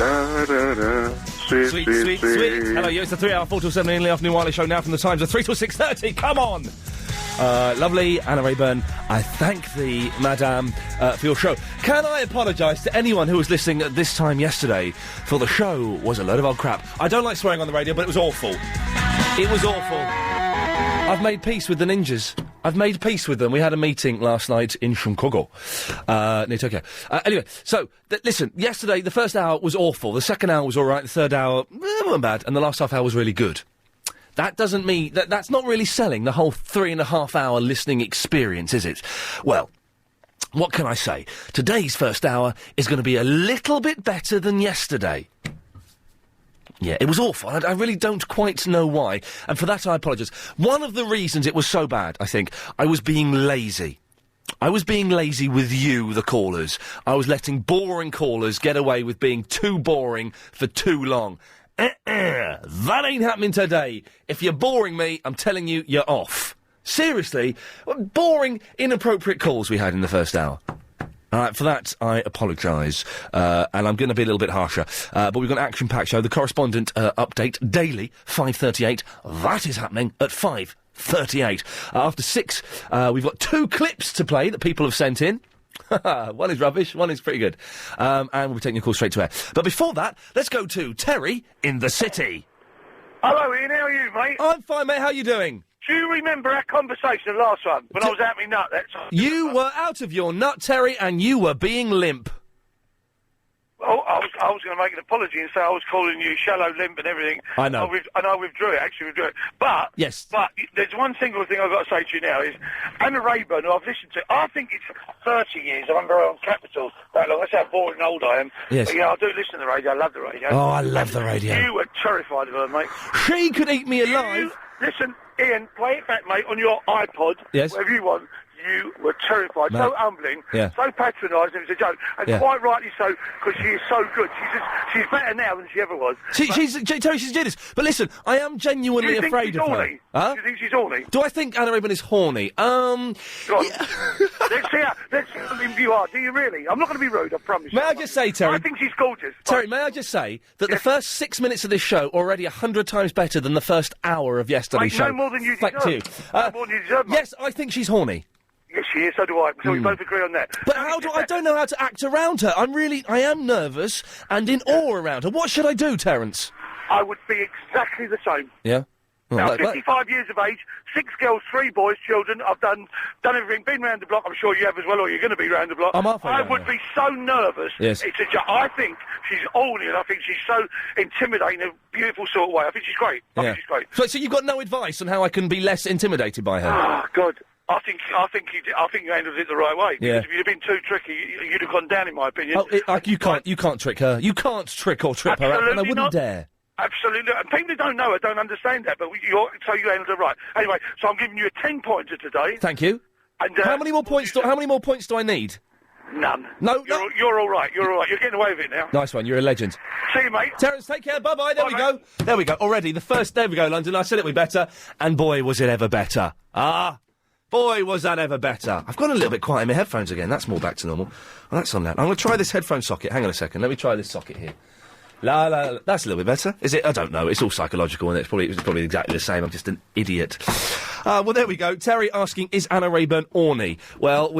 Da-da-da. Sweet. Hello, it's the 3 hour 4 till 7 in the afternoon Wiley show now from the Times of 3 till 6:30. Come on! Lovely Anna Rayburn, I thank thee, madame, for your show. Can I apologise to anyone who was listening at this time yesterday for the show was a load of old crap. I don't like swearing on the radio, but it was awful. It was awful. I've made peace with the ninjas. I've made peace with them. We had a meeting last night in Chicago, near Tokyo. Anyway, so, listen, yesterday, the first hour was awful. The second hour was all right. The third hour, wasn't bad. And the last half hour was really good. That doesn't mean... That's not really selling the whole 3.5 hour listening experience, is it? Well, what can I say? Today's first hour is going to be a little bit better than yesterday. Yeah, it was awful. I really don't quite know why. And for that, I apologise. One of the reasons it was so bad, I think, I was being lazy. I was being lazy with you, the callers. I was letting boring callers get away with being too boring for too long. That ain't happening today. If you're boring me, I'm telling you, you're off. Seriously, boring, inappropriate calls we had in the first hour. For that, I apologise, and I'm going to be a little bit harsher. But we've got an action-packed show. The correspondent update daily, 5:38. That is happening at 5:38. After 6, we've got 2 clips to play that people have sent in. One is rubbish, one is pretty good. And we'll be taking a call straight to air. But before that, let's go to Terry in the city. Hello, Ian, how are you, mate? I'm fine, mate. How are you doing? Do you remember our conversation last one, when I was out of my nut that time? You were out of your nut, Terry, and you were being limp. Oh, I was going to make an apology and say I was calling you shallow, limp and everything. I know. And I withdrew it. But... Yes. But there's one single thing I've got to say to you now is, Anna Rayburn, who I've listened to, I think it's 30 years under on Capital that long. That's how boring and old I am. Yes. But, I do listen to the radio. I love the radio. Oh, I love the radio. You were terrified of her, mate. She could eat me alive. Listen, Ian, play it back, mate, on your iPod, yes, whatever you want. You were terrified, so humbling, so patronising, it was a joke, and quite rightly so, because she is so good. She's better now than she ever was. Terry, she's genius. But listen, I am genuinely afraid of her. Huh? Do you think she's horny? Do I think Anna Rayburn is horny? Go on. Yeah. Let's see how limp you are. Do you really? I'm not going to be rude, I promise. May I just say, Terry... I think she's gorgeous. Terry, may I just say that the first 6 minutes of this show are already 100 times better than the first hour of yesterday's show. No more than you deserve. Thank you. No more than you deserve, mate. Yes, I think she's horny. Yes, she is, so do I. So we both agree on that. But I don't know how to act around her. I am nervous and in awe around her. What should I do, Terence? I would be exactly the same. Yeah? Now, 55 years of age, 6 girls, 3 boys, children. I've done everything, been round the block. I'm sure you have as well, or you're going to be round the block. I'm halfway I would be so nervous. Yes. It's I think she's horny, and I think she's so intimidating in a beautiful sort of way. I think she's great. I think she's great. So you've got no advice on how I can be less intimidated by her? Oh, God. I think you handled it the right way. Because if you'd have been too tricky, you'd have gone down, in my opinion. Oh, you can't trick her. You can't trick or trip her up, and I wouldn't dare. Absolutely. And people who don't know her don't understand that, but you handled it right. Anyway, so I'm giving you a 10-pointer today. Thank you. And how many more points do I need? None. No, you're all right. You're all right. You're getting away with it now. Nice one. You're a legend. See you, mate. Terence, take care. Bye-bye. There we go. There we go. Already, there we go, London. I said it'd be better, and boy, was it ever better. Boy, was that ever better. I've got a little bit quiet in my headphones again. That's more back to normal. Well, that's on that. I'm going to try this headphone socket. Hang on a second. Let me try this socket here. La. That's a little bit better. Is it? I don't know. It's all psychological, and it's probably exactly the same. I'm just an idiot. Well, there we go. Terry asking, is Anna Rayburn horny? Well,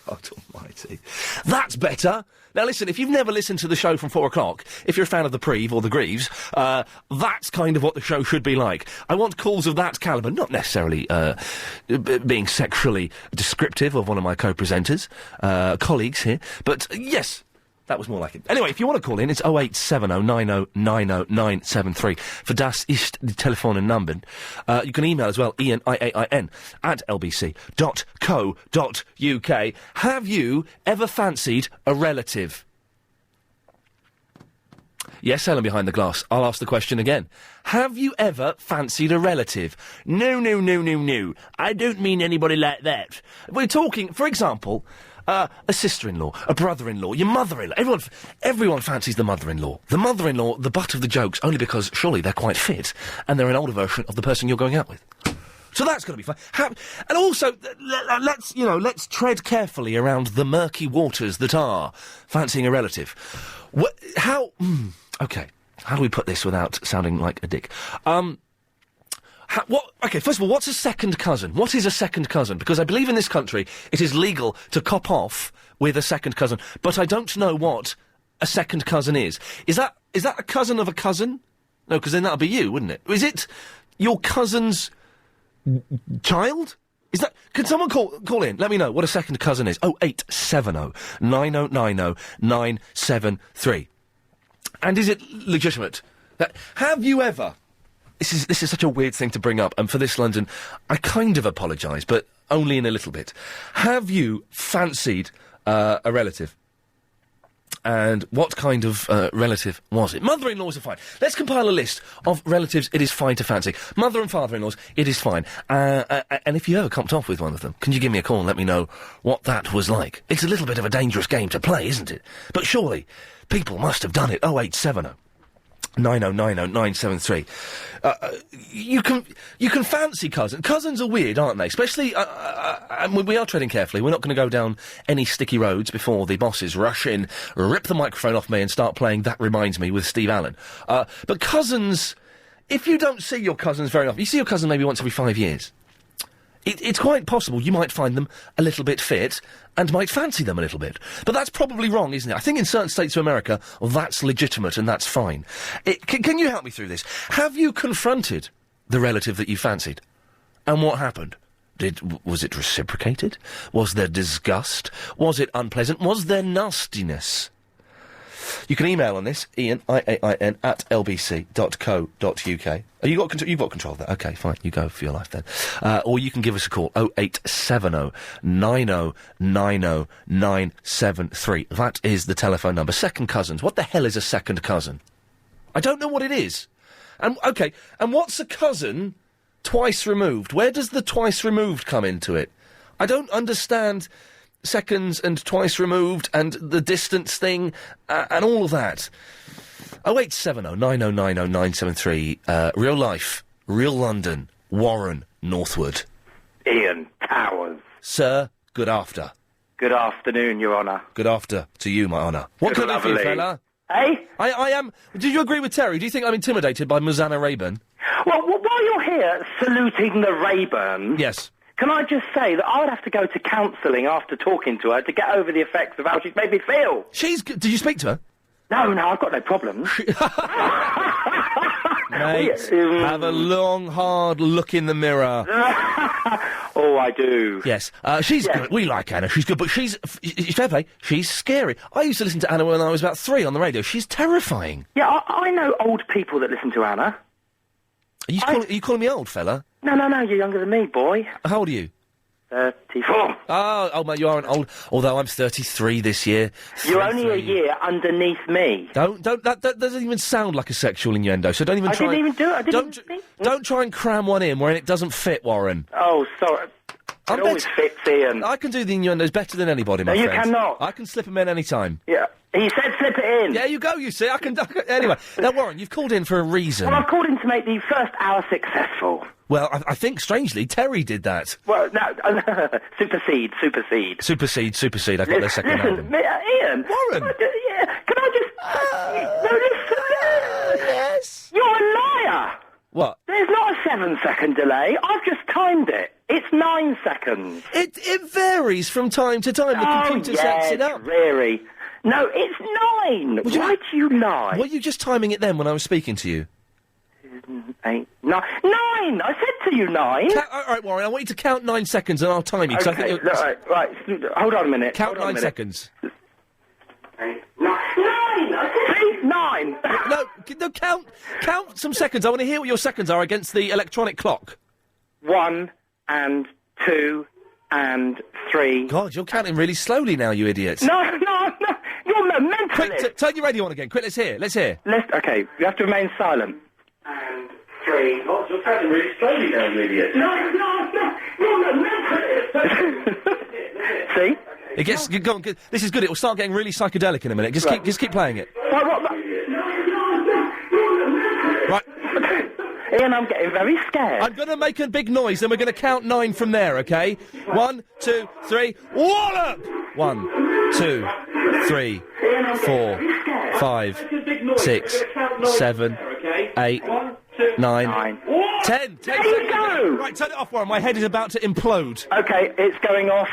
God almighty. That's better. Now, listen, if you've never listened to the show from 4 o'clock, if you're a fan of the Preve or the Greaves, that's kind of what the show should be like. I want calls of that calibre, not necessarily being sexually descriptive of one of my co-presenters, colleagues here, but yes, that was more like it. Anyway, if you want to call in, it's 0870 90 90 973. For das ist die Telefonennummer. You can email as well, Iain, IAIN, @lbc.co.uk. Have you ever fancied a relative? Yes, Helen behind the glass. I'll ask the question again. Have you ever fancied a relative? No. I don't mean anybody like that. We're talking, for example... a sister-in-law, a brother-in-law, your mother-in-law. Everyone fancies the mother-in-law. The mother-in-law, the butt of the jokes, only because, surely, they're quite fit, and they're an older version of the person you're going out with. So that's going to be fun. And also, let's tread carefully around the murky waters that are fancying a relative. Okay, how do we put this without sounding like a dick? Okay, first of all, what's a second cousin? What is a second cousin? Because I believe in this country it is legal to cop off with a second cousin, but I don't know what a second cousin is. Is that a cousin of a cousin? No, because then that'll be you, wouldn't it? Is it your cousin's child? Is that... Can someone call in? Let me know what a second cousin is. 0870 9090 973. And is it legitimate? Have you ever... This is such a weird thing to bring up, and for this, London, I kind of apologise, but only in a little bit. Have you fancied a relative? And what kind of relative was it? Mother-in-laws are fine. Let's compile a list of relatives it is fine to fancy. Mother and father-in-laws, it is fine. And if you ever comped off with one of them, can you give me a call and let me know what that was like? It's a little bit of a dangerous game to play, isn't it? But surely, people must have done it. 0870 9090 973. You can fancy cousins. Cousins are weird, aren't they? Especially, and we are treading carefully. We're not going to go down any sticky roads before the bosses rush in, rip the microphone off me and start playing That Reminds Me with Steve Allen. But cousins, if you don't see your cousins very often, you see your cousin maybe once every 5 years. It's quite possible you might find them a little bit fit and might fancy them a little bit. But that's probably wrong, isn't it? I think in certain states of America, that's legitimate and that's fine. Can you help me through this? Have you confronted the relative that you fancied? And what happened? Was it reciprocated? Was there disgust? Was it unpleasant? Was there nastiness? You can email on this, Iain, IAIN, @lbc.co.uk. You've got control of that. OK, fine, you go for your life then. Or you can give us a call, 0870 9090 973. That is the telephone number. Second cousins. What the hell is a second cousin? I don't know what it is. And what's a cousin twice removed? Where does the twice removed come into it? I don't understand... seconds and twice removed and the distance thing and all of that. 0870 9090 973. Real life, real London, Warren, Northwood. Iain Towers. Sir, good after. Good afternoon, Your Honour. Good after to you, my honour. What can I do for you, fella? Eh? I am... Do you agree with Terry? Do you think I'm intimidated by Musanna Rayburn? Well, while you're here saluting the Rayburns... Yes. Can I just say that I would have to go to counselling after talking to her to get over the effects of how she's made me feel. Did you speak to her? No, I've got no problems. Mate, have a long, hard look in the mirror. Oh, I do. Yes, she's good. We like Anna. She's good, but she's fair play. She's scary. I used to listen to Anna when I was about 3 on the radio. She's terrifying. Yeah, I know old people that listen to Anna. Are you calling me old, fella? No, you're younger than me, boy. How old are you? 34. Oh, mate, you aren't old. Although I'm 33 this year. You're only a year underneath me. That doesn't even sound like a sexual innuendo, so don't even try... I didn't even do it, Don't try and cram one in where it doesn't fit, Warren. Oh, sorry. It always fits, Iain. I can do the innuendos better than anybody, my friend. No, you cannot. I can slip them in any time. Yeah. He said slip it in. There you go, you see. I can... Anyway, now, Warren, you've called in for a reason. Well, I've called in to make the first hour successful. Well, I think, strangely, Terry did that. Well, no, supersede. I've got their second album. Iain. Warren. Can I just... Yes. You're a liar. What? There's not a 7-second delay. I've just timed it. It's 9 seconds. It varies from time to time. The computer sets it up. Really? No, it's 9. Why do you lie? Were you just timing it then when I was speaking to you? 8, 9. 9! I said to you 9. All right, Warren, I want you to count 9 seconds and I'll time you. Okay, I think right. Hold on a minute. Count 9 seconds. 8, 9. 9! No, count some seconds. I want to hear what your seconds are against the electronic clock. 1 and 2 and 3. God, you're counting really slowly now, you idiot. No. You're a mentalist. Quick, turn your radio on again. Quick, let's hear. Okay, you have to remain silent. And 3. Oh, you're counting really slowly now, you idiot. No. You're a mentalist. See? It gets... Go on, this is good. It will start getting really psychedelic in a minute. Just keep playing it. Right. Iain, I'm getting very scared. I'm going to make a big noise, and we're going to count 9 from there, OK? 1, 2, 3, wallop! 1, 2, 3, 4, 5, 6, 7, 8, 9, 10. There you go! Right, turn it off, Warren. My head is about to implode. OK, it's going off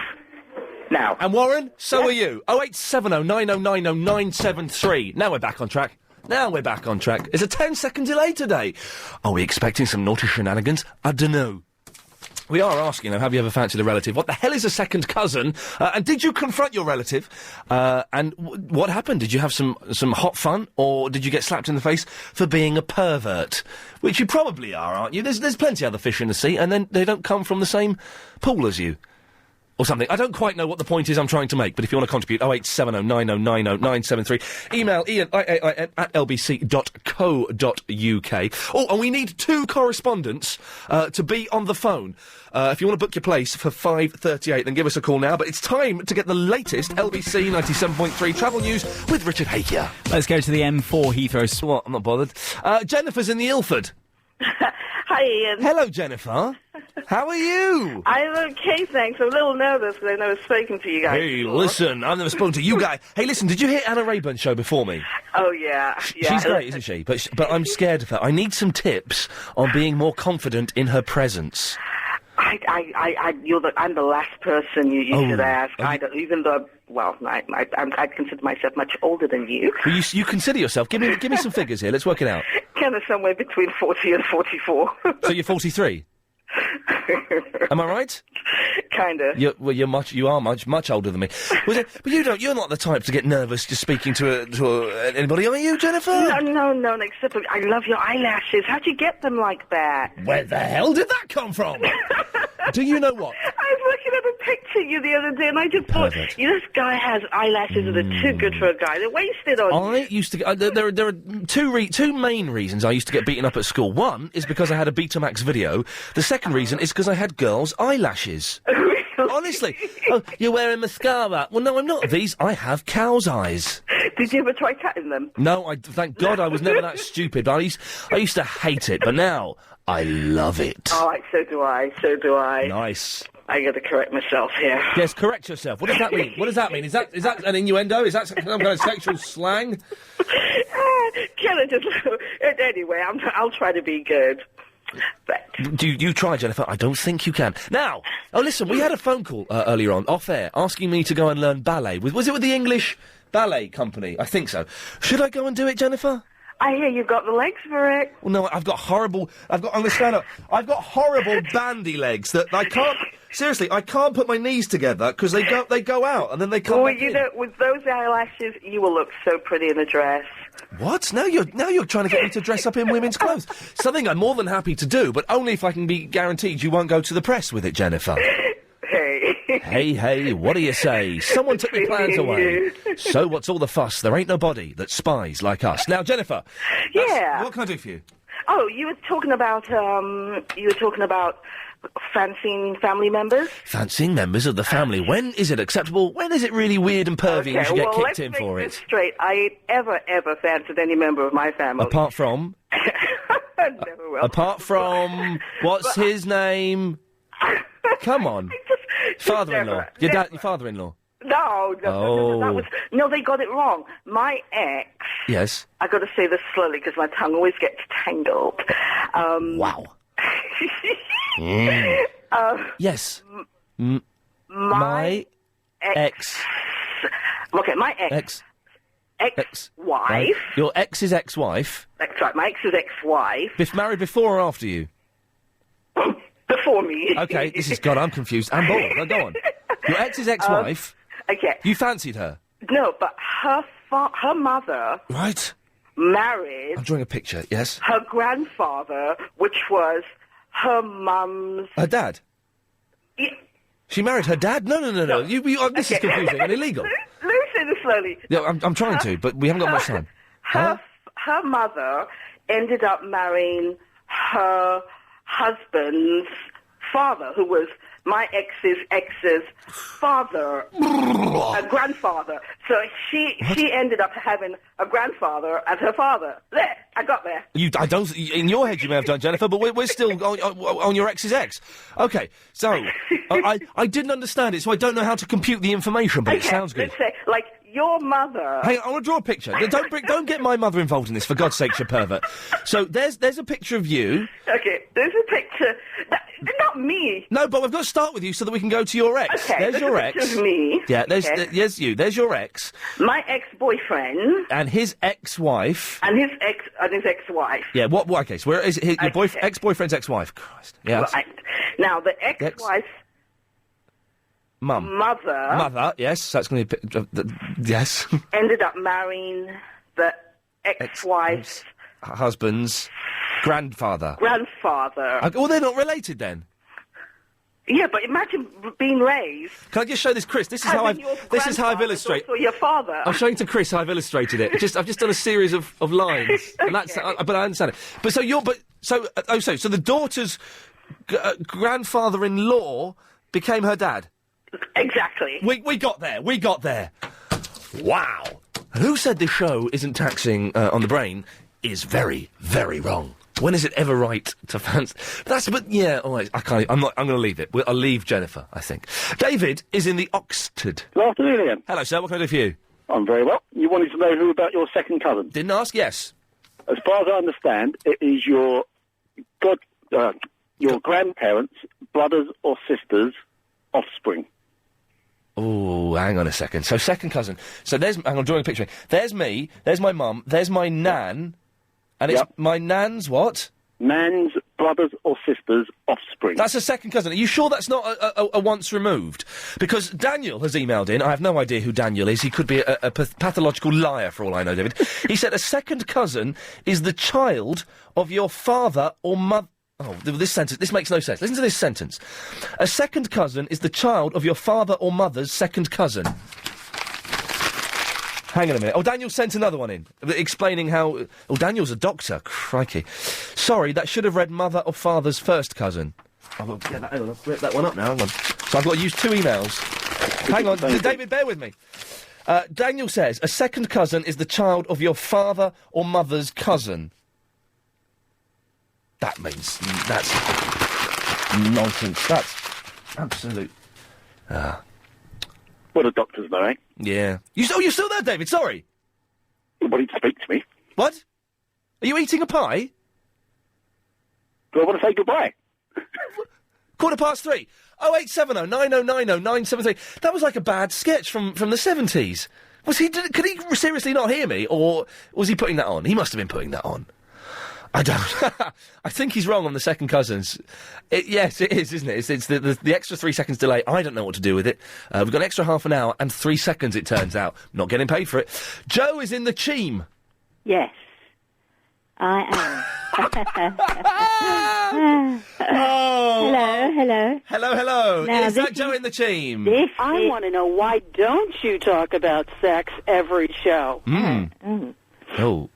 now. And Warren, so are you. 0870 9090 973. Now we're back on track. It's a 10-second delay today. Are we expecting some naughty shenanigans? I dunno. We are asking, though, have you ever fancied a relative? What the hell is a second cousin? And did you confront your relative? And what happened? Did you have some hot fun? Or did you get slapped in the face for being a pervert? Which you probably are, aren't you? There's plenty of other fish in the sea, and then they don't come from the same pool as you. Or something. I don't quite know what the point is I'm trying to make, but if you want to contribute, 0870 9090 973. Email Iain, IAIN, at lbc.co.uk. Oh, and we need 2 correspondents to be on the phone. If you want to book your place for 5:38, then give us a call now. But it's time to get the latest LBC 97.3 travel news with Richard Hakier. Let's go to the M4 Heathrow. What? I'm not bothered. Jennifer's in the Ilford. Hi, Iain. Hello, Jennifer. How are you? I'm okay, thanks. I'm a little nervous because I've never spoken to you guys Hey, before. listen, I've never spoken to you guys. Hey, listen, did you hear Anna Rayburn's show before me? Oh, yeah. She's great, isn't she? But I'm scared of her. I need some tips on being more confident in her presence. I'm the last person you should ask. Even though, well, I consider myself much older than you. Well, you consider yourself. Give me some figures here. Let's work it out. Kind of somewhere between 40 and 44. So you're 43? Am I right? Kind of. You are much older than me. But you're not the type to get nervous just speaking to anybody, are you, Jennifer? No, except I love your eyelashes. How'd you get them like that? Where the hell did that come from? Do you know what? I was looking at a picture of you the other day, and I just thought, this guy has eyelashes that are too good for a guy. They're wasted on you. I used to... there are two main reasons I used to get beaten up at school. One is because I had a Betamax video. The second reason is because I had girls' eyelashes. Honestly. Oh, you're wearing mascara. Well, no, I'm not. I have cow's eyes. Did you ever try cutting them? No, thank God I was never that stupid. But I used to hate it, but now I love it. All right, so do I. Nice. I got to correct myself here. Yes, correct yourself. What does that mean? Is that an innuendo? Is that some kind of sexual slang? Can I just... Anyway, I'll try to be good. But... Do you try, Jennifer? I don't think you can. Now, listen, we had a phone call earlier on, off air, asking me to go and learn ballet. Was it with the English Ballet Company? I think so. Should I go and do it, Jennifer? I hear you've got the legs for it. Well, no, I've got horrible bandy legs that I can't... Seriously, I can't put my knees together because they go out and then they come back in. Know, with those eyelashes, you will look so pretty in a dress. What? Now you're trying to get me to dress up in women's clothes. Something I'm more than happy to do, but only if I can be guaranteed you won't go to the press with it, Jennifer. Hey, what do you say? Someone took my plans away. So what's all the fuss? There ain't nobody that spies like us. Now, Jennifer. Yeah. What can I do for you? Oh, you were talking about fancying family members? Fancying members of the family. When is it acceptable? When is it really weird and pervy and you should get kicked in for it? Let's make this straight. I ain't ever fancied any member of my family. Apart from? Never will. Apart from... What's his name? Come on. Father-in-law. Your father-in-law. No, they got it wrong. My ex... Yes? I got to say this slowly because my tongue always gets tangled. Wow. Yes. My ex... Okay, my ex... Ex-wife... Right. Your ex's ex-wife? That's right, my ex's ex-wife... Married before or after you? Before me. Okay, God, I'm confused. I'm bored. Now, go on. Your ex's ex-wife... okay. You fancied her? No, but her mother... Right. Married... I'm drawing a picture, yes? Her grandfather, which was her mum's... Her dad? Yeah. She married her dad? No. This is confusing and illegal. Let me say this slowly. Yeah, I'm trying to, but we haven't got much time. Her mother ended up marrying her husband's father, who was my ex's father, a grandfather. So she ended up having a grandfather as her father. There, I got there. I don't. In your head, you may have done, Jennifer, but we're still on your ex's ex. Okay, so I didn't understand it, so I don't know how to compute the information, but it sounds good. Let's say, like, your mother... Hey, I want to draw a picture. Don't get my mother involved in this, for God's sake, you pervert. So, there's a picture of you. Okay, there's a picture... not me. No, but we've got to start with you so that we can go to your ex. Okay, there's your ex. Picture of me. Yeah, there's you. There's your ex. My ex-boyfriend. And his ex-wife. And his ex-wife. Yeah, what case? Where is it? Your ex-boyfriend's ex-wife. Christ. Yeah. Right. Now, the ex-wife's... Mother, yes, that's going to be... yes. ended up marrying the ex-wife's... husband's grandfather. Well, they're not related then? Yeah, but imagine being raised... Can I just show this, Chris? This is how I've illustrated... Also your father. I'm showing to Chris how I've illustrated it. I've just done a series of lines. Okay. And that's... but I understand it. But so the daughter's grandfather-in-law became her dad? Exactly. We got there. Wow. Who said this show isn't taxing on the brain is very, very wrong. When is it ever right to fancy? But yeah, all right, I can't. I'm going to leave it. I'll leave Jennifer, I think. David is in the Oxted. Good afternoon, Ian. Hello, sir. What can I do for you? I'm very well. You wanted to know who about your second cousin? Didn't ask? Yes. As far as I understand, it is your grandparents' brothers or sisters' offspring. Oh, hang on a second. So second cousin. So I'm drawing a picture. There's me, there's my mum, there's my nan, and it's my nan's what? Nan's brothers or sisters' offspring. That's a second cousin. Are you sure that's not a once removed? Because Daniel has emailed in. I have no idea who Daniel is. He could be a pathological liar for all I know, David. He said a second cousin is the child of your father or mother... Oh, this makes no sense. Listen to this sentence. A second cousin is the child of your father or mother's second cousin. Hang on a minute. Oh, Daniel sent another one in, explaining how... Oh, Daniel's a doctor. Crikey. Sorry, that should have read mother or father's first cousin. Hang on, I've ripped that one up now. Hang on. So I've got to use two emails. Hang on, David, bear with me. Daniel says, a second cousin is the child of your father or mother's cousin. That means that's nonsense. That's absolute. What do doctors know, eh? Yeah. You're still there, David? Sorry. You wanted to speak to me. What? Are you eating a pie? Do I want to say goodbye? 3:15. 0870 9090 973. That was like a bad sketch from the 70s. Could he seriously not hear me, or was he putting that on? He must have been putting that on. I don't... I think he's wrong on the second cousins. Yes, it is, isn't it? It's the extra 3 seconds delay. I don't know what to do with it. We've got an extra half an hour and 3 seconds, it turns out. Not getting paid for it. Joe is in the Cheam. Yes, I am. Oh. Hello. Now, is that Joe in the Cheam? I want to know, why don't you talk about sex every show? Oh.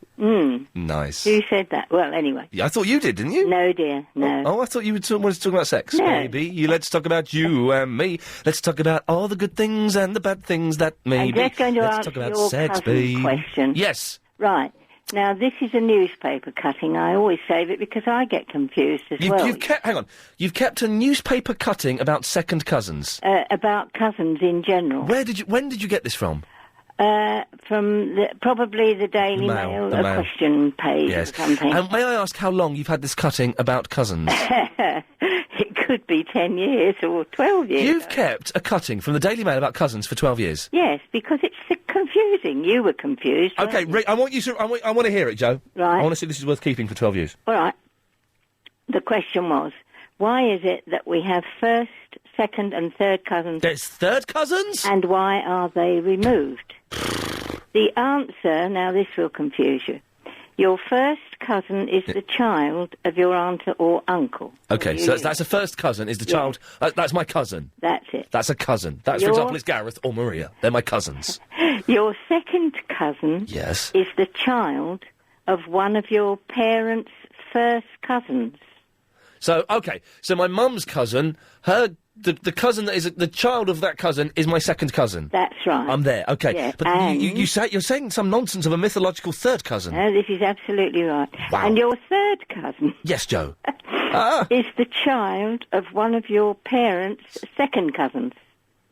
Nice. Who said that? Well, anyway. Yeah, I thought you did, didn't you? No, dear, no. Oh, I thought you wanted to talk about sex. No. Maybe. Let's talk about you and me. Let's talk about all the good things and the bad things that may be. I'm just going to Let's answer talk about your sex, cousin's question. Yes. Right. Now, this is a newspaper cutting. I always save it because I get confused as well. Hang on. You've kept a newspaper cutting about second cousins. About cousins in general. When did you get this from? From probably the Daily Mail, question page or something. And may I ask how long you've had this cutting about cousins? It could be 10 years or 12 years. You've kept a cutting from the Daily Mail about cousins for 12 years? Yes, because it's confusing. You were confused. Okay, I want to hear it, Joe. Right. I want to see this is worth keeping for 12 years. All right. The question was, why is it that we have first, second and third cousins? There's third cousins? And why are they removed? The answer, now this will confuse you. Your first cousin is the child of your aunt or uncle. Okay, so that's a first cousin, is the child... that's my cousin. That's it. That's a cousin. For example, it's Gareth or Maria. They're my cousins. Your second cousin is the child of one of your parents' first cousins. So, okay. So my mum's cousin, the cousin that is the child of that cousin is my second cousin. That's right. I'm there. Okay. Yeah, but you're saying some nonsense of a mythological third cousin. No, this is absolutely right. Wow. And your third cousin... Yes, Joe. is the child of one of your parents' second cousins.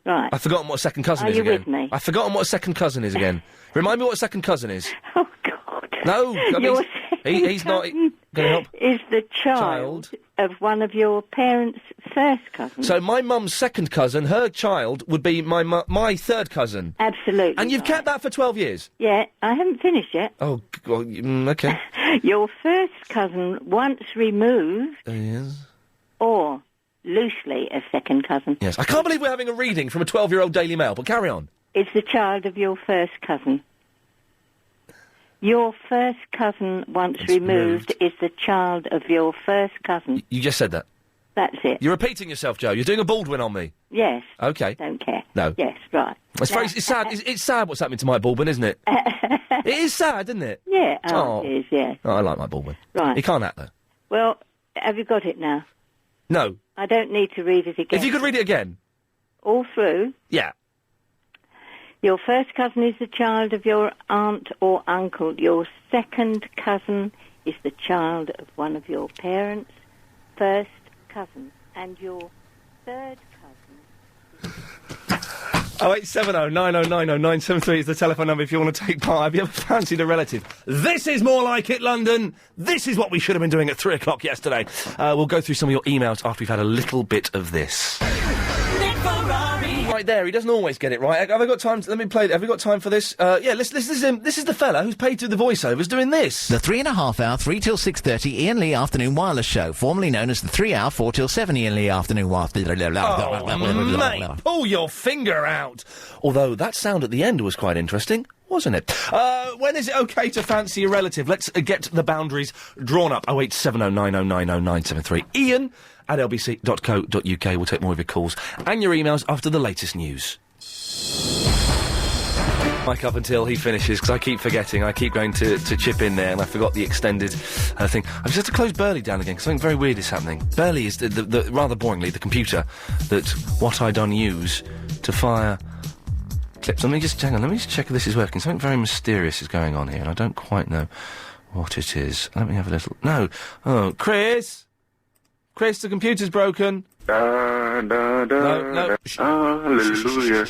Right. I've forgotten what a second cousin is again. Are you with me? I've forgotten what a second cousin is again. Remind me what a second cousin is. Oh, God. No, Your he's not going to help. Is the child of one of your parents' first cousins. So my mum's second cousin, her child, would be my third cousin. Absolutely. And you've kept that for 12 years? Yeah, I haven't finished yet. Oh, well, okay. Your first cousin, once removed, yes. or loosely a second cousin. Yes. I can't believe we're having a reading from a 12-year-old Daily Mail, but carry on. Is the child of your first cousin. Your first cousin, once removed, is the child of your first cousin. You just said that. That's it. You're repeating yourself, Joe. You're doing a Baldwin on me. Yes. Okay. Don't care. No. Yes, right. It's sad. It's sad what's happening to my Baldwin, isn't it? It is sad, isn't it? Yeah, it is, yes. Oh, I like my Baldwin. Right. He can't act, though. Well, have you got it now? No. I don't need to read it again. If you could read it again. All through? Yeah. Your first cousin is the child of your aunt or uncle. Your second cousin is the child of one of your parents' first cousins. And your third cousin... 0870 9090 973 is the telephone number if you want to take part. Have you ever fancied a relative? This is more like it, London. This is what we should have been doing at 3 o'clock yesterday. We'll go through some of your emails after we've had a little bit of this. Right there, he doesn't always get it right. Have I got time? Let me play it. Have we got time for this? Yeah, listen to him. This is the fella who's paid through the voiceovers doing this. The 3.5 hour, 3 till 6:30 Iain Lee Afternoon Wireless Show, formerly known as the 3 hour, 4 till 7 Iain Lee Afternoon Wireless. Oh, mate, pull your finger out. Although that sound at the end was quite interesting, wasn't it? When is it okay to fancy a relative? Let's get the boundaries drawn up. 0870 9090 973. Iain at lbc.co.uk. We'll take more of your calls and your emails after the latest news. Mike up until he finishes, because I keep forgetting. I keep going to chip in there, and I forgot the extended thing. I just have to close Burley down again, because something very weird is happening. Burley is, the rather boringly, the computer that what I done use to fire clips. Let me just check if this is working. Something very mysterious is going on here, and I don't quite know what it is. Let me have a little... No. Oh, Chris, the computer's broken. Da, da, da, no. Hallelujah.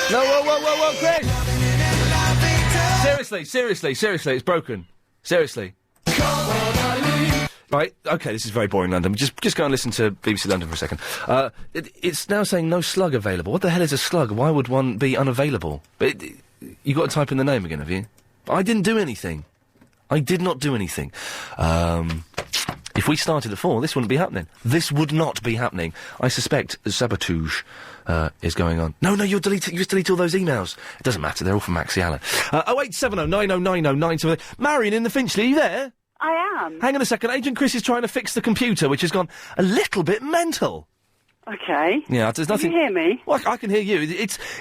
No, whoa, Chris! Seriously, it's broken. Seriously. Right, okay, this is very boring, London. Just go and listen to BBC London for a second. It's now saying no slug available. What the hell is a slug? Why would one be unavailable? You got to type in the name again, have you? I didn't do anything. I did not do anything. If we started at 4, this wouldn't be happening. This would not be happening. I suspect sabotage is going on. No, you just delete all those emails. It doesn't matter, they're all from Maxi Allen. 0870 9090 973. Marion in the Finchley, are you there? I am. Hang on a second, Agent Chris is trying to fix the computer, which has gone a little bit mental. Okay. Yeah, there's nothing... Can you hear me? Well, I can hear you.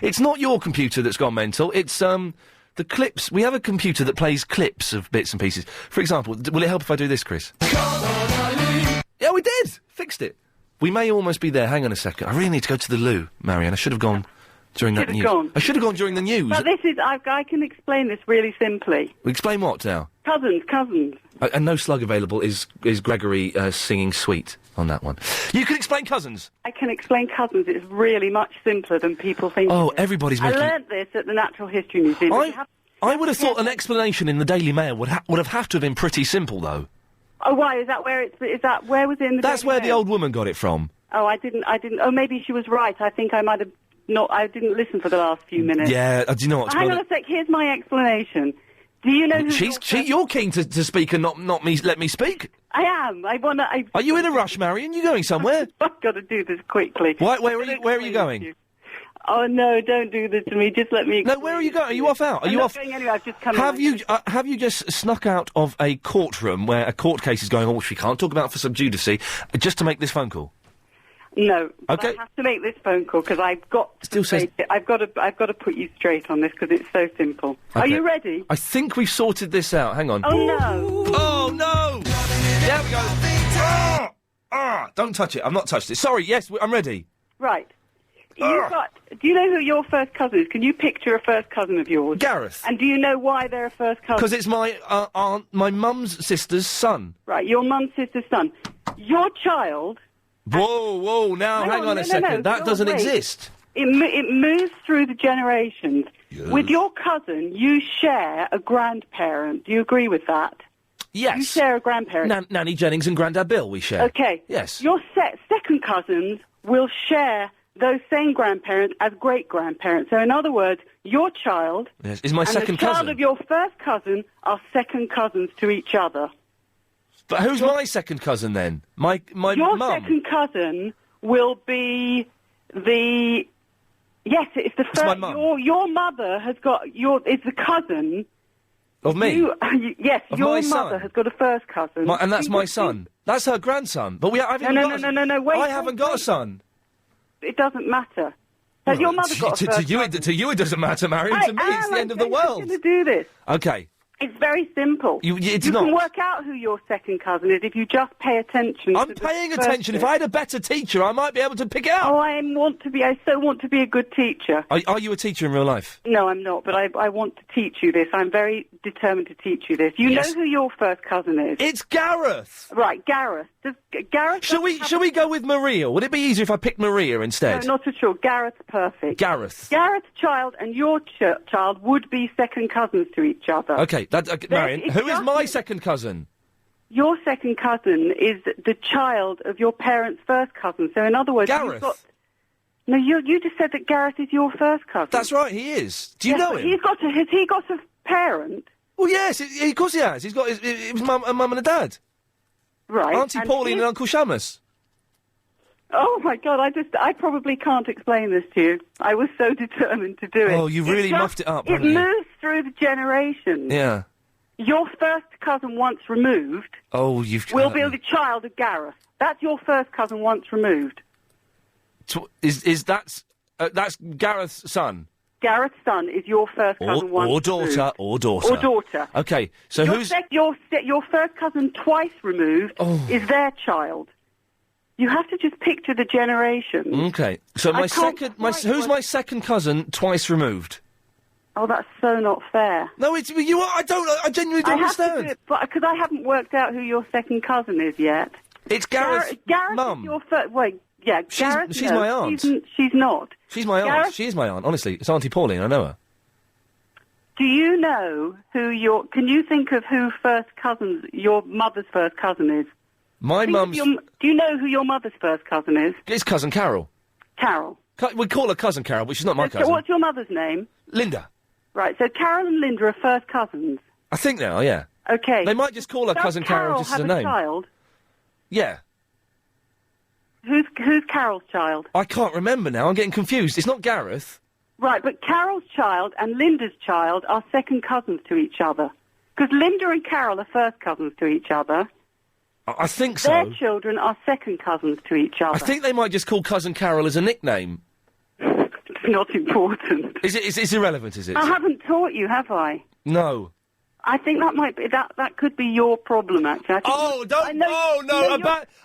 It's not your computer that's gone mental, it's, the clips. We have a computer that plays clips of bits and pieces. For example, will it help if I do this, Chris? Yeah, we did! Fixed it. We may almost be there. Hang on a second. I really need to go to the loo, Marianne. I should have gone during that news. I should have gone during the news. But this is... I can explain this really simply. Explain what now? Cousins. And no slug available is Gregory singing sweet on that one. You can explain cousins. I can explain cousins. It's really much simpler than people think. Oh, everybody's making... I learnt this at the Natural History Museum. I would have thought an explanation in the Daily Mail would have to have been pretty simple, though. Oh, why? Is that where where was it in the That's Daily where Mail? the old woman got it from. Oh, I didn't... Oh, maybe she was right. I think I might have not... I didn't listen for the last few minutes. Yeah, do you know what? Hang on a sec. Here's my explanation. Do you know who... You're keen to speak and not me. Let me speak. I am. Are you in a rush, Marion? You going somewhere? I've got to do this quickly. Where are you going? Oh no! Don't do this to me. Just let me. No, where are you going? Are you off out? Are you off? I'm not going anywhere. I've just come. Have you just snuck out of a courtroom where a court case is going on, which we can't talk about for sub judice, just to make this phone call? No. Okay. But I have to make this phone call because I've got to Still says... I've got to put you straight on this because it's so simple. Okay. Are you ready? I think we've sorted this out. Hang on. Oh no! Oh no! There we go. Don't touch it. I've not touched it. Sorry. Yes, I'm ready. Right. Do you know who your first cousin is? Can you picture a first cousin of yours? Gareth. And do you know why they're a first cousin? Because it's my my mum's sister's son. Right, your mum's sister's son. Your child... Whoa, now, hang on a second. That doesn't exist. It moves through the generations. Yes. With your cousin, you share a grandparent. Do you agree with that? Yes. You share a grandparent. Nanny Jennings and Grandad Bill, we share. Okay. Yes. Your second cousins will share those same grandparents as great-grandparents. So, in other words, your child is my second cousin. The child of your first cousin are second cousins to each other. But who's my second cousin then? My your mum. Second cousin will be the... Yes, it's the first... my mum. Your mother has got... It's the cousin... Of me? Yes, of your my mother son. has got a first cousin. And that's my son. That's her grandson. But I haven't got No, wait. I haven't got a son. It doesn't matter. Has your mother got a first cousin? To you it doesn't matter, Marion. To me it's the end of the world. I'm going to do this. Okay. It's very simple. You can work out who your second cousin is if you just pay attention. I'm paying attention. If I had a better teacher, I might be able to pick it out. Oh, I so want to be a good teacher. Are you a teacher in real life? No, I'm not, but I want to teach you this. I'm very determined to teach you this. You know who your first cousin is? It's Gareth. Right, Gareth. Does Gareth... Shall we go with Maria? Would it be easier if I picked Maria instead? No, not at all. Gareth's perfect. Gareth's child and your child would be second cousins to each other. Okay, Marion, who is my second cousin? Your second cousin is the child of your parents' first cousin. So, in other words, Gareth. No, you just said that Gareth is your first cousin. That's right, he is. Do you know him? Has he got a parent? Well, yes, of course he has. He's got his mum and a dad. Right. Auntie Pauline and Uncle Shamus. Oh, my God, I probably can't explain this to you. I was so determined to do it. Oh, you really muffed it up, It moves through the generations. Yeah. Your first cousin once removed will be the child of Gareth. That's your first cousin once removed. That's Gareth's son? Gareth's son is your first cousin once removed. Or daughter. Okay, so your first cousin twice removed is their child. You have to just picture the generation. Okay, so who's my second cousin twice removed? Oh, that's so not fair. No, it's you. I genuinely don't understand. Because I haven't worked out who your second cousin is yet. It's Gareth's mum. Is your first. Wait, yeah, Gareth. She's my aunt. She's not. She's my aunt. She is my aunt. Honestly, it's Auntie Pauline. I know her. Do you know who Can you think of who your mother's first cousin is? My mum's. Do you know who your mother's first cousin is? It's cousin Carol. Carol. We call her cousin Carol, but she's not my cousin. What's your mother's name? Linda. Right, so Carol and Linda are first cousins. I think they are, yeah. Okay. They might just call her cousin Carol just as a name. Does Carol have a child? Yeah. Who's Carol's child? I can't remember now. I'm getting confused. It's not Gareth. Right, but Carol's child and Linda's child are second cousins to each other. Because Linda and Carol are first cousins to each other. I think so. Their children are second cousins to each other. I think they might just call cousin Carol as a nickname. It's not important. It's irrelevant, is it? I haven't taught you, have I? No. I think that might be that could be your problem, actually.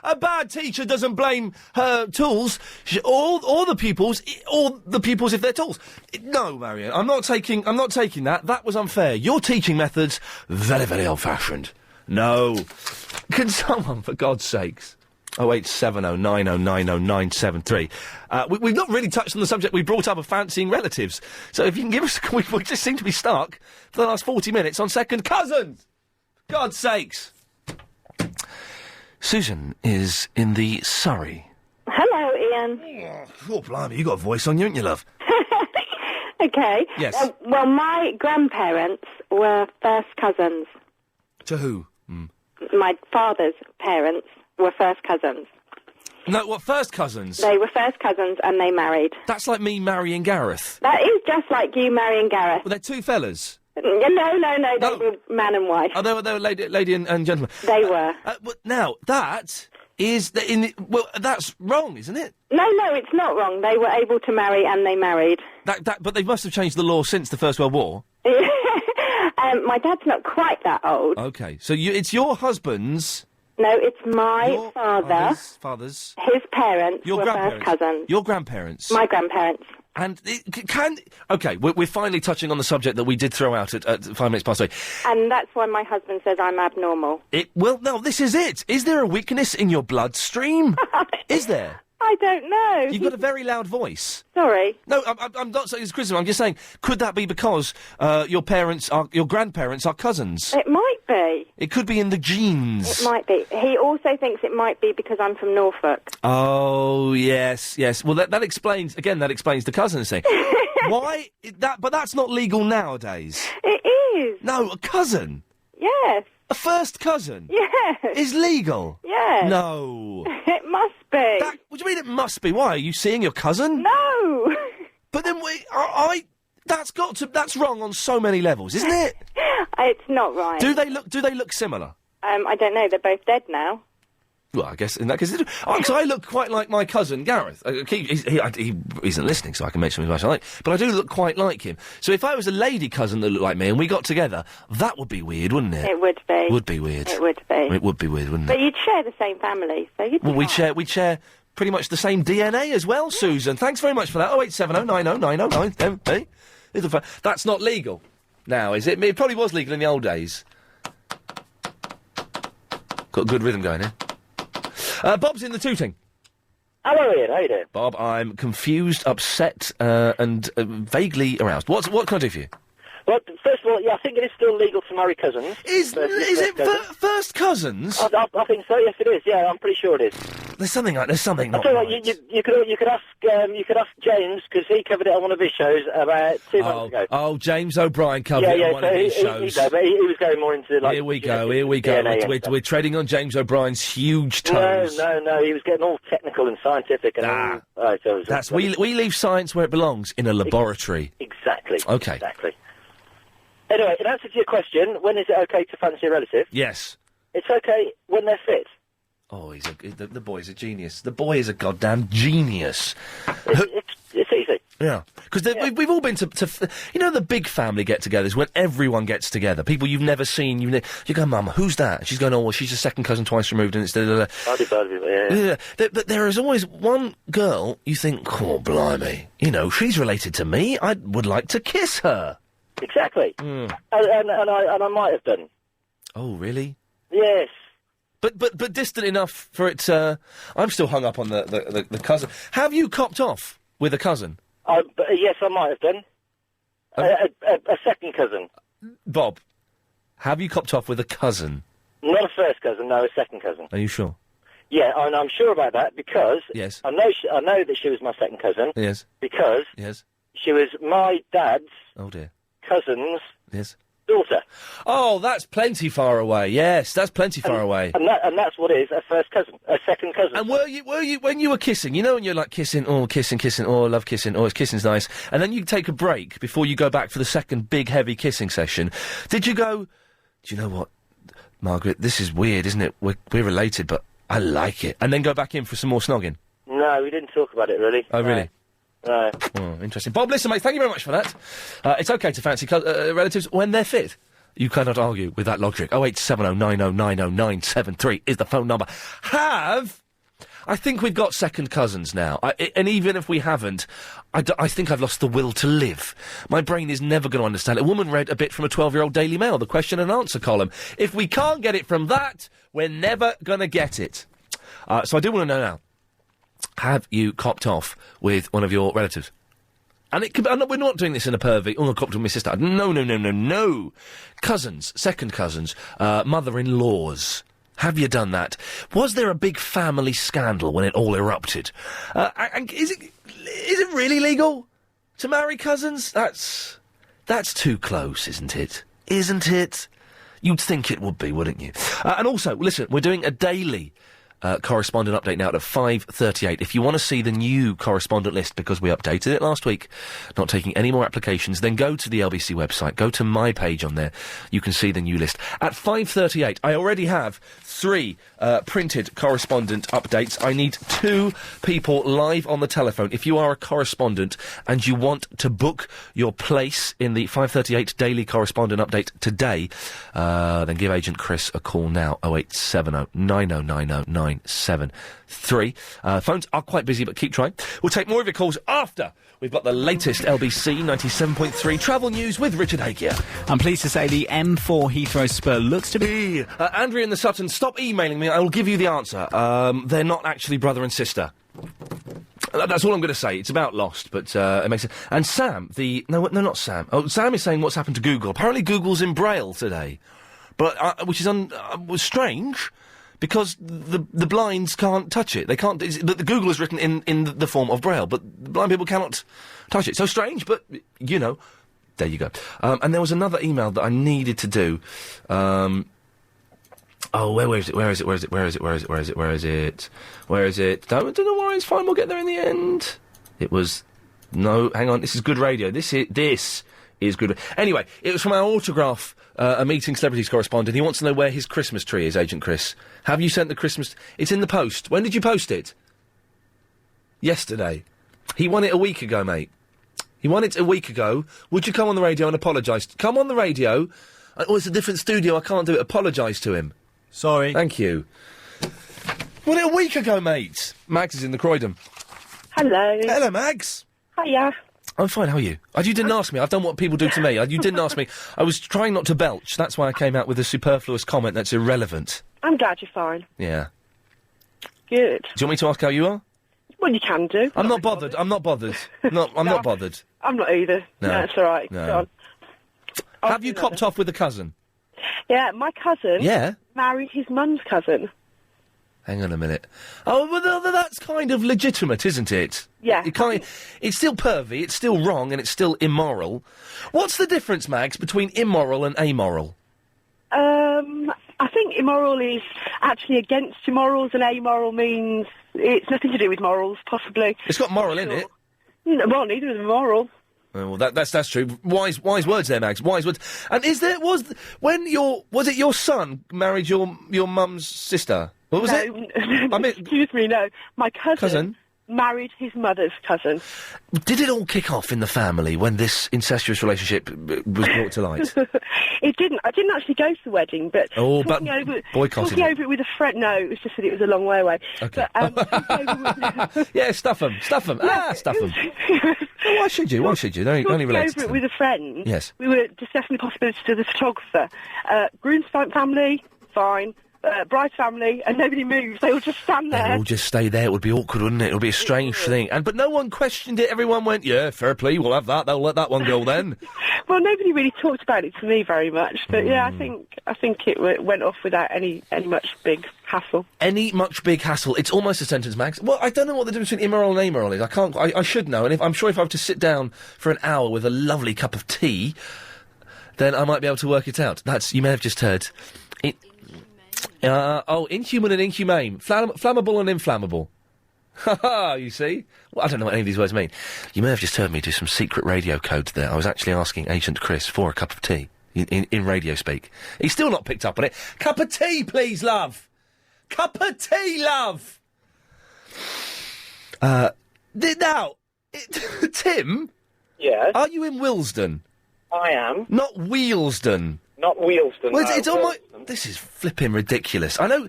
A bad teacher doesn't blame her tools. All the pupils if they're tools. No, Marion, I'm not taking that. That was unfair. Your teaching methods very, very old-fashioned. No. Can someone, for God's sakes, 08709090973. We've not really touched on the subject we brought up of fancying relatives. So if you can give us a call, we just seem to be stuck for the last 40 minutes on second cousins. God's sakes. Susan is in the Surrey. Hello, Ian. Oh, blimey, you got a voice on you, haven't you, love? Okay. Yes. Well, my grandparents were first cousins. To who? My father's parents were first cousins. No, what, first cousins? They were first cousins and they married. That's like me marrying Gareth. That is just like you marrying Gareth. Well, they're two fellas. No, they were man and wife. Oh, they were lady and gentleman. They were. But now, that Well, that's wrong, isn't it? No, it's not wrong. They were able to marry and they married. But they must have changed the law since the First World War. My dad's not quite that old. Okay, so it's your husband's... No, it's my father's... His parents Your were grandparents. first cousins. Your grandparents. My grandparents. And okay, we're finally touching on the subject that we did throw out at 8:05. And that's why my husband says I'm abnormal. No, this is it. Is there a weakness in your bloodstream? Is there? I don't know. You've got a very loud voice. Sorry. No, I'm not saying it's criticism. I'm just saying, could that be because your grandparents are cousins? It might be. It could be in the genes. It might be. He also thinks it might be because I'm from Norfolk. Oh, yes. Well, that explains the cousins thing. Why? But that's not legal nowadays. It is. No, a cousin? Yes. A first cousin? Yes. Is legal? Yes. No. It must be. What do you mean it must be? Why? Are you seeing your cousin? No. But then that's wrong on so many levels, isn't it? It's not right. Do they look similar? I don't know. They're both dead now. Well, I guess in that case, because I look quite like my cousin Gareth. He isn't listening, so I can mention him as much as I like. But I do look quite like him. So if I was a lady cousin that looked like me and we got together, that would be weird, wouldn't it? It would be. Would be weird. It would be. It would be weird, wouldn't it? But you'd share the same family, so you'd be Well, we'd share pretty much the same DNA as well, Susan. Thanks very much for that. 0870 90 90 9. That's not legal now, is it? It probably was legal in the old days. Got a good rhythm going here. Bob's in the tooting. Hello, Ian. How you doing? Bob, I'm confused, upset, and vaguely aroused. What can I do for you? Well, first of all, I think it is still legal to marry cousins. Is it first cousins? I think so. Yes, it is. Yeah, I'm pretty sure it is. There's something not tell you right. You could ask James, because he covered it on one of his shows about 2 months ago. Oh, James O'Brien covered it on one of his shows. But he was going more into Here we go. We're treading on James O'Brien's huge toes. No. He was getting all technical and scientific and we leave science where it belongs, in a laboratory. Exactly. Okay. Exactly. Anyway, in answer to your question, when is it okay to fancy a relative? Yes. It's okay when they're fit. Oh, the boy's a genius. The boy is a goddamn genius. It's easy. Yeah, because we've all been to the big family get-togethers when everyone gets together. People you've never seen. You go, Mum, who's that? She's going, oh, well, she's a second cousin twice removed, and it's yeah. But there is always one girl you think, oh, blimey, she's related to me. I would like to kiss her. Exactly. And I might have done. Oh, really? Yes. But distant enough for it. I'm still hung up on the cousin. Have you copped off with a cousin? Yes, I might have done. A second cousin. Bob, have you copped off with a cousin? Not a first cousin, no, a second cousin. Are you sure? Yeah, and I'm sure about that because yes. I know that she was my second cousin. Yes. Because she was my dad's cousin's daughter. Oh, that's plenty far away. Yes, that's plenty far away. And that's what is a first cousin, a second cousin. And were you when you were kissing? When you're like kissing, oh, I love kissing, oh, kissing's nice. And then you take a break before you go back for the second big heavy kissing session. Did you go? Do you know what, Margaret? This is weird, isn't it? We're related, but I like it. And then go back in for some more snogging. No, we didn't talk about it really. Oh, really? No. Oh, interesting. Bob, listen, mate, thank you very much for that. It's okay to fancy relatives when they're fit. You cannot argue with that logic. 0870 90 90 973 is the phone number. I think we've got second cousins now. And even if we haven't, I think I've lost the will to live. My brain is never going to understand it. A woman read a bit from a 12-year-old Daily Mail, the question and answer column. If we can't get it from that, we're never going to get it. So I do want to know now. Have you copped off with one of your relatives? And we're not doing this in a pervy. Oh, I copped with my sister. No. Cousins, second cousins, mother-in-laws. Have you done that? Was there a big family scandal when it all erupted? And is it really legal to marry cousins? That's too close, isn't it? Isn't it? You'd think it would be, wouldn't you? And also, listen, we're doing a daily correspondent update now at 5:38. If you want to see the new correspondent list, because we updated it last week, not taking any more applications, then go to the LBC website, go to my page on there. You can see the new list. At 5:38, I already have 3 printed correspondent updates. I need 2 people live on the telephone. If you are a correspondent and you want to book your place in the 5:38 daily correspondent update today, then give Agent Chris a call now, 0870 9090 973. Phones are quite busy, but keep trying. We'll take more of your calls after we've got the latest LBC 97.3 travel news with Richard Hagia. I'm pleased to say the M4 Heathrow Spur looks to be... Andrea in the Sutton, stop emailing me. I will give you the answer. They're not actually brother and sister. That's all I'm going to say. It's about Lost, but it makes it... And Sam, No, not Sam. Oh, Sam is saying what's happened to Google. Apparently Google's in Braille today. But, which is was strange, because the blinds can't touch it. They can't... The Google is written in the form of Braille, but blind people cannot touch it. So strange, but, you know, there you go. And there was another email that I needed to do. Where is it? Don't know why, it's fine, we'll get there in the end. It was... No, hang on, this is good radio. This is good... Anyway, it was from our autograph... a meeting celebrities correspondent. He wants to know where his Christmas tree is, Agent Chris. Have you sent the Christmas... It's in the post. When did you post it? Yesterday. He won it a week ago, mate. He won it a week ago. Would you come on the radio and apologise? Come on the radio. Oh, it's a different studio. I can't do it. Apologise to him. Sorry. Thank you. Won it a week ago, mate. Mags is in the Croydon. Hello. Hello, Mags. Hiya. I'm fine, how are you? You didn't ask me. I've done what people do to me. You didn't ask me. I was trying not to belch. That's why I came out with a superfluous comment that's irrelevant. I'm glad you're fine. Yeah. Good. Do you want me to ask how you are? Well, you can do. I'm not bothered. I'm not bothered. I'm not bothered. I'm not either. No. That's all right. No. Go on. Have you copped off with a cousin? Yeah, my cousin... Yeah? ...married his mum's cousin. Hang on a minute. Oh, well, that's kind of legitimate, isn't it? Yeah. It's still pervy, it's still wrong, and it's still immoral. What's the difference, Mags, between immoral and amoral? I think immoral is actually against your morals, and amoral means it's nothing to do with morals, possibly. It's got moral in it. No, well, neither is moral. Well, that's true. Wise words there, Mags. Wise words. And was it your son married your mum's sister? What was it? Excuse me, no. My cousin married his mother's cousin. Did it all kick off in the family when this incestuous relationship was brought to light? It didn't. I didn't actually go to the wedding, but... Oh, but boycotted talking over it with a friend... No, it was just that it was a long way away. Okay. But, yeah, stuff them. Stuff them. Stuff them. Why should you? They're only related over it with a friend. Yes. We were discussing the possibility to the photographer. Groom's family, fine. Bride's family, and nobody moves. They all just stand there. They all just stay there. It would be awkward, wouldn't it? It would be a strange thing. But no one questioned it. Everyone went, yeah, fair play, we'll have that. They'll let that one go then. Well, nobody really talked about it to me very much. But yeah, I think it went off without any much big hassle. Any much big hassle. It's almost a sentence, Max. Well, I don't know what the difference between immoral and amoral is. I should know. And I'm sure if I were to sit down for an hour with a lovely cup of tea, then I might be able to work it out. You may have just heard. Inhuman and inhumane. Flammable and inflammable. Ha-ha, you see? Well, I don't know what any of these words mean. You may have just heard me do some secret radio code there. I was actually asking Agent Chris for a cup of tea in radio speak. He's still not picked up on it. Cup of tea, please, love! Cup of tea, love! Tim? Yeah? Are you in Willesden? I am. Not Wheelsden. Not Wheelsden, Well, no, it's on my... This is flipping ridiculous. I know...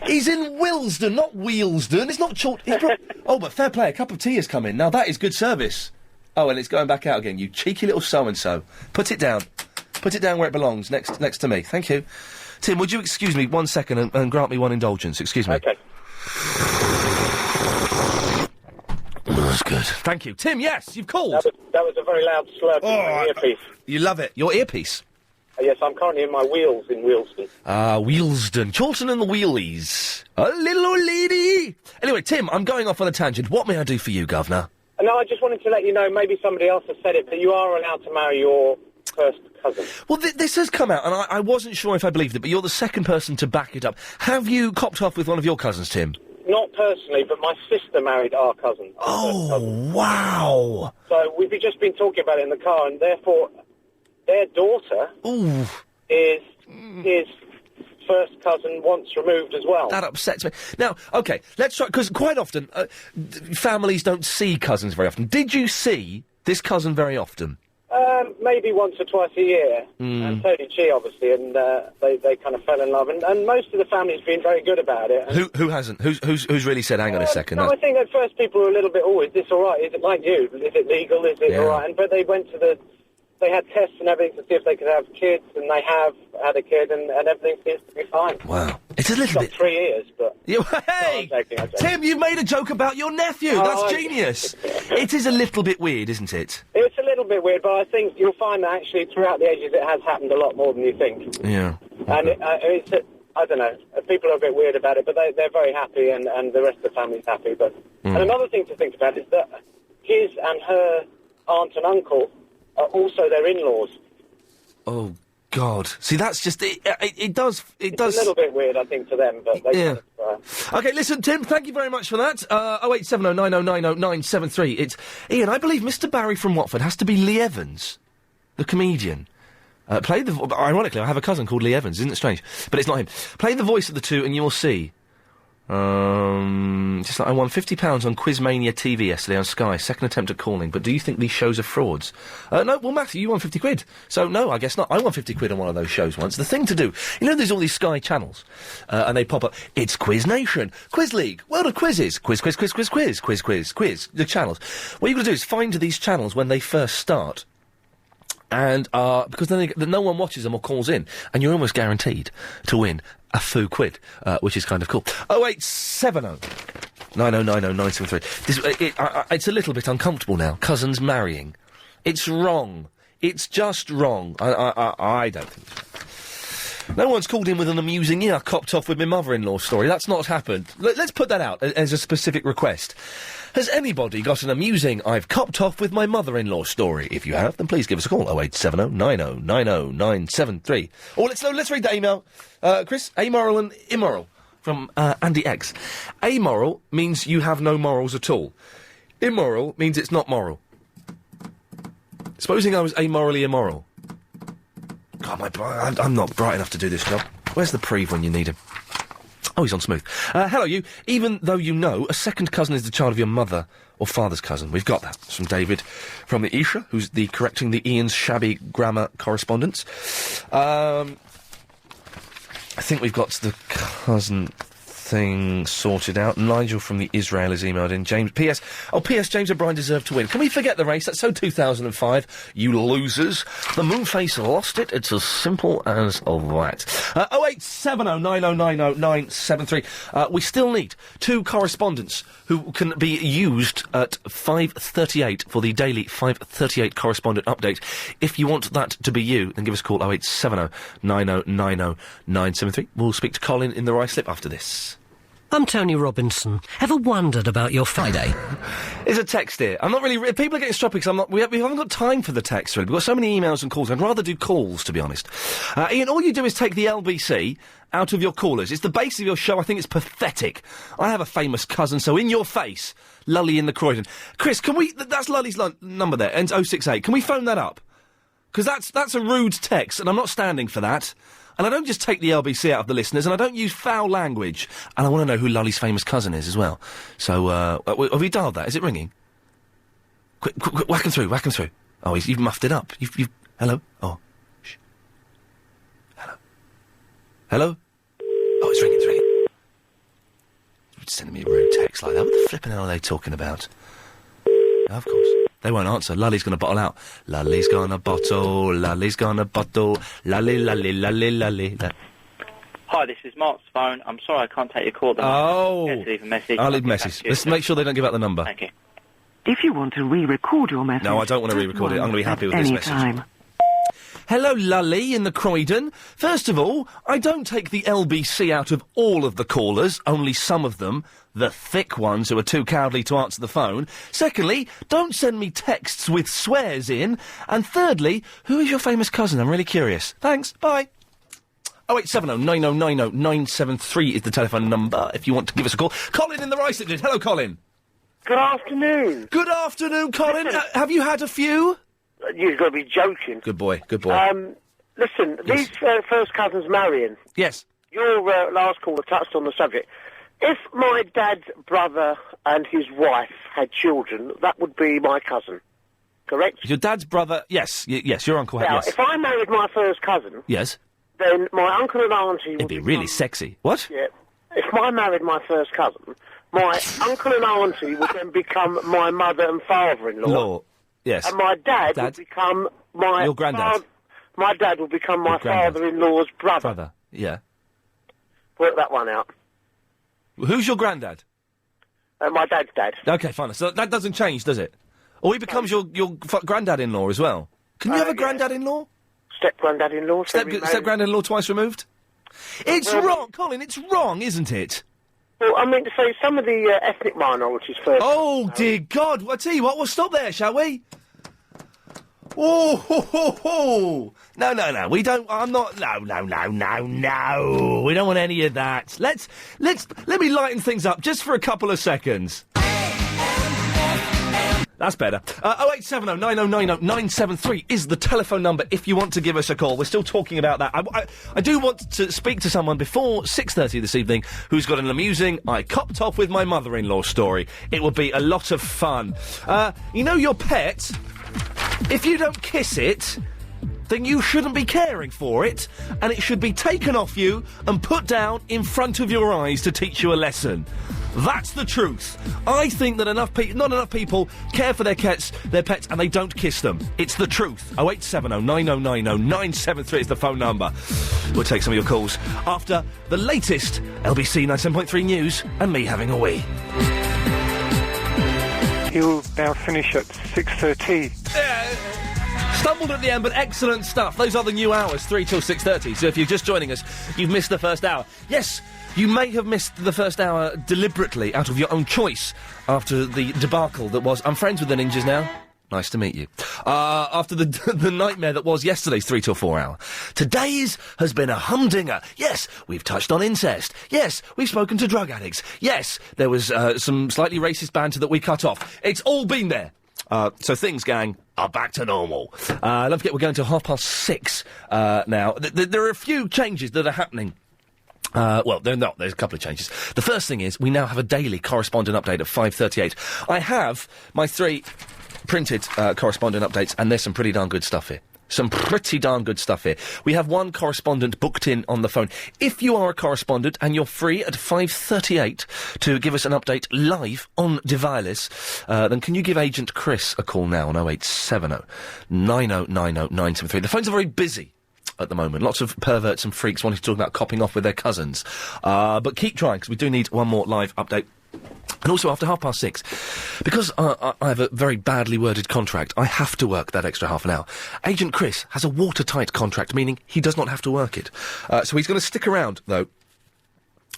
He's in Willesden, not Wheelsden. It's not chalk... Oh, but fair play, a cup of tea has come in. Now, that is good service. Oh, and it's going back out again. You cheeky little so-and-so. Put it down. Put it down where it belongs, next to me. Thank you. Tim, would you excuse me 1 second and grant me one indulgence? Excuse me. Okay. That's good. Thank you. Tim, yes, you've called. That was a very loud slurp in my earpiece. You love it. Your earpiece? Yes, I'm currently in my wheels in Wheelsden. Wheelsden. Chorlton and the Wheelies. A little old lady. Anyway, Tim, I'm going off on a tangent. What may I do for you, Governor? No, I just wanted to let you know, maybe somebody else has said it, but you are allowed to marry your first cousin. Well, this has come out, and I wasn't sure if I believed it, but you're the second person to back it up. Have you copped off with one of your cousins, Tim? Not personally, but my sister married our cousin. Wow! So we've just been talking about it in the car, and therefore their daughter is his first cousin once removed as well. That upsets me. Now, OK, let's try, because quite often, families don't see cousins very often. Did you see this cousin very often? Maybe once or twice a year, and so did she, obviously, and they kind of fell in love, and most of the family's been very good about it. Who hasn't? Who's really said, hang on a second? No, I think at first people were a little bit, is this all right? Is it like you? Is it legal? Is it all right? But they went to they had tests and everything to see if they could have kids, and they have had a kid, and everything seems to be fine. Wow. It's a little bit... 3 years, but... Hey! No, I'm joking. Tim, you made a joke about your nephew! That's genius! It is a little bit weird, isn't it? It's a little bit weird, but I think you'll find that actually throughout the ages it has happened a lot more than you think. Yeah. And it's I don't know, people are a bit weird about it, but they're very happy, and the rest of the family's happy. But And another thing to think about is that his and her aunt and uncle are also their in-laws. Oh, God. See, that's just... It does... It's a little bit weird, I think, to them, but they... Yeah. OK, listen, Tim, thank you very much for that. 0870 9090 973. It's... Iain, I believe Mr Barry from Watford has to be Lee Evans, the comedian. Ironically, I have a cousin called Lee Evans, isn't it strange? But it's not him. Play the voice of the two and you will see. Just like I won £50 on Quizmania TV yesterday on Sky, second attempt at calling, but do you think these shows are frauds? No, well, Matthew, you won 50 quid. So, no, I guess not. I won 50 quid on one of those shows once. The thing to do, you know, there's all these Sky channels, and they pop up, it's Quiz Nation, Quiz League, World of Quizzes, quiz, the channels. What you've got to do is find these channels when they first start. And, because then no one watches them or calls in, and you're almost guaranteed to win a foo quid, which is kind of cool. 0870 9090 973. It's a little bit uncomfortable now. Cousins marrying. It's wrong. It's just wrong. I don't think so. No one's called in with an amusing, I copped off with my mother-in-law story. That's not happened. Let's put that out as a specific request. Has anybody got an amusing I've copped off with my mother-in-law story? If you have, then please give us a call. 0870 9090 973. Or let's read the email. Chris, amoral and immoral from Andy X. Amoral means you have no morals at all. Immoral means it's not moral. Supposing I was amorally immoral. God, I'm not bright enough to do this job. Where's the Preve when you need him? Oh, he's on smooth. Hello, you. Even though you know a second cousin is the child of your mother or father's cousin. We've got that. It's from David from the Isha, who's correcting the Ian's shabby grammar correspondence. I think we've got the cousin thing sorted out. Nigel from the Israel has emailed in. James, P.S. James O'Brien deserved to win. Can we forget the race? That's so 2005. You losers. The Moonface lost it. It's as simple as that. 0870 9090 973. We still need two correspondents who can be used at 5:38 for the daily 5:38 correspondent update. If you want that to be you, then give us a call 0870 9090 973. We'll speak to Colin in the Rye Slip after this. I'm Tony Robinson. Ever wondered about your Friday? There's a text here. I'm not really... People are getting stroppy because we haven't got time for the text, really. We've got so many emails and calls. I'd rather do calls, to be honest. Iain, all you do is take the LBC out of your callers. It's the base of your show. I think it's pathetic. I have a famous cousin, so in your face, Lully in the Croydon. Chris, can we... That's Lully's number there, ends 068. Can we phone that up? Because that's a rude text, and I'm not standing for that. And I don't just take the LBC out of the listeners, and I don't use foul language. And I want to know who Lully's famous cousin is as well. So, have we dialed that? Is it ringing? Quick, whack him through. Oh, you've muffed it up. You've... Hello? Oh. Shh. Hello? Oh, it's ringing. Sending me a rude text like that. What the flipping hell are they talking about? Oh, of course. They won't answer. Lully's going to bottle out. Lully's gonna bottle. Lully. Hi, this is Mark's phone. I'm sorry I can't take your call. Oh. Leave a message. I'll leave a message. Let's make sure they don't give out the number. Thank you. If you want to re-record your message... No, I don't want to re-record it. I'm going to be happy with this message. Hello, Lully in the Croydon. First of all, I don't take the LBC out of all of the callers, only some of them, the thick ones who are too cowardly to answer the phone. Secondly, don't send me texts with swears in. And thirdly, who is your famous cousin? I'm really curious. Thanks, bye. 0870 9090 973 is the telephone number if you want to give us a call. Colin in the Rice-Ipton. Hello, Colin. Good afternoon. Good afternoon, Colin. Have you had a few? You've got to be joking. Good boy, good boy. Listen, Yes. these first cousins marrying. Yes. Your last caller touched on the subject. If my dad's brother and his wife had children, that would be my cousin. Correct? Your dad's brother... Yes, yes, your uncle... Now, yes. if I married my first cousin... Yes. Then my uncle and auntie... It'd be really sexy. What? Yeah. If I married my first cousin, my uncle and auntie would then become my mother and father-in-law. Law. Yes. And my dad would become my... Your granddad. My dad would become my Your granddad. father-in-law's brother. Brother, yeah. Work that one out. Who's your granddad? My dad's dad. Okay, fine. So that doesn't change, does it? Or he becomes your granddad-in-law as well? Can you have a granddad-in-law? Step-granddad-in-law. Step-granddad-in-law twice removed? It's wrong, Colin, it's wrong, isn't it? Well, I mean to say some of the ethnic minorities first. Oh, dear God. Well, I tell you what, we'll stop there, shall we? Oh, ho, ho, ho. No, we don't, I'm not, no. We don't want any of that. Let me lighten things up just for a couple of seconds. That's better. 0870 9090 973 is the telephone number if you want to give us a call. We're still talking about that. I do want to speak to someone before 6:30 this evening who's got an amusing I copped off with my mother-in-law story. It will be a lot of fun. You know your pet, if you don't kiss it, then you shouldn't be caring for it, and it should be taken off you and put down in front of your eyes to teach you a lesson. That's the truth. I think that not enough people care for their pets, and they don't kiss them. It's the truth. 0870 9090 973 is the phone number. We'll take some of your calls after the latest LBC 97.3 news and me having a wee. He'll now finish at 6:30. Stumbled at the end, but excellent stuff. Those are the new hours, 3 till 6:30. So if you're just joining us, you've missed the first hour. Yes, you may have missed the first hour deliberately, out of your own choice, after the debacle that was... I'm friends with the ninjas now. Nice to meet you. After the nightmare that was yesterday's 3 till 4 hour. Today's has been a humdinger. Yes, we've touched on incest. Yes, we've spoken to drug addicts. Yes, there was some slightly racist banter that we cut off. It's all been there. So things, gang, are back to normal. Don't forget, we're going to 6:30 now. There are a few changes that are happening. Well, they're not. There's a couple of changes. The first thing is we now have a daily correspondent update at 5:38. I have my 3 printed correspondent updates, and there's some pretty darn good stuff here. Some pretty darn good stuff here. We have one correspondent booked in on the phone. If you are a correspondent and you're free at 5:38 to give us an update live on Devilis, then can you give Agent Chris a call now on 0870 9090 973. The phones are very busy at the moment. Lots of perverts and freaks wanting to talk about copping off with their cousins. But keep trying, because we do need one more live update. And also, after 6:30, because I have a very badly worded contract, I have to work that extra half an hour. Agent Chris has a watertight contract, meaning he does not have to work it. So he's going to stick around, though.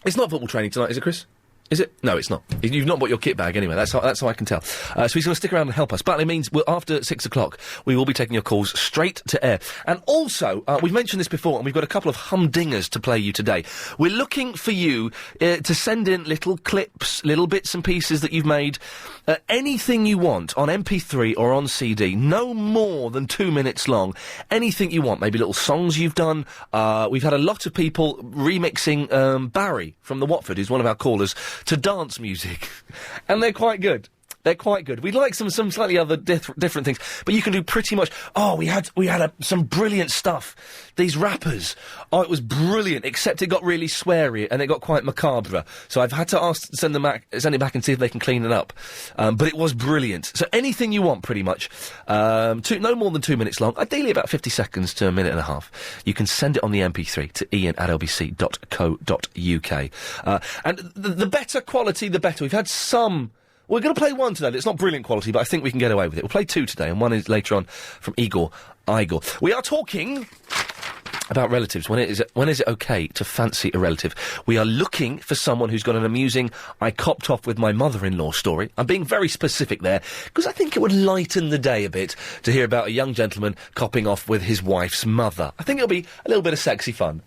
It's not football training tonight, is it, Chris? Is it? No, it's not. You've not bought your kit bag anyway. That's how I can tell. So he's going to stick around and help us. But it means after 6 o'clock, we will be taking your calls straight to air. And also, we've mentioned this before, and we've got a couple of humdingers to play you today. We're looking for you to send in little clips, little bits and pieces that you've made, anything you want on MP3 or on CD, no more than 2 minutes long. Anything you want, maybe little songs you've done. We've had a lot of people remixing Barry from the Watford, who's one of our callers, to dance music, and they're quite good. They're quite good. We'd like some slightly other different things, but you can do pretty much. Oh, we had some brilliant stuff. These rappers. Oh, it was brilliant. Except it got really sweary and it got quite macabre. So I've had to send it back and see if they can clean it up. But it was brilliant. So anything you want, pretty much. No more than 2 minutes long. Ideally about 50 seconds to a minute and a half. You can send it on the MP3 to ian@lbc.co.uk. And the better quality, the better. We've had some. We're going to play one today that's not brilliant quality, but I think we can get away with it. We'll play 2 today, and one is later on from Igor. Igor. We are talking about relatives. When is it okay to fancy a relative? We are looking for someone who's got an amusing I copped off with my mother-in-law story. I'm being very specific there, because I think it would lighten the day a bit to hear about a young gentleman copping off with his wife's mother. I think it'll be a little bit of sexy fun.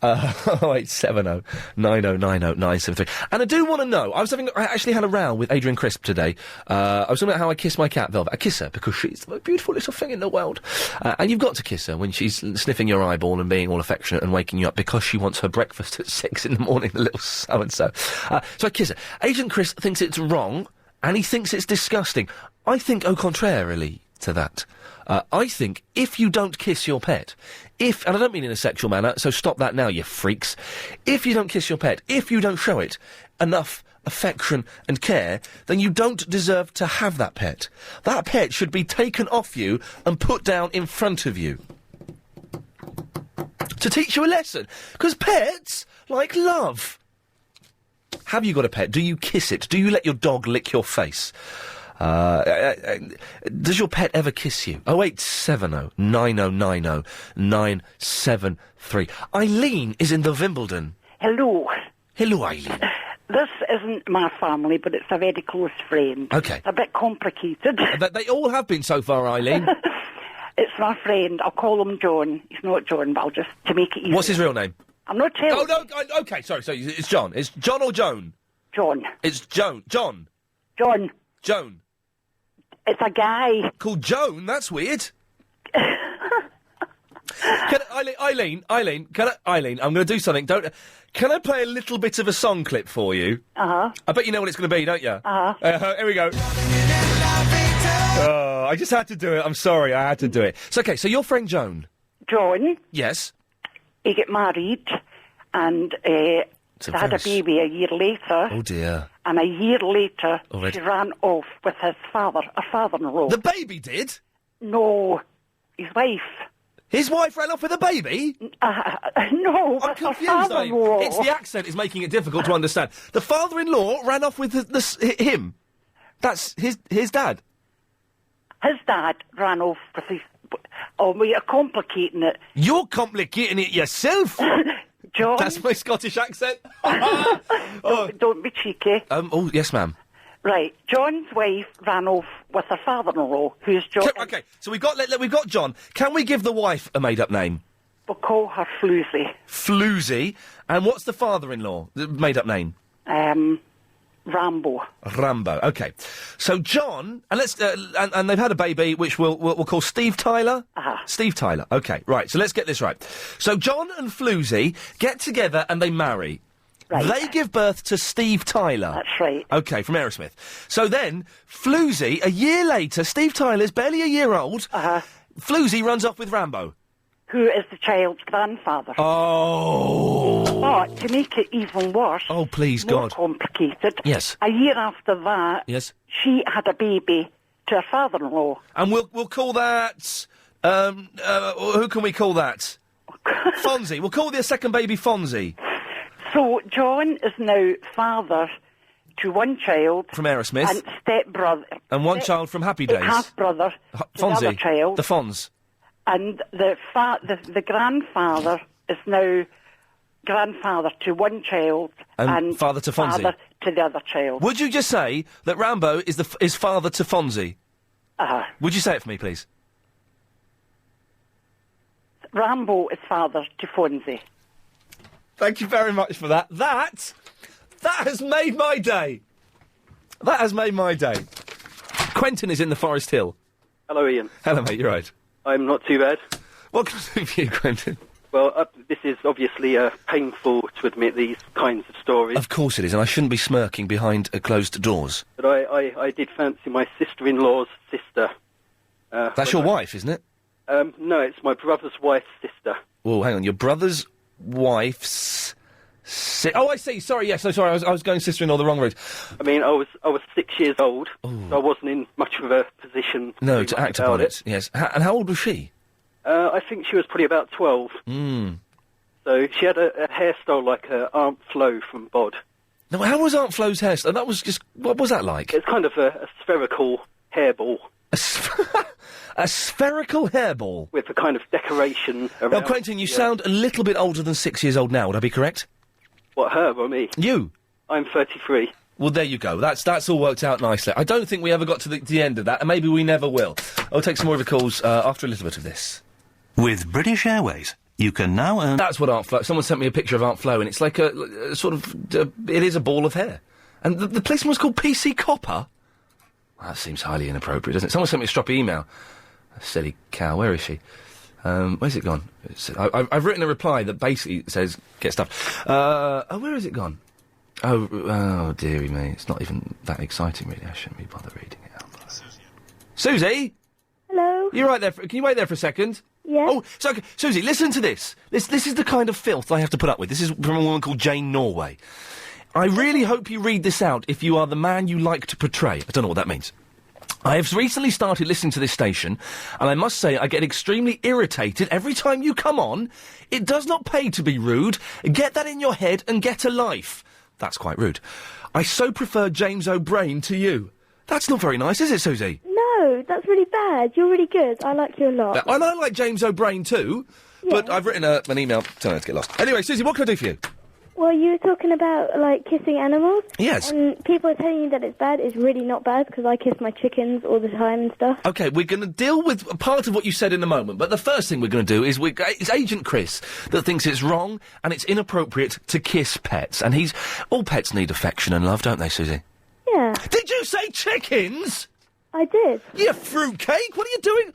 0870 9090 973. And I do want to know, I actually had a row with Adrian Crisp today. I was talking about how I kiss my cat Velvet. I kiss her because she's the most beautiful little thing in the world. And you've got to kiss her when she's sniffing your eyeball and being all affectionate and waking you up because she wants her breakfast at 6 in the morning, the little so-and-so. So I kiss her. Adrian Crisp thinks it's wrong, and he thinks it's disgusting. I think au contraire to that. I think if you don't kiss your pet, and I don't mean in a sexual manner, so stop that now, you freaks. If you don't kiss your pet, if you don't show it enough affection and care, then you don't deserve to have that pet. That pet should be taken off you and put down in front of you. To teach you a lesson. Because pets like love. Have you got a pet? Do you kiss it? Do you let your dog lick your face? Does your pet ever kiss you? 0870 9090 973. Eileen is in the Wimbledon. Hello. Hello, Eileen. This isn't my family, but it's a very close friend. Okay. It's a bit complicated. They all have been so far, Eileen. It's my friend. I'll call him John. He's not John, but I'll just, to make it easy. What's his real name? I'm not telling. Oh, no, okay, sorry, it's John. It's John or Joan? John. It's Joan. John. John. Joan. It's a guy. Called Joan? That's weird. Eileen, I'm going to do something. Can I play a little bit of a song clip for you? Uh-huh. I bet you know what it's going to be, don't you? Uh-huh. Here we go. Oh, I just had to do it. I'm sorry, I had to do it. So, okay, so your friend Joan. John. Yes. He got married, and they had a baby a year later. Oh, dear. And a year later, Already. she ran off with his father, a father-in-law. The baby did? No, his wife. His wife ran off with a baby? No, I'm confused, Eileen. It's the accent is making it difficult to understand. The father-in-law ran off with him. That's his dad. His dad ran off with his... Oh, we are complicating it. You're complicating it yourself. John? That's my Scottish accent. Don't be cheeky. Oh, yes, ma'am. Right, John's wife ran off with her father-in-law, who's John... Okay, so we've got John. Can we give the wife a made-up name? We'll call her Floozy. Floozy. And what's the father-in-law, the made-up name? Rambo. Rambo, okay. So John, and let's, and they've had a baby, which we'll call Steve Tyler? Steve Tyler, okay, right, so let's get this right. So John and Floozy get together and they marry. Right. They give birth to Steve Tyler. That's right. Okay, from Aerosmith. So then, Floozy, a year later, Steve Tyler's barely a year old, Floozy runs off with Rambo. Who is the child's grandfather. Oh. But to make it even worse... Oh, please, more God. complicated... Yes. A year after that... Yes. She had a baby to her father-in-law. And we'll call that... who can we call that? Fonzie. We'll call the second baby Fonzie. So, John is now father to one child... From Aerosmith. And stepbrother... And one child from Happy Days. Half-brother to the other child. The Fonz. And the grandfather is now grandfather to one child and father to Fonzie. Father to the other child. Would you just say that Rambo is father to Fonzie? Would you say it for me, please? Rambo is father to Fonzie. Thank you very much for that. That has made my day. That has made my day. Quentin is in the Forest Hill. Hello, Ian. Hello, mate. You're right. I'm not too bad. What can I do for you, Quentin? Well, this is obviously painful to admit these kinds of stories. Of course it is, and I shouldn't be smirking behind closed doors. But I did fancy my sister-in-law's sister. That's your wife, isn't it? No, it's my brother's wife's sister. Oh, hang on. Your brother's wife's... Oh, I see. Sorry, yes. So sorry. I was going sister-in-law the wrong route. I mean, I was 6 years old, so I wasn't in much of a position. No, to act upon it. Yes. And how old was she? I think she was probably about 12. So she had a hairstyle like Aunt Flo from Bod. No, how was Aunt Flo's hairstyle? That was just... What was that like? It's kind of a spherical hairball. A spherical hairball? With a kind of decoration around. Now, Quentin, you sound a little bit older than 6 years old now, would I be correct? What, her or me? You. I'm 33. Well, there you go. That's all worked out nicely. I don't think we ever got to the end of that, and maybe we never will. I'll take some more of the calls after a little bit of this. With British Airways, you can now earn... That's what Aunt Flo... Someone sent me a picture of Aunt Flo, and it's like a sort of... it is a ball of hair. And the policeman was called PC Copper? Well, that seems highly inappropriate, doesn't it? Someone sent me a stroppy email. A silly cow. Where is she? Where's it gone? I've written a reply that basically says, get stuff. Where has it gone? Oh, dearie me. It's not even that exciting, really. I shouldn't be bothered reading it out. Susie? Hello? You're right there. Can you wait there for a second? Yeah. Oh, so, Susie, listen to this. This is the kind of filth I have to put up with. This is from a woman called Jane Norway. I really hope you read this out if you are the man you like to portray. I don't know what that means. I have recently started listening to this station, and I must say I get extremely irritated every time you come on. It does not pay to be rude. Get that in your head and get a life. That's quite rude. I so prefer James O'Brien to you. That's not very nice, is it, Susie? No, that's really bad. You're really good. I like you a lot. And I like James O'Brien too, but I've written an email telling her to get lost. Anyway, Susie, what can I do for you? Well, you were talking about, like, kissing animals. Yes. And people are telling you that it's bad. It's really not bad, because I kiss my chickens all the time and stuff. OK, we're going to deal with part of what you said in a moment, but the first thing we're going to do is it's Agent Chris that thinks it's wrong and it's inappropriate to kiss pets. And all pets need affection and love, don't they, Susie? Yeah. Did you say chickens? I did. You fruitcake! What are you doing?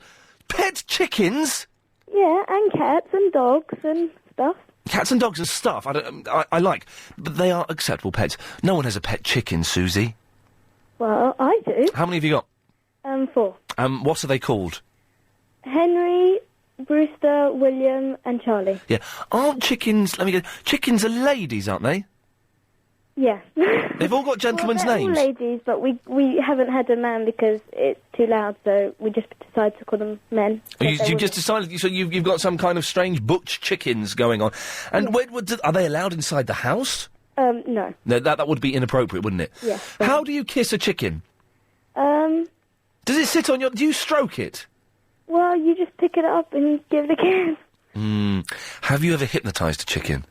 Pet chickens? Yeah, and cats and dogs and stuff. Cats and dogs and stuff, I like, but they are acceptable pets. No one has a pet chicken, Susie. Well, I do. How many have you got? 4. What are they called? Henry, Brewster, William, and Charlie. Yeah. Aren't chickens, chickens are ladies, aren't they? Yeah. They've all got gentlemen's they're names. All ladies, but we haven't had a man because it's too loud, so we just decided to call them men. You just decided, so you've got some kind of strange butch chickens going on. And are they allowed inside the house? No. No, that would be inappropriate, wouldn't it? Yes. How do you kiss a chicken? Does it sit on do you stroke it? Well, you just pick it up and give it a kiss. Have you ever hypnotised a chicken?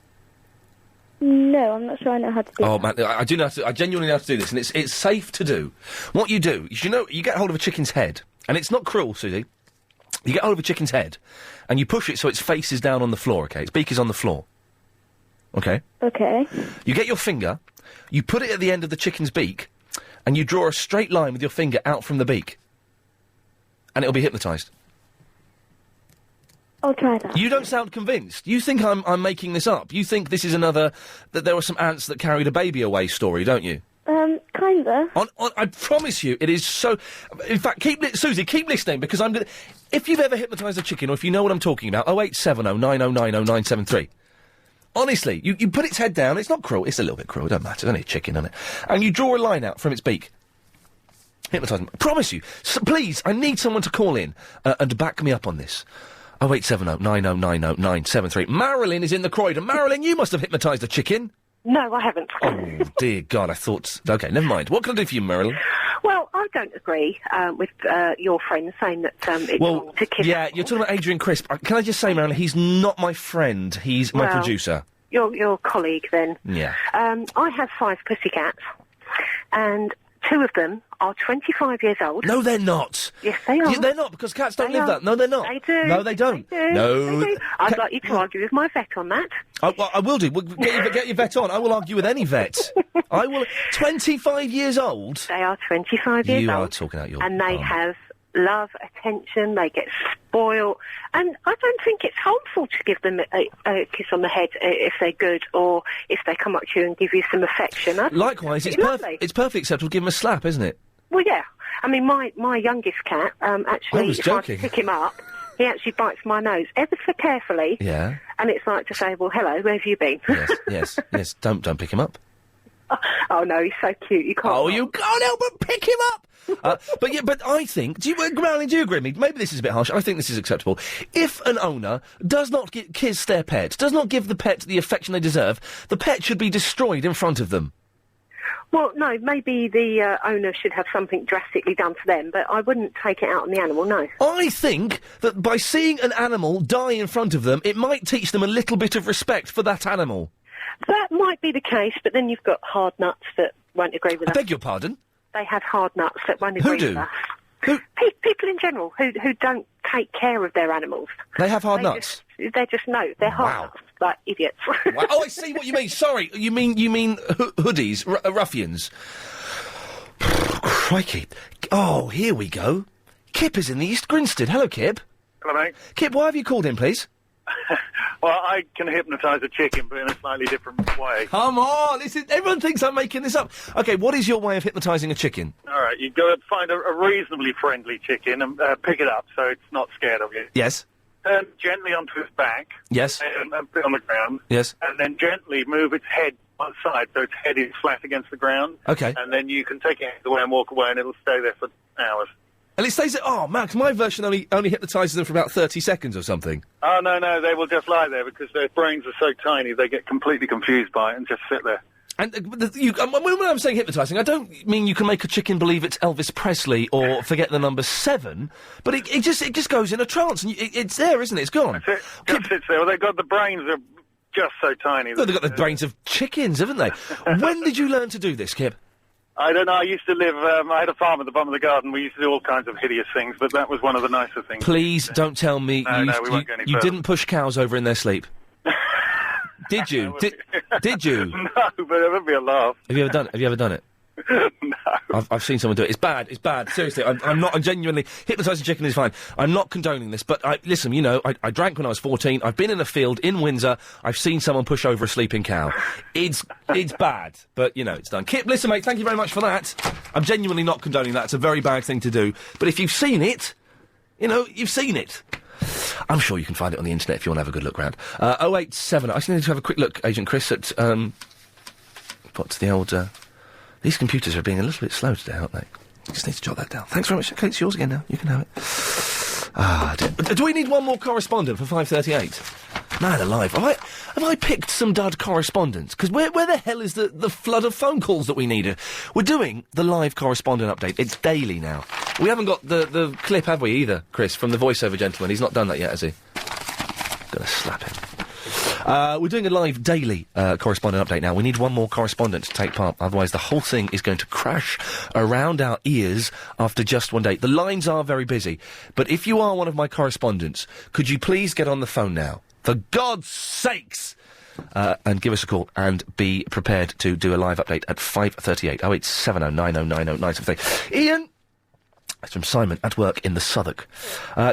No, I'm not sure I know how to do Oh, that. man, I do know I genuinely know how to do this, and it's safe to do. What you do is, you get hold of a chicken's head, and it's not cruel, Susie. You get hold of a chicken's head, and you push it so its face is down on the floor, OK? Its beak is on the floor. OK? Okay. You get your finger, you put it at the end of the chicken's beak, and you draw a straight line with your finger out from the beak. And it'll be hypnotised. I'll try that. You don't sound convinced. You think I'm making this up. You think this is that there were some ants that carried a baby away story, don't you? Kinda. I promise you, it is so... In fact, Susie, keep listening, because I'm gonna... If you've ever hypnotised a chicken, or if you know what I'm talking about, 0870 9090 973. Honestly, you put its head down, it's not cruel, it's a little bit cruel, it doesn't matter, it's only a chicken, isn't it? And you draw a line out from its beak. Hypnotise them. I promise you. Please, I need someone to call in and back me up on this. 0870 9090 973. Marilyn is in the Croydon. Marilyn, you must have hypnotised a chicken. No, I haven't. Oh, dear God, I thought... OK, never mind. What can I do for you, Marilyn? Well, I don't agree with your friend saying that it's wrong to kiss. Yeah, you're talking about Adrian Crisp. Can I just say, Marilyn, he's not my friend. He's my producer. Your colleague, then. Yeah. I have 5 pussycats, and 2 of them are 25 years old. No, they're not. Yes, they are. They're not, because cats don't live that. No, they're not. They do. No, they don't. They do. No. They do. I'd like you to argue with my vet on that. I will do. Get your vet on. I will argue with any vet. I will... 25 years old? They are 25 years old. You are talking out your... And they have love, attention, they get spoiled. And I don't think it's harmful to give them a kiss on the head if they're good, or if they come up to you and give you some affection. Likewise, it's perfectly acceptable to give them a slap, isn't it? Well, yeah. I mean, my youngest cat, actually, if I pick him up, he actually bites my nose ever so carefully. Yeah. And it's like to say, well, hello, where have you been? Yes. Don't pick him up. Oh, no, he's so cute, you can't... Oh, you can't help but pick him up! But I think... Marilyn, do you agree with me? Maybe this is a bit harsh. I think this is acceptable. If an owner does not kiss their pet, does not give the pet the affection they deserve, the pet should be destroyed in front of them. Well, no, maybe the owner should have something drastically done to them, but I wouldn't take it out on the animal, no. I think that by seeing an animal die in front of them, it might teach them a little bit of respect for that animal. That might be the case, but then you've got hard nuts that won't agree with us. I beg your pardon? They have hard nuts that won't agree with us. People in general who don't take care of their animals. They have hard nuts? They're they're hard nuts, like idiots. Wow. Oh, I see what you mean. Sorry, you mean hoodies, ruffians. Crikey. Oh, here we go. Kip is in the East Grinstead. Hello, Kip. Hello, mate. Kip, why have you called in, please? Well, I can hypnotise a chicken, but in a slightly different way. Come on, everyone thinks I'm making this up. OK, what is your way of hypnotising a chicken? All right, you go and find a reasonably friendly chicken and pick it up so it's not scared of you. Yes. Turn gently onto its back. Yes. And put it on the ground. Yes. And then gently move its head one side so its head is flat against the ground. OK. And then you can take it away and walk away and it'll stay there for hours. And it stays there. Oh, Max, my version only hypnotises them for about 30 seconds or something. Oh, no, they will just lie there because their brains are so tiny they get completely confused by it and just sit there. And when I'm saying hypnotising, I don't mean you can make a chicken believe it's Elvis Presley or forget the number 7, but it just goes in a trance and it's there, isn't it? It's gone. That's it. Just sits there. Well, they've got the brains are just so tiny. Well, they've got the brains of chickens, haven't they? When did you learn to do this, Kip? I don't know. I used to live. I had a farm at the bottom of the garden. We used to do all kinds of hideous things, but that was one of the nicer things. Please don't tell me we won't go any you further. didn't push cows over in their sleep. Did you? Did you? No, but it would be a laugh. Have you ever done it? No. I've seen someone do it. It's bad. It's bad. Seriously, I'm genuinely hypnotising chicken is fine. I'm not condoning this, but listen. You know, I drank when I was 14. I've been in a field in Windsor. I've seen someone push over a sleeping cow. It's bad, but you know it's done. Kip, listen, mate. Thank you very much for that. I'm genuinely not condoning that. It's a very bad thing to do. But if you've seen it, you know you've seen it. I'm sure you can find it on the internet if you want to have a good look round. 087. I just need to have a quick look, Agent Chris, at what's the old. These computers are being a little bit slow today, aren't they? Just need to jot that down. Thanks very much. OK, it's yours again now. You can have it. Do we need one more correspondent for 5:38? Man alive. Have I picked some dud correspondence? Because where the hell is the flood of phone calls that we need? We're doing the live correspondent update. It's daily now. We haven't got the clip, have we, either, Chris, from the voiceover gentleman? He's not done that yet, has he? Gonna slap him. We're doing a live daily correspondent update now. We need one more correspondent to take part, otherwise the whole thing is going to crash around our ears after just one day. The lines are very busy, but if you are one of my correspondents, could you please get on the phone now? For God's sakes! And give us a call and be prepared to do a live update at 5:38. 0870 9090 973. Ian! That's from Simon, at work in the Southwark.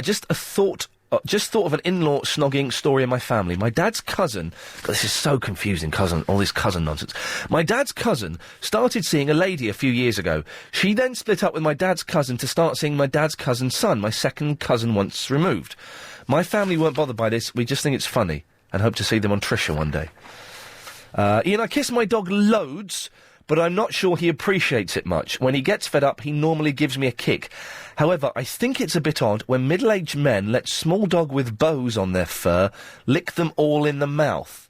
Just thought of an in-law snogging story in my family. My dad's cousin... God, this is so confusing, all this cousin nonsense. My dad's cousin started seeing a lady a few years ago. She then split up with my dad's cousin to start seeing my dad's cousin's son, my second cousin once removed. My family weren't bothered by this. We just think it's funny and hope to see them on Trisha one day. Ian, I kiss my dog loads, but I'm not sure he appreciates it much. When he gets fed up, he normally gives me a kick. However, I think it's a bit odd when middle-aged men let small dog with bows on their fur lick them all in the mouth.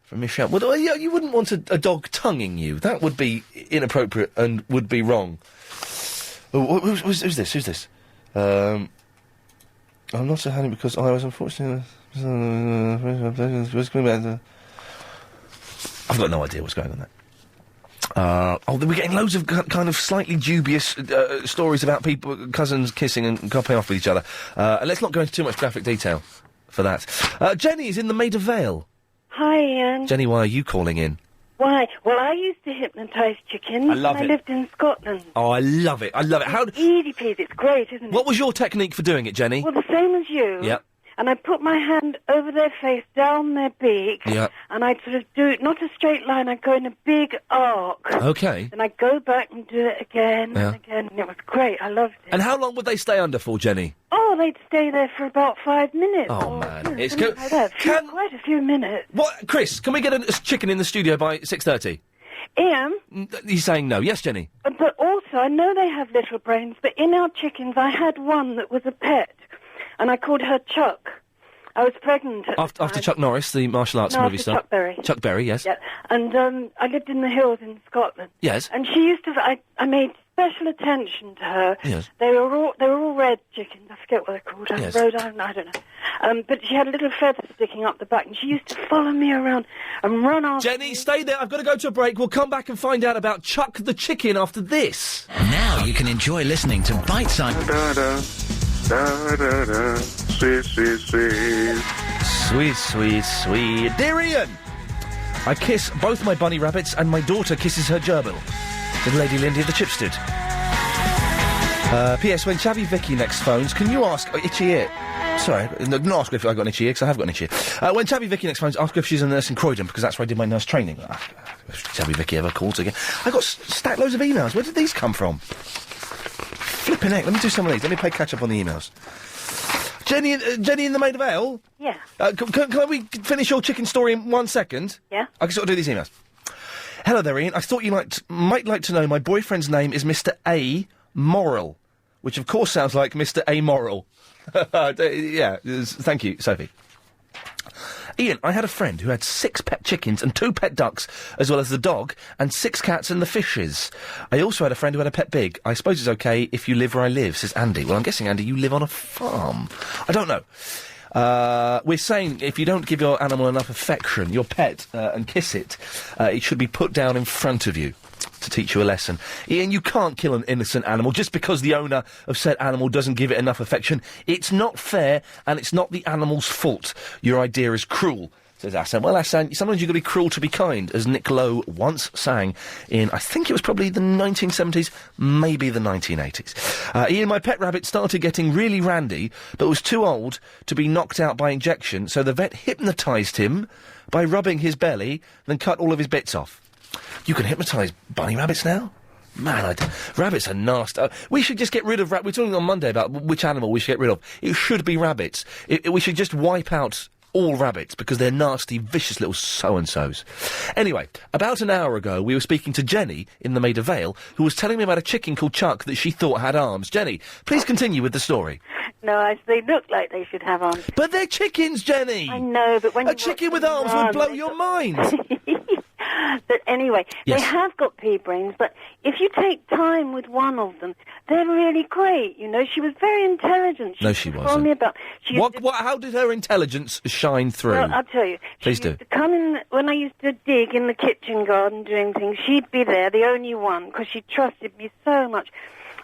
From Michelle. Well, you wouldn't want a dog tonguing you. That would be inappropriate and would be wrong. Oh, who's this? I'm not so happy because I was unfortunately... I've got no idea what's going on there. We're getting loads of kind of slightly dubious stories about cousins kissing and copping off with each other. Let's not go into too much graphic detail for that. Jenny is in the Maida Vale. Hi, Ian. Jenny, why are you calling in? Why? Well, I used to hypnotise chickens. I love it. I lived in Scotland. Oh, I love it. How? Easy peasy. It's great, isn't it? What was your technique for doing it, Jenny? Well, the same as you. Yep. And I put my hand over their face, down their beak. Yeah. And I'd sort of do it, not a straight line, I'd go in a big arc. Okay. And I'd go back and do it again and again. And it was great. I loved it. And how long would they stay under for, Jenny? Oh, they'd stay there for about 5 minutes. Oh, man. It's good. Like that. Quite a few minutes. What? Chris, can we get a chicken in the studio by 6:30? Ian? He's saying no. Yes, Jenny? But also, I know they have little brains, but in our chickens, I had one that was a pet, and I called her Chuck. I was pregnant at the After time. Chuck Norris, the martial arts No, movie after star. Chuck Berry. Chuck Berry, yes. Yeah, and I lived in the hills in Scotland. Yes. And she used to. I made special attention to her. Yes. They were all red chickens. I forget what they're called. Yes. Rhode Island. I don't know. But she had a little feather sticking up the back, and she used to follow me around and run after. Jenny, stay there. I've got to go to a break. We'll come back and find out about Chuck the chicken after this. Now you can enjoy listening to Bite Size. Sweet, sweet, sweet. Sweet, sweet, sweet. Dear Ian, I kiss both my bunny rabbits and my daughter kisses her gerbil. With Lady Lindy of the Chipstead. P.S. When Chavvy Vicky next phones, can you ask... itchy ear. Sorry, not ask her if I got an itchy ear, because I have got an itchy ear. When Chavvy Vicky next phones, ask her if she's a nurse in Croydon, because that's where I did my nurse training. If Chavvy Vicky ever calls again. I got stacked loads of emails. Where did these come from? Flipping heck. Let me do some of these. Let me play catch up on the emails. Jenny in the Maid of Ale? Yeah. Can we finish your chicken story in 1 second? Yeah. I can sort of do these emails. Hello there, Ian. I thought you might like to know my boyfriend's name is Mr. A. Moral, which of course sounds like Mr. Amoral. Yeah, thank you, Sophie. Ian, I had a friend who had 6 pet chickens and 2 pet ducks, as well as the dog, and 6 cats and the fishes. I also had a friend who had a pet pig. I suppose it's okay if you live where I live, says Andy. Well, I'm guessing, Andy, you live on a farm. I don't know. We're saying if you don't give your animal enough affection, your pet, and kiss it, it should be put down in front of you to teach you a lesson. Ian, you can't kill an innocent animal just because the owner of said animal doesn't give it enough affection. It's not fair, and it's not the animal's fault. Your idea is cruel, says Hassan. Well, Hassan, sometimes you've got to be cruel to be kind, as Nick Lowe once sang in, I think it was probably the 1970s, maybe the 1980s. Ian, my pet rabbit started getting really randy, but was too old to be knocked out by injection, so the vet hypnotised him by rubbing his belly, then cut all of his bits off. You can hypnotise bunny rabbits now? Man, rabbits are nasty. We should just get rid of rabbits. We're talking on Monday about which animal we should get rid of. It should be rabbits. We should just wipe out all rabbits, because they're nasty, vicious little so-and-sos. Anyway, about an hour ago, we were speaking to Jenny in the Maid of Vale, who was telling me about a chicken called Chuck that she thought had arms. Jenny, please continue with the story. No, they look like they should have arms. But they're chickens, Jenny! I know, but when a chicken with arms would blow your mind! But anyway, yes. They have got pea brains, but if you take time with one of them, they're really great. You know, she was very intelligent. She wasn't. Me about, how did her intelligence shine through? Well, I'll tell you. Please she used to come in, when I used to dig in the kitchen garden doing things, she'd be there, the only one, because she trusted me so much.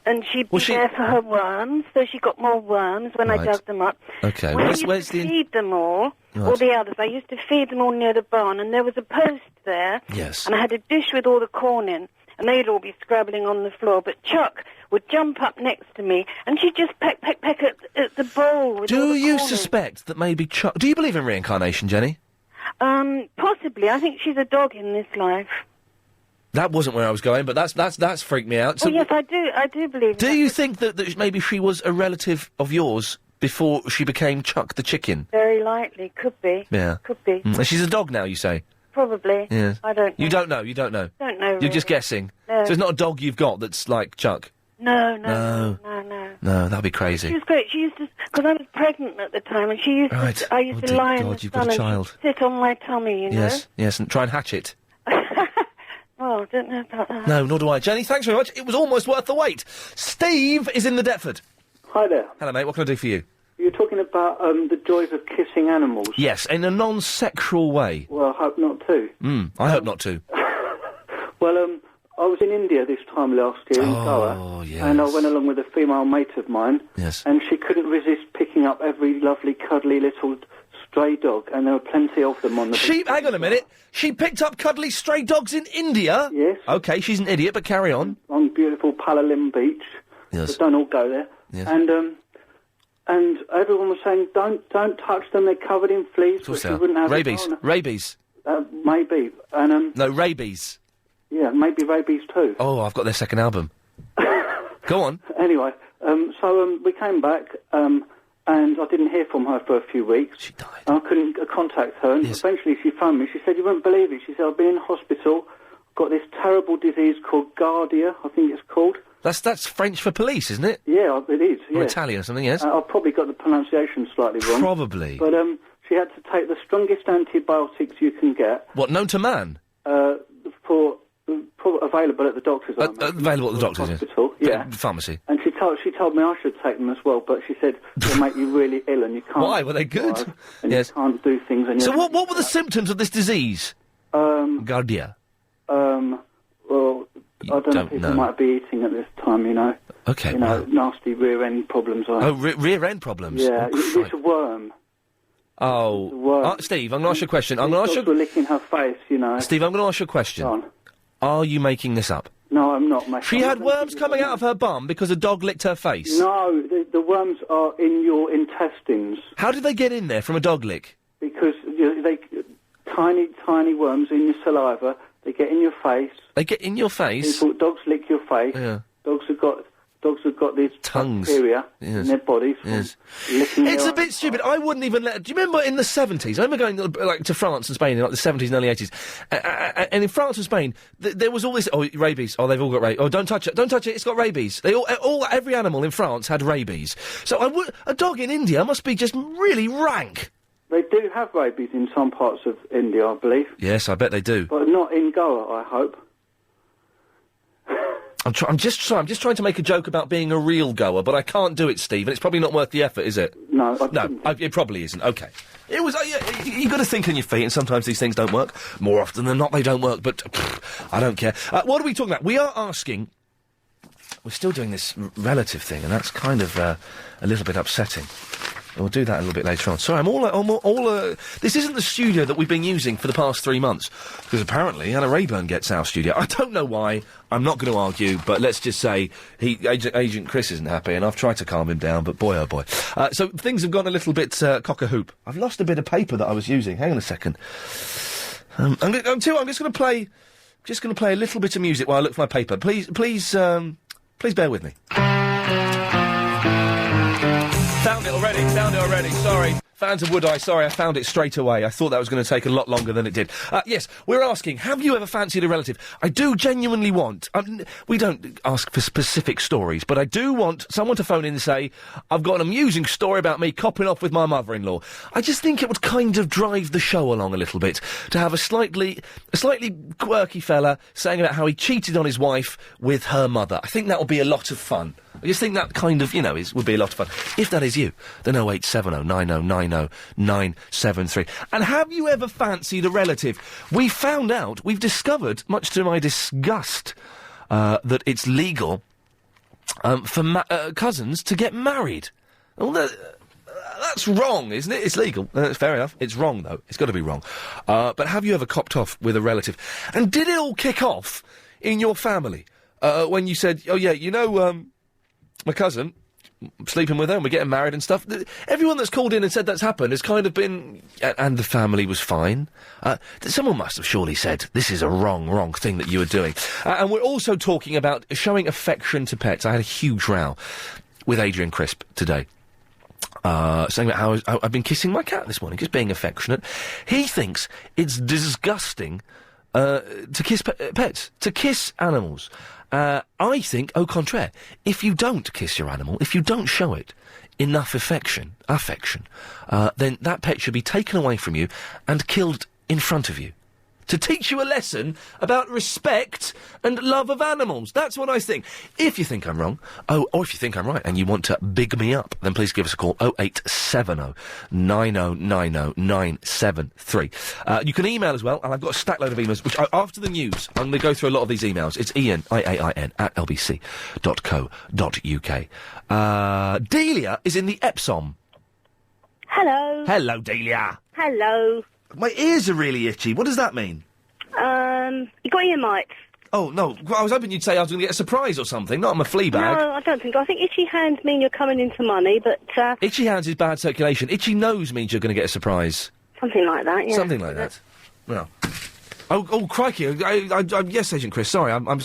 And she'd be there for her worms, so she got more worms when I dug them up. Okay, when I used to feed them all the others, I used to feed them all near the barn, and there was a post there. Yes. And I had a dish with all the corn in, and they'd all be scrabbling on the floor. But Chuck would jump up next to me, and she'd just peck at the bowl with all the Do you corn suspect that maybe Chuck... Do you believe in reincarnation, Jenny? Possibly. I think she's a dog in this life. That wasn't where I was going, but that's freaked me out. So yes, I do believe Do you think that maybe she was a relative of yours before she became Chuck the chicken? Very likely. Could be. Yeah. Could be. And she's a dog now, you say? Probably. Yeah. I don't know. You don't know? Don't know, really. You're just guessing? No. So it's not a dog you've got that's like Chuck? No. No, that'd be crazy. She was great. She used to... Because I was pregnant at the time, and she used to... I used to lie in the you've sun got a and child. she'd sit on my tummy, you know? Yes, and try and hatch it. Oh, I don't know about that. No, nor do I. Jenny, thanks very much. It was almost worth the wait. Steve is in the Deptford. Hi there. Hello, mate. What can I do for you? You're talking about the joys of kissing animals. Yes, in a non-sexual way. Well, I hope not to. I hope not to. Well, I was in India this time last year in Goa. Yes. And I went along with a female mate of mine. Yes. And she couldn't resist picking up every lovely, cuddly little stray dog, and there were plenty of them on the beach. Hang on a minute. She picked up cuddly stray dogs in India? Yes. OK, she's an idiot, but carry on. On beautiful Palalim Beach. Yes. But don't all go there. Yes. And everyone was saying, don't touch them, they're covered in fleas. Of course which you wouldn't have rabies. Rabies. Maybe. And, no, rabies. Yeah, maybe rabies too. Oh, I've got their second album. Go on. Anyway, so we came back, and I didn't hear from her for a few weeks. She died. And I couldn't contact her, and eventually she phoned me. She said, you wouldn't believe it. She said, I've been in hospital, got this terrible disease called Giardia, I think it's called. That's French for police, isn't it? Yeah, it is, Or yeah. Italian or something, yes? I've probably got the pronunciation slightly wrong. Probably. But she had to take the strongest antibiotics you can get. What, known to man? For available at the doctor's Available at the doctor's, hospital, yeah. Pharmacy. And she told me I should take them as well, but she said they'll make you really ill and you can't... Why? Were they good? drive, and Yes. you can't do things... And So what were the symptoms of this disease? Gardia. Well, I don't know, people might be eating at this time, you know. Okay, You know, nasty rear-end problems. rear end problems? Yeah, Oh, it's a worm. Oh, Steve, I'm going to ask you a question. I'm going to ask you... Dogs were licking her face, you know. Steve, I'm going to ask you a question. Go on. Are you making this up? No, I'm not making... She had worms coming out of her bum because a dog licked her face? No, the worms are in your intestines. How did they get in there from a dog lick? Because tiny worms in your saliva, they get in your face. They get in your face? Dogs lick your face. Yeah. Dogs have got these tongues bacteria in their bodies. Yes. Licking It's their a bit stupid. I wouldn't even let... Do you remember in the 70s? I remember going like to France and Spain in like the 70s and early 80s. And in France and Spain, there was all this... Oh, rabies. Oh, they've all got rabies. Oh, don't touch it. Don't touch it. It's got rabies. Every animal in France had rabies. So a dog in India must be just really rank. They do have rabies in some parts of India, I believe. Yes, I bet they do. But not in Goa, I hope. I'm just trying to make a joke about being a real goer, but I can't do it, Steve, and it's probably not worth the effort, is it? No, it probably isn't. Okay. It was... you got to think on your feet, and sometimes these things don't work. More often than not, they don't work, but I don't care. What are we talking about? We are asking... We're still doing this relative thing, and that's kind of a little bit upsetting. We'll do that a little bit later on. Sorry, I'm all this isn't the studio that we've been using for the past 3 months, because apparently Anna Rayburn gets our studio. I don't know why. I'm not going to argue, but let's just say Agent Chris isn't happy, and I've tried to calm him down, but boy, oh boy. So things have gone a little bit cock-a-hoop. I've lost a bit of paper that I was using. Hang on a second. I'm just going to play a little bit of music while I look for my paper. Please bear with me. Found it already, sorry. Fans of Wood Eye, sorry, I found it straight away. I thought that was going to take a lot longer than it did. Yes, we're asking, have you ever fancied a relative? I do genuinely want... we don't ask for specific stories, but I do want someone to phone in and say, I've got an amusing story about me copping off with my mother-in-law. I just think it would kind of drive the show along a little bit, to have a slightly quirky fella saying about how he cheated on his wife with her mother. I think that would be a lot of fun. I just think that kind of, would be a lot of fun. If that is you, then 0870 9090 973. And have you ever fancied a relative? We've discovered, much to my disgust, that it's legal for cousins to get married. Well, that's wrong, isn't it? It's legal. Fair enough. It's wrong, though. It's got to be wrong. But have you ever copped off with a relative? And did it all kick off in your family? When you said, oh, yeah, my cousin, sleeping with her and we're getting married and stuff. Everyone that's called in and said that's happened has kind of been... And the family was fine. Someone must have surely said, this is a wrong thing that you are doing. And we're also talking about showing affection to pets. I had a huge row with Adrian Crisp today. Saying about how I've been kissing my cat this morning, just being affectionate. He thinks it's disgusting to kiss pets, to kiss animals. I think, au contraire, if you don't kiss your animal, if you don't show it enough affection, then that pet should be taken away from you and killed in front of you. To teach you a lesson about respect and love of animals. That's what I think. If you think I'm wrong, or if you think I'm right and you want to big me up, then please give us a call, 0870 9090 973. You can email as well, and I've got a stack load of emails, which after the news, I'm going to go through a lot of these emails. It's Iain, IAIN, @lbc.co.uk. Delia is in the Epsom. Hello. Hello, Delia. Hello. My ears are really itchy. What does that mean? You got ear mites. Oh, no. I was hoping you'd say I was going to get a surprise or something, not I'm a flea bag. No, I don't think. I think itchy hands mean you're coming into money, but... Itchy hands is bad circulation. Itchy nose means you're going to get a surprise. Something like that, yeah. Something like that. Well... Oh, crikey. Yes, Agent Chris, sorry. I'm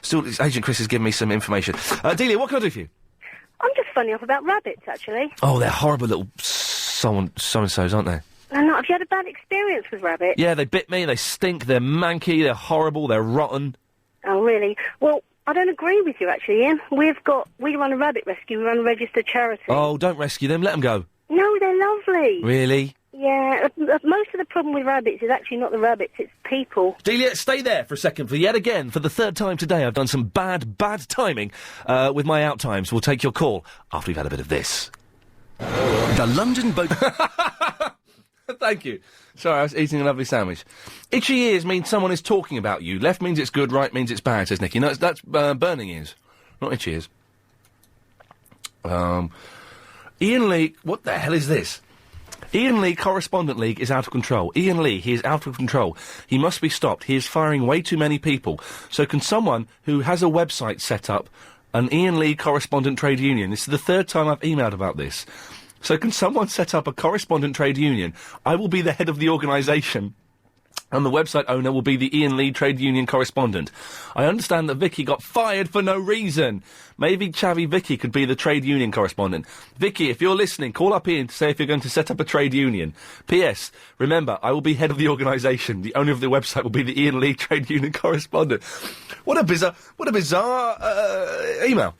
still... Agent Chris has given me some information. Delia, what can I do for you? I'm just phoning up about rabbits, actually. Oh, they're horrible little so-and-sos, aren't they? No, have you had a bad experience with rabbits? Yeah, they bit me, they stink, they're manky, they're horrible, they're rotten. Oh, really? Well, I don't agree with you, actually, Ian. We run a rabbit rescue. We run a registered charity. Oh, don't rescue them. Let them go. No, they're lovely. Really? Yeah, most of the problem with rabbits is actually not the rabbits, it's people. Delia, stay there for a second. For yet again, for the third time today, I've done some bad timing with my out times. We'll take your call after we've had a bit of this. The London boat... Thank you. Sorry, I was eating a lovely sandwich. Itchy ears means someone is talking about you. Left means it's good, right means it's bad, says Nicky. No, that's burning ears, not itchy ears. Iain Lee... What the hell is this? Iain Lee Correspondent League is out of control. Iain Lee, he is out of control. He must be stopped. He is firing way too many people. So can someone who has a website set up, an Iain Lee Correspondent Trade Union, this is the third time I've emailed about this. So can someone set up a correspondent trade union? I will be the head of the organisation. And the website owner will be the Iain Lee Trade Union correspondent. I understand that Vicky got fired for no reason. Maybe Chavy Vicky could be the trade union correspondent. Vicky, if you're listening, call up Iain to say if you're going to set up a trade union. P.S. Remember, I will be head of the organisation. The owner of the website will be the Iain Lee Trade Union correspondent. What a bizarre email.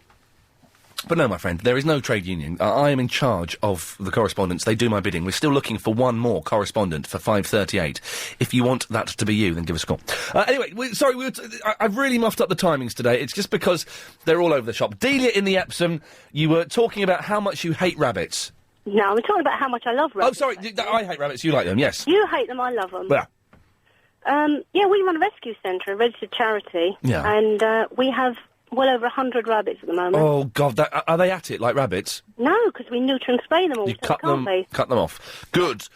But no, my friend, there is no trade union. I am in charge of the correspondence. They do my bidding. We're still looking for one more correspondent for 5:38. If you want that to be you, then give us a call. Anyway, I've really muffed up the timings today. It's just because they're all over the shop. Delia in the Epsom, you were talking about how much you hate rabbits. No, I'm talking about how much I love rabbits. Oh, sorry, I hate rabbits. You like them, yes. You hate them, I love them. Yeah. Yeah, we run a rescue centre, a registered charity. Yeah. And we have well over 100 rabbits at the moment. Oh, God, are they at it like rabbits? No, because we neuter and spay them all, You so cut can't them, we? cut them off. Good.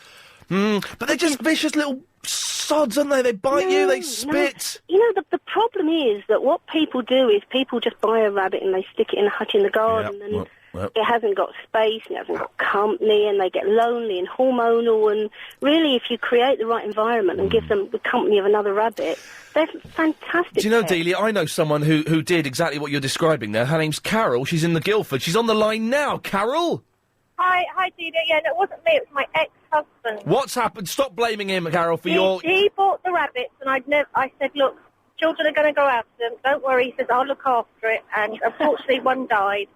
But they're just vicious little sods, aren't they? They bite you, they spit. No. You know, the problem is that what people do is people just buy a rabbit and they stick it in a hutch in the garden and it hasn't got space and it hasn't got company and they get lonely and hormonal and really if you create the right environment and give them the company of another rabbit, they're fantastic. Do you know, pets. Delia, I know someone who did exactly what you're describing there. Her name's Carol. She's in the Guildford. She's on the line now. Carol? Hi, Dee. Yeah, no, it wasn't me. It was my ex-husband. What's happened? Stop blaming him, Carol, for your... He bought the rabbits, and I said, look, children are going to go after them. Don't worry. He says, I'll look after it. And unfortunately, one died.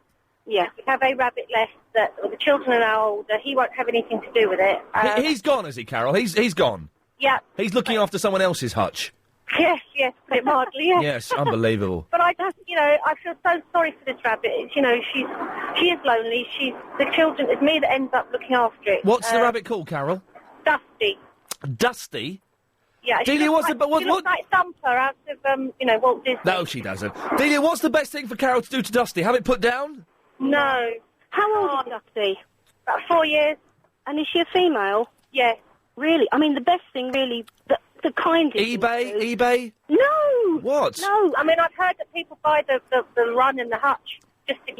Yeah, we have a rabbit left the children are now older. He won't have anything to do with it. He's gone, is he, Carol? He's gone? Yeah. He's looking after someone else's hutch? Yes, put it mildly, yes. Yes, unbelievable. But I just, I feel so sorry for this rabbit. She is lonely. It's me that ends up looking after it. What's the rabbit called, Carol? Dusty. Dusty? Yeah, Delia, she looks like Thumper out of, Walt Disney. No, she doesn't. Delia, what's the best thing for Carol to do to Dusty? Have it put down? No. How old is Dusty? About 4 years. And is she a female? Yes. Really? I mean, the best thing, really, the kindest... eBay? No! What? No, I mean, I've heard that people buy the run and the hutch, just to,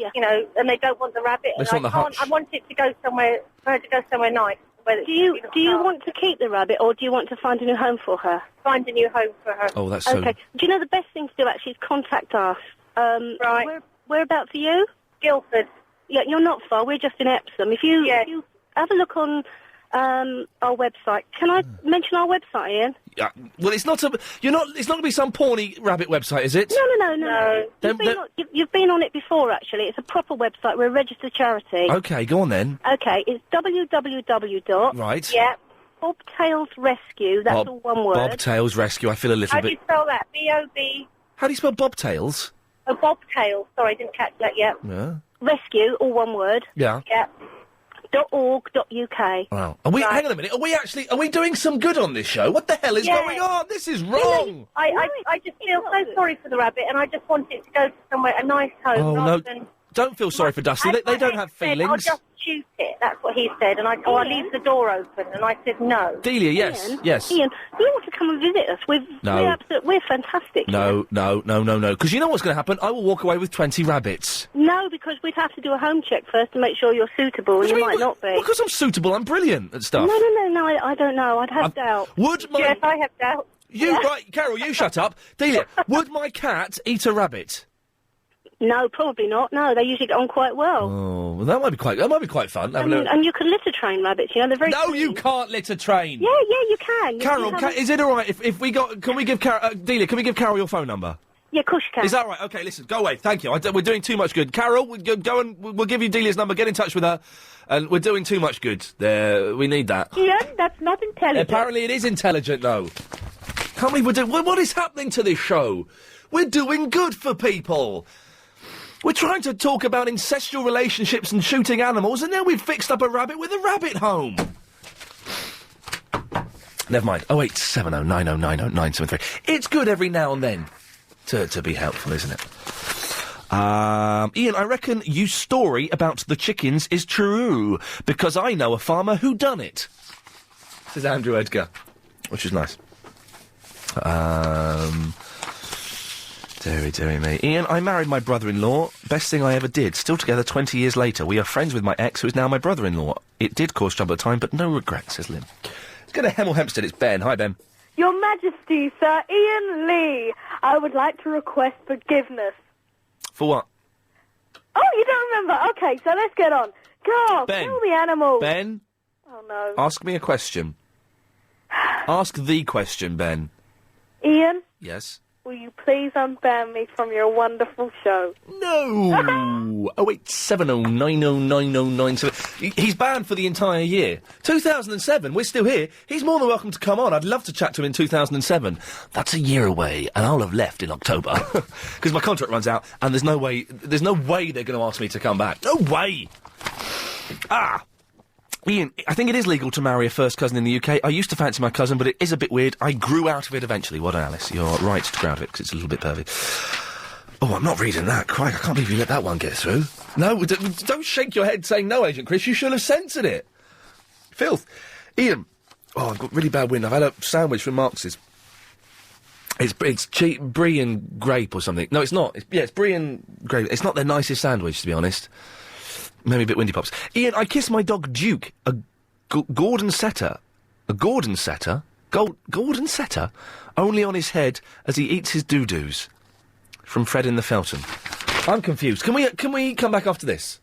and they don't want the rabbit. They want the hutch. I want it to go somewhere, nice. Do you want to keep the rabbit, or do you want to find a new home for her? Find a new home for her. Oh, that's so... Okay. Do you know the best thing to do, actually, is contact us. Right. Whereabouts are you? Guildford. Yeah, you're not far. We're just in Epsom. If you have a look on our website. Can I mention our website, Ian? Yeah. Well, it's not it's not going to be some porny rabbit website, is it? No. You've been on it before, actually. It's a proper website. We're a registered charity. Okay, go on then. Okay, it's www. Right. Yeah. Bobtails Rescue. That's all one word. Bobtails Rescue. I feel a little bit... How do you spell that? B-O-B... How do you spell bobtails? Oh, bobtails. Sorry, I didn't catch that yet. Yeah. Rescue, all one word. Yeah. Yeah. .org.uk. Wow. Hang on a minute. Are we doing some good on this show? What the hell is going on? This is wrong. I just feel so sorry for the rabbit, and I just want it to go to somewhere, a nice home. Oh, no. Don't feel sorry for Dusty. They don't have feelings. I'll just shoot it. That's what he said. And I'll leave the door open. And I said no. Delia, yes. Ian, you want to come and visit us? We're fantastic. No. Because you know what's going to happen? I will walk away with 20 rabbits. No, because we'd have to do a home check first to make sure you're suitable, and you might not be. Because I'm suitable, I'm brilliant at stuff. No, I don't know. I'd have doubt. Yes, I have doubt. Right, Carol, you shut up. Delia, would my cat eat a rabbit? No, probably not. No, they usually get on quite well. Oh, well, that might be quite fun. And you can litter train rabbits. They're very. No, you can't litter train. Yeah, you can. Carol, is it all right if we got? Can we give Carol? Delia, can we give Carol your phone number? Yeah, of course you can. Is that right? Okay, listen, go away. Thank you. We're doing too much good. Carol, go and we'll give you Delia's number. Get in touch with her. And we're doing too much good. There, we need that. Ian, that's not intelligent. Apparently it is intelligent, though. Can't believe we're doing... What is happening to this show? We're doing good for people. We're trying to talk about incestual relationships and shooting animals, and now we've fixed up a rabbit with a rabbit home. Never mind. 08709090973. It's good every now and then to be helpful, isn't it? Ian, I reckon your story about the chickens is true, because I know a farmer who done it. This is Andrew Edgar, which is nice. Dearie me. Ian, I married my brother-in-law. Best thing I ever did. Still together 20 years later. We are friends with my ex, who is now my brother-in-law. It did cause trouble at the time, but no regrets, says Lynn. Let's go to Hemel Hempstead. It's Ben. Hi, Ben. Your Majesty, Sir Ian Lee, I would like to request forgiveness. For what? Oh, you don't remember? Okay, so let's get on. Go, Ben. kill the animals. Ben? Oh, no. Ask me a question. Ask the question, Ben. Ian? Yes? Will you please unban me from your wonderful show? No! 087090909. He's banned for the entire year. 2007, we're still here. He's more than welcome to come on. I'd love to chat to him in 2007. That's a year away, and I'll have left in October. Because my contract runs out, and there's no way they're going to ask me to come back. No way! Ian, I think it is legal to marry a first cousin in the UK. I used to fancy my cousin, but it is a bit weird. I grew out of it eventually. Well done, Alice. You're right to grow out of it, because it's a little bit pervy. Oh, I'm not reading that. Crikey, I can't believe you let that one get through. No, don't shake your head saying no, Agent Chris. You should have censored it. Filth. Ian. Oh, I've got really bad wind. I've had a sandwich from Marx's. It's cheap brie and grape or something. No, it's not. It's brie and grape. It's not their nicest sandwich, to be honest. Maybe a bit windy pops. Ian, I kissed my dog Duke, a Gordon Setter. A Gordon Setter? Gordon Setter? Only on his head as he eats his doo-doos. From Fred in the Felton. I'm confused. Can we come back after this?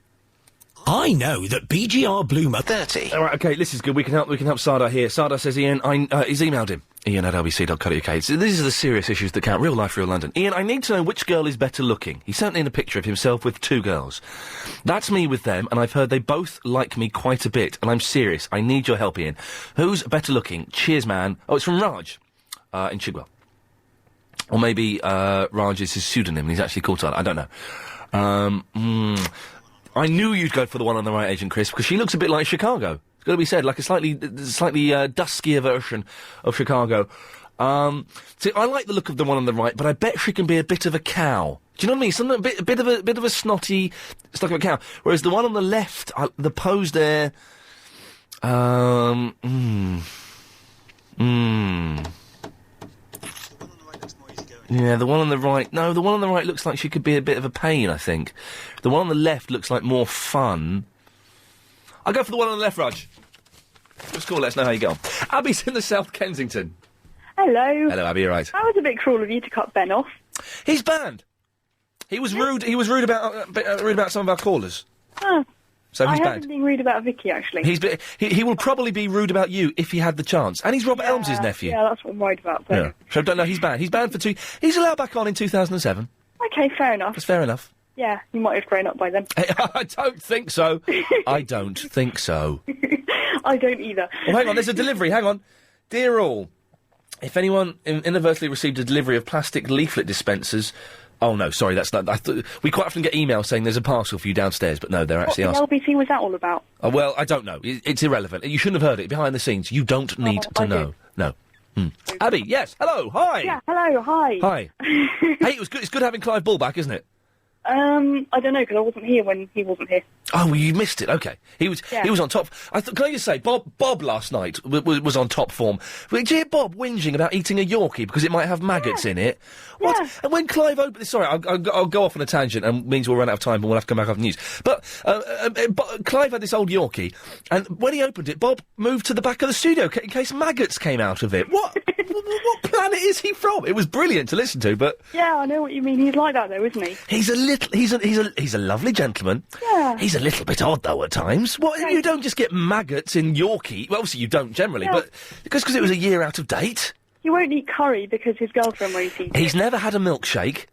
I know that BGR Bloomer 30. All right, okay, this is good. We can help Sardar here. Sardar says, Ian, he's emailed him. Ian@lbc.co.uk. So these are the serious issues that count. Real life, real London. Ian, I need to know which girl is better looking. He sent in a picture of himself with two girls. That's me with them, and I've heard they both like me quite a bit, and I'm serious. I need your help, Ian. Who's better looking? Cheers, man. Oh, it's from Raj, in Chigwell. Or maybe, Raj is his pseudonym, and he's actually called Sardar. I don't know. I knew you'd go for the one on the right, Agent Chris, because she looks a bit like Chicago. It's got to be said, like a slightly duskier version of Chicago. See, I like the look of the one on the right, but I bet she can be a bit of a cow. Do you know what I mean? Something a bit of a snotty stuck of a cow. Whereas the one on the left, the pose there. Yeah, the one on the right... No, the one on the right looks like she could be a bit of a pain, I think. The one on the left looks like more fun. I'll go for the one on the left, Raj. Just call, let us know how you get on. Abby's in the South Kensington. Hello. Hello, Abby, you're right. That was a bit cruel of you to cut Ben off. He's banned. He was rude. He was rude about some of our callers. Huh. So he's I banned. haven't been rude about Vicky, actually. He will probably be rude about you if he had the chance. And he's Robert Elms's nephew. Yeah, that's what I'm worried about. So. Yeah. So don't know. He's banned. He's banned for 2. He's allowed back on in 2007. Okay, fair enough. That's fair enough. Yeah, you might have grown up by then. I don't think so. I don't think so. I don't either. Well, hang on. There's a delivery. Hang on. Dear all, if anyone inadvertently received a delivery of plastic leaflet dispensers... Oh, no, sorry, that's not... we quite often get emails saying there's a parcel for you downstairs, but no, they're actually What the LBC was that all about? Well, I don't know. It's irrelevant. You shouldn't have heard it. Behind the scenes, you don't need to know. No. Abby, yes, hello, hi! Yeah, hello, hi. Hi. Hey, it's good having Clive Bull back, isn't it? I don't know, because I wasn't here when he wasn't here. Oh, well, you missed it. Okay, he was on top. Can I just say, Bob last night was on top form. Did you hear Bob whinging about eating a Yorkie because it might have maggots in it? What? Yeah. And when Clive opened, sorry, I'll go off on a tangent, and means we'll run out of time, and we'll have to come back after the news. But Clive had this old Yorkie, and when he opened it, Bob moved to the back of the studio in case maggots came out of it. What? What planet is he from? It was brilliant to listen to, but yeah, I know what you mean. He's like that though, isn't he? He's a lovely gentleman. Yeah. He's a little bit odd though at times. What? You don't just get maggots in Yorkie. Well, obviously you don't generally, but because it was a year out of date. He won't eat curry because his girlfriend won't eat it. He's never had a milkshake.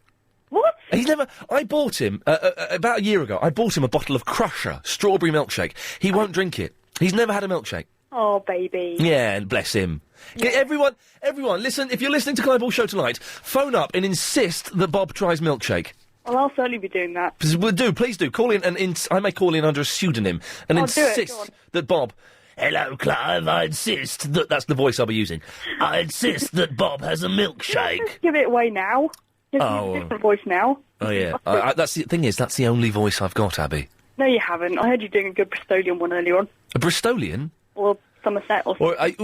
What? He's never... I bought him, about a year ago, I bought him a bottle of Crusher strawberry milkshake. He won't drink it. He's never had a milkshake. Oh, baby. Yeah, and bless him. Yeah. Everyone, listen, if you're listening to Clive Ball Show tonight, phone up and insist that Bob tries milkshake. Well, I'll certainly be doing that. Please do. Call in and I may call in under a pseudonym and insist that Bob... Hello, Clive, I insist that... That's the voice I'll be using. I insist that Bob has a milkshake. Give it away now. Give me a different voice now. Oh, yeah. That's the thing is, that's the only voice I've got, Abby. No, you haven't. I heard you doing a good Bristolian one earlier on. A Bristolian? Or Somerset or something. It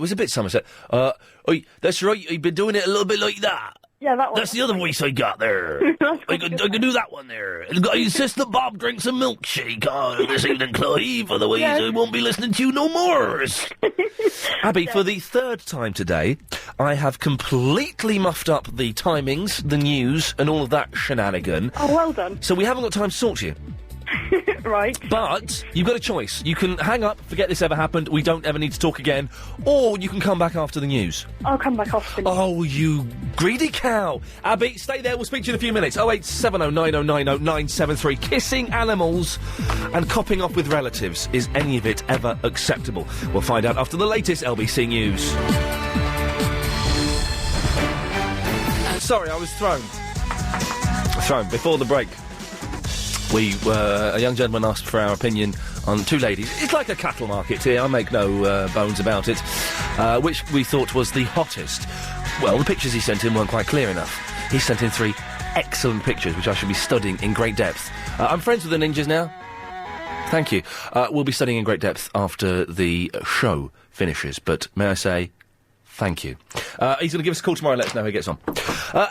was a bit Somerset. That's right, you've been doing it a little bit like that. Yeah, that one. That's the other voice I got there. I could do that one there. I insist that Bob drinks a milkshake this evening, Clive, otherwise I won't be listening to you no more. Abby, for the third time today, I have completely muffed up the timings, the news, and all of that shenanigan. Oh, well done. So we haven't got time to talk to you. Right. But you've got a choice. You can hang up, forget this ever happened, we don't ever need to talk again, or you can come back after the news. I'll come back after the news. Oh, you greedy cow. Abby, stay there, we'll speak to you in a few minutes. 08709090973. Kissing animals and copping off with relatives. Is any of it ever acceptable? We'll find out after the latest LBC News. Sorry, I was thrown before the break. A young gentleman asked for our opinion on two ladies. It's like a cattle market here, I make no bones about it. Which we thought was the hottest. Well, the pictures he sent in weren't quite clear enough. He sent in 3 excellent pictures, which I shall be studying in great depth. I'm friends with the ninjas now. Thank you. We'll be studying in great depth after the show finishes, but may I say... Thank you. He's going to give us a call tomorrow and let us know how he gets on.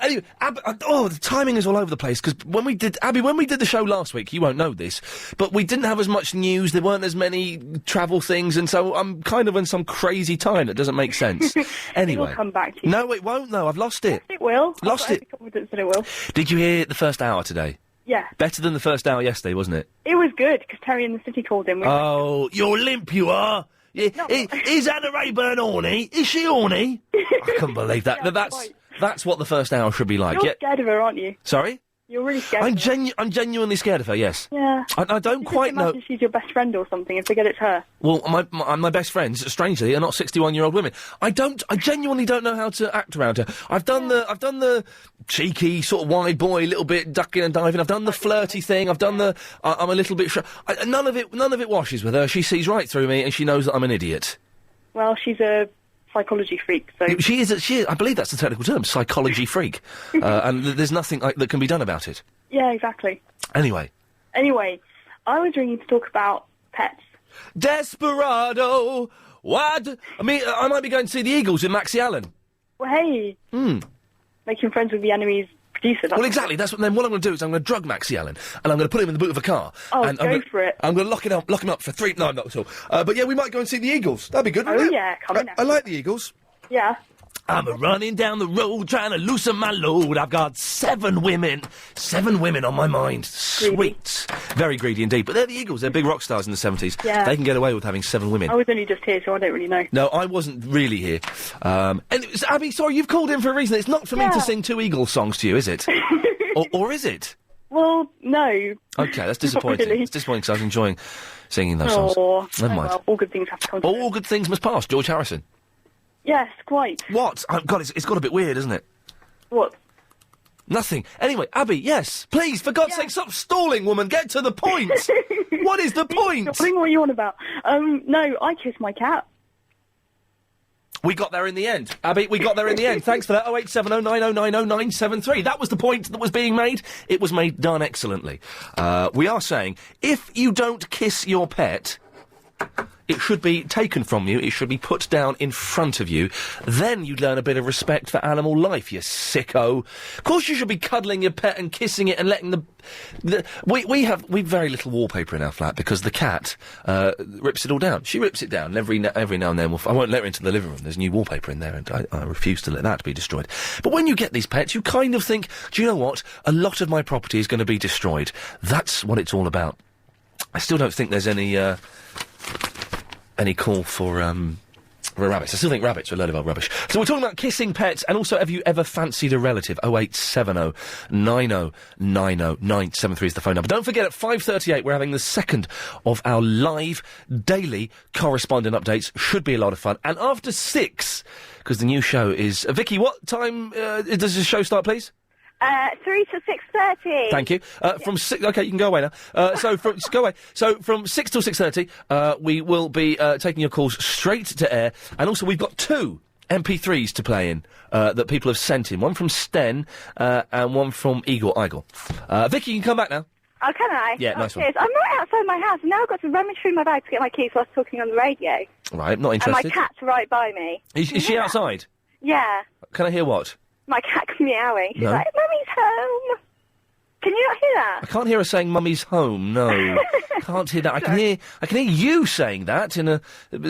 Anyway, the timing is all over the place, because when we did the show last week, you won't know this, but we didn't have as much news, there weren't as many travel things, and so I'm kind of in some crazy time that doesn't make sense. Anyway. It will come back to you. No, it won't, though. I've lost it. Yes, it will. Lost it. I've got confidence that it will. Did you hear the first hour today? Yeah. Better than the first hour yesterday, wasn't it? It was good, because Terry in the City called him. Oh, you're limp, you are. Yeah, is Anna Rayburn horny? Is she horny? I couldn't believe that. Yeah, that's what the first hour should be like. You're scared of her, aren't you? Sorry? You're really scared I'm of her. I'm genuinely scared of her, yes. Yeah. I don't quite know... Imagine she's your best friend or something and forget it's her. Well, my best friends, strangely, are not 61-year-old women. I genuinely don't know how to act around her. I've done the cheeky, sort of wide boy, little bit ducking and diving. I've done the flirty thing. I've done the, I'm a little bit... none of it washes with her. She sees right through me and she knows that I'm an idiot. Well, she's a psychology freak, so... She is, I believe that's the technical term, psychology freak. And there's nothing that can be done about it. Yeah, exactly. Anyway, I was ringing to talk about pets. Desperado! What? I mean, I might be going to see the Eagles with Maxie Allen. Well, hey! Making friends with the enemy's producer. Well, exactly. What I'm going to do is I'm going to drug Maxie Allen, and I'm going to put him in the boot of a car. Oh, and go for it. I'm going to lock him up for 3... No, not at all. But yeah, we might go and see the Eagles. That'd be good, wouldn't it? Yeah, come on now. I like the Eagles. Yeah. I'm running down the road trying to loosen my load. I've got 7 women. 7 women on my mind. Sweet. Very greedy indeed. But they're the Eagles. They're big rock stars in the 70s. Yeah. They can get away with having 7 women. I was only just here, so I don't really know. No, I wasn't really here. And Abby, sorry, you've called in for a reason. It's not for me to sing 2 Eagles songs to you, is it? or is it? Well, no. Okay, that's disappointing. Really. It's disappointing because I was enjoying singing those songs. Never mind. Well, all good things have to come to All good things must pass. George Harrison. Yes, quite. What? God, it's got a bit weird, isn't it? What? Nothing. Anyway, Abby, yes, please, for God's sake, stop stalling, woman. Get to the point. What is the point? Stalling? What are you on about? No, I kissed my cat. We got there in the end. Abby, we got there in the end. Thanks for that. 08709090973. That was the point that was being made. It was made done excellently. We are saying, if you don't kiss your pet... It should be taken from you, it should be put down in front of you. Then you'd learn a bit of respect for animal life, you sicko. Of course you should be cuddling your pet and kissing it and letting We've very little wallpaper in our flat because the cat rips it all down. She rips it down every now and then. I won't let her into the living room. There's new wallpaper in there and I refuse to let that be destroyed. But when you get these pets, you kind of think, do you know what? A lot of my property is going to be destroyed. That's what it's all about. I still don't think there's any call for rabbits. I still think rabbits are a load of old rubbish. So we're talking about kissing pets, and also, have you ever fancied a relative? 0870 90 90 973 is the phone number. Don't forget, at 5:38, we're having the second of our live daily correspondent updates. Should be a lot of fun. And after 6, because the new show is... Vicky, what time does the show start, please? 3 to 6:30. Thank you. From 6... OK, you can go away now. Go away. So, from 6 till 6:30, we will be taking your calls straight to air. And also, we've got 2 MP3s to play in that people have sent in. One from Sten and one from Igor. Vicky, you can come back now. Oh, can I? Yeah, nice one. Cheers. I'm right outside my house, and now I've got to rummage through my bag to get my keys whilst talking on the radio. Right, not interested. And my cat's right by me. Is she outside? Yeah. Can I hear what? My cat's meowing. She's No. like, Mummy's home. Can you not hear that? I can't hear her saying "Mummy's home." No, can't hear that. I can hear you saying that in a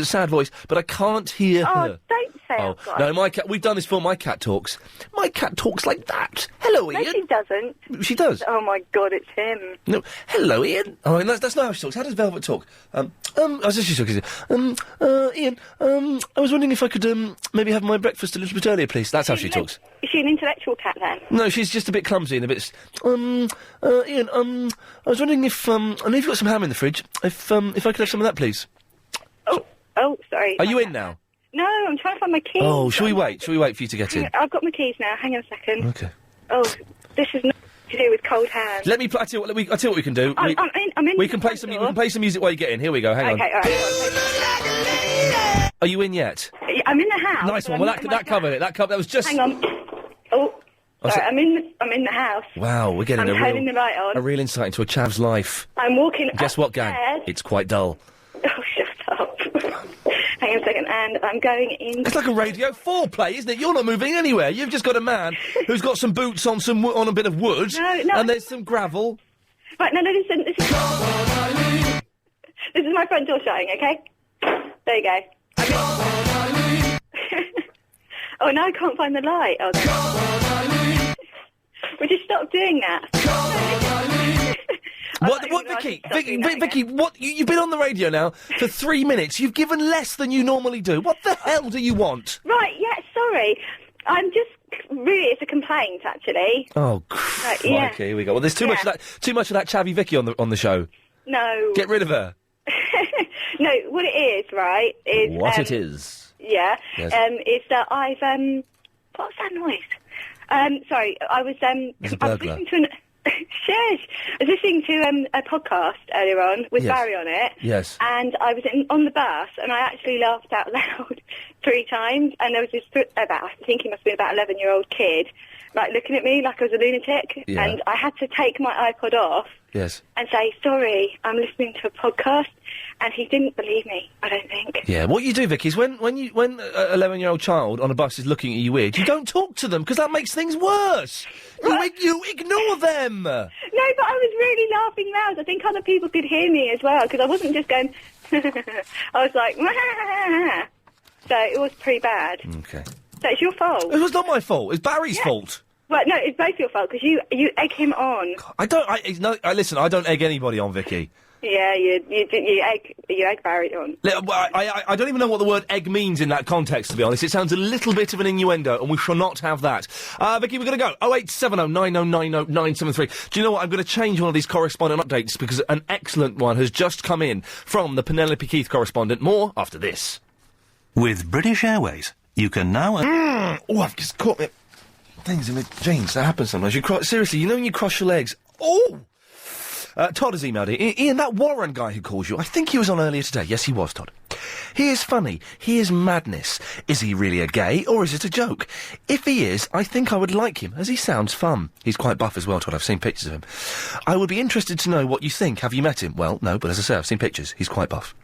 sad voice, but I can't hear her. Oh, don't say I've got no, my cat. We've done this before. My cat talks. My cat talks like that. Hello, Ian. No, she doesn't. She does. Oh my God, it's him. No, hello, Ian. Oh, and that's not how she talks. How does Velvet talk? She's talking. Ian. I was wondering if I could maybe have my breakfast a little bit earlier, please. That's how she talks. Is she an intellectual cat then? No, she's just a bit clumsy and a bit. Ian. I was wondering if I know you've got some ham in the fridge. If I could have some of that, please. Oh, sorry. Are you in now? No, I'm trying to find my keys. Oh, shall we wait? Shall we wait for you to get in? I've got my keys now. Hang on a second. Okay. Oh, this is not to do with cold hands. Let me. I tell you what we can do. I'm in. We can play some. We can play some music while you get in. Here we go. Hang on. Okay, all right. Are you in yet? I'm in the house. Nice one. Well, that covered it. That was just. Hang on. Sorry, I'm in the house. Wow, we're getting I'm turning the light on. a real insight into a chav's life. I'm walking. Guess what, gang? It's quite dull. Oh, shut up. Hang on a second, and I'm going in. It's like a Radio 4 play, isn't it? You're not moving anywhere. You've just got a man who's got some boots on on a bit of wood. No. And there's some gravel. Right, no, listen. This is my front door shutting, okay? There you go. Oh, now I can't find the light. Oh, no. Would you stop doing that? What, Vicky? Vicky, what? You've been on the radio now for 3 minutes. You've given less than you normally do. What the hell do you want? Right, yeah, sorry. I'm just... Really, it's a complaint, actually. Oh, crikey, yeah. Here we go. Well, there's too much of that chavvy Vicky on the show. No. Get rid of her. No, what it is, right, is... What it is. Yeah. Yes. Is that I've, what's that noise? Sorry, I was listening to Shush! I was listening to a podcast earlier on with Barry on it. Yes. And I was on the bus, and I actually laughed out loud 3 times, and there was this, I think he must have been about 11-year-old kid, like, looking at me like I was a lunatic, and I had to take my iPod off and say, sorry, I'm listening to a podcast, and he didn't believe me, I don't think. Yeah, what you do, Vicky, is when an 11-year-old child on a bus is looking at you weird, you don't talk to them, because that makes things worse. You ignore them. No, but I was really laughing loud. I think other people could hear me as well, because I wasn't just going... I was like... So it was pretty bad. Okay. So it's your fault. It was not my fault. It's Barry's fault. Well, no, it's both your fault, because you egg him on. Listen, I don't egg anybody on, Vicky. Yeah, you egg Barry on. I don't even know what the word egg means in that context, to be honest. It sounds a little bit of an innuendo, and we shall not have that. Vicky, we're going to go. 0870 9090 973. Do you know what? I'm going to change one of these correspondent updates, because an excellent one has just come in from the Penelope Keith correspondent. More after this. With British Airways, you can now... Oh, I've just caught me... things in my jeans. That happens sometimes. Seriously, you know when you cross your legs? Oh! Todd has emailed it. Ian, that Warren guy who calls you, I think he was on earlier today. Yes, he was, Todd. He is funny. He is madness. Is he really a gay, or is it a joke? If he is, I think I would like him, as he sounds fun. He's quite buff as well, Todd. I've seen pictures of him. I would be interested to know what you think. Have you met him? Well, no, but as I say, I've seen pictures. He's quite buff.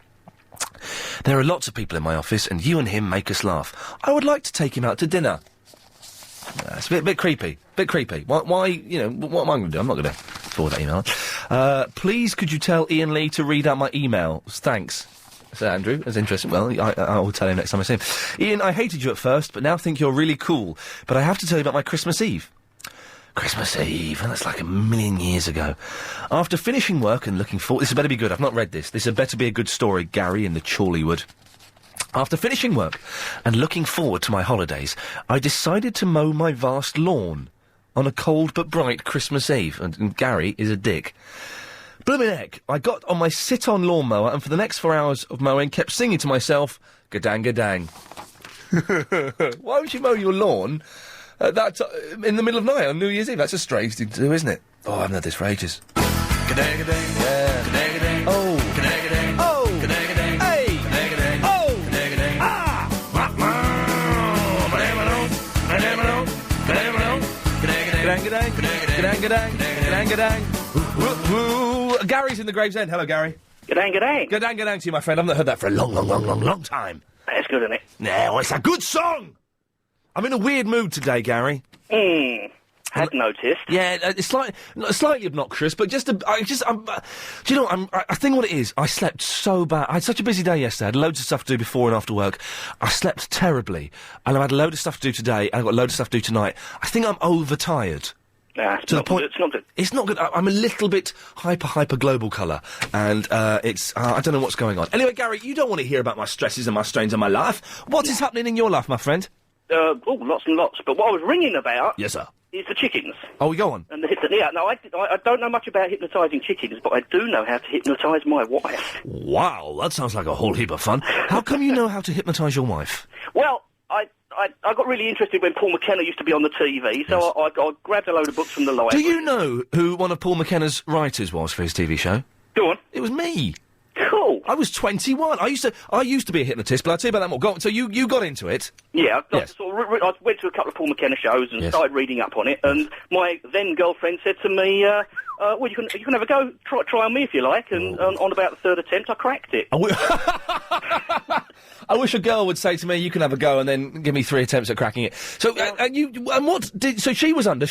There are lots of people in my office, and you and him make us laugh. I would like to take him out to dinner. It's a bit creepy. Why, you know, what am I going to do? I'm not going to forward that email. Please, could you tell Iain Lee to read out my emails? Thanks. So Andrew, that's interesting. Well, I will tell him next time I see him. Ian, I hated you at first, but now think you're really cool. But I have to tell you about my Christmas Eve. Christmas Eve, and that's like 1,000,000 years ago. After finishing work and looking forward... This had better be good. I've not read this. This had better be a good story, Gary in the Chorleywood. After finishing work and looking forward to my holidays, I decided to mow my vast lawn on a cold but bright Christmas Eve. And Gary is a dick. Bloomin' heck, I got on my sit-on lawnmower and for the next 4 hours of mowing kept singing to myself, gadang, gadang. Why would you mow your lawn in the middle of night on New Year's Eve? That's a strange thing to do, isn't it? Oh, I haven't had this for ages. Gadang, gadang, yeah. Gadang, gadang. Oh. Gadang, gadang. Oh. Gadang, gadang. Hey. Gadang, gadang. Oh. Gadang, gadang. Ah. Gadang, gadang. Gadang, gadang. Gadang, gadang. Gary's in the Gravesend. Hello, Gary. Gadang, gadang. Gadang, gadang to you, my friend. I've not heard that for a long time. That's good, isn't it? No, it's a good song! I'm in a weird mood today, Gary. Had noticed. Yeah, it's slightly obnoxious, but do you know, I think what it is, I slept so bad. I had such a busy day yesterday. I had loads of stuff to do before and after work. I slept terribly, and I had a load of stuff to do today, and I've got a load of stuff to do tonight. I think I'm overtired. To the point, it's not good. It's not good. I'm a little bit hyper global colour, and it's I don't know what's going on. Anyway, Gary, you don't want to hear about my stresses and my strains in my life. What is happening in your life, my friend? Lots and lots. But what I was ringing about, yes, sir, is the chickens. Oh, we go on. And I don't know much about hypnotising chickens, but I do know how to hypnotise my wife. Wow, that sounds like a whole heap of fun. How come you know how to hypnotise your wife? Well, I got really interested when Paul McKenna used to be on the TV, so yes. I grabbed a load of books from the library. Do you know who one of Paul McKenna's writers was for his TV show? Go on. It was me. Cool. I was 21. I used to be a hypnotist, but I'll tell you about that more. Go on. So you got into it? Yeah. Yes. I went to a couple of Paul McKenna shows and started reading up on it, and my then girlfriend said to me, well, you can have a go, try on me if you like, and on about the third attempt, I cracked it. I wish a girl would say to me, you can have a go, and then give me 3 attempts at cracking it. So, so she was under,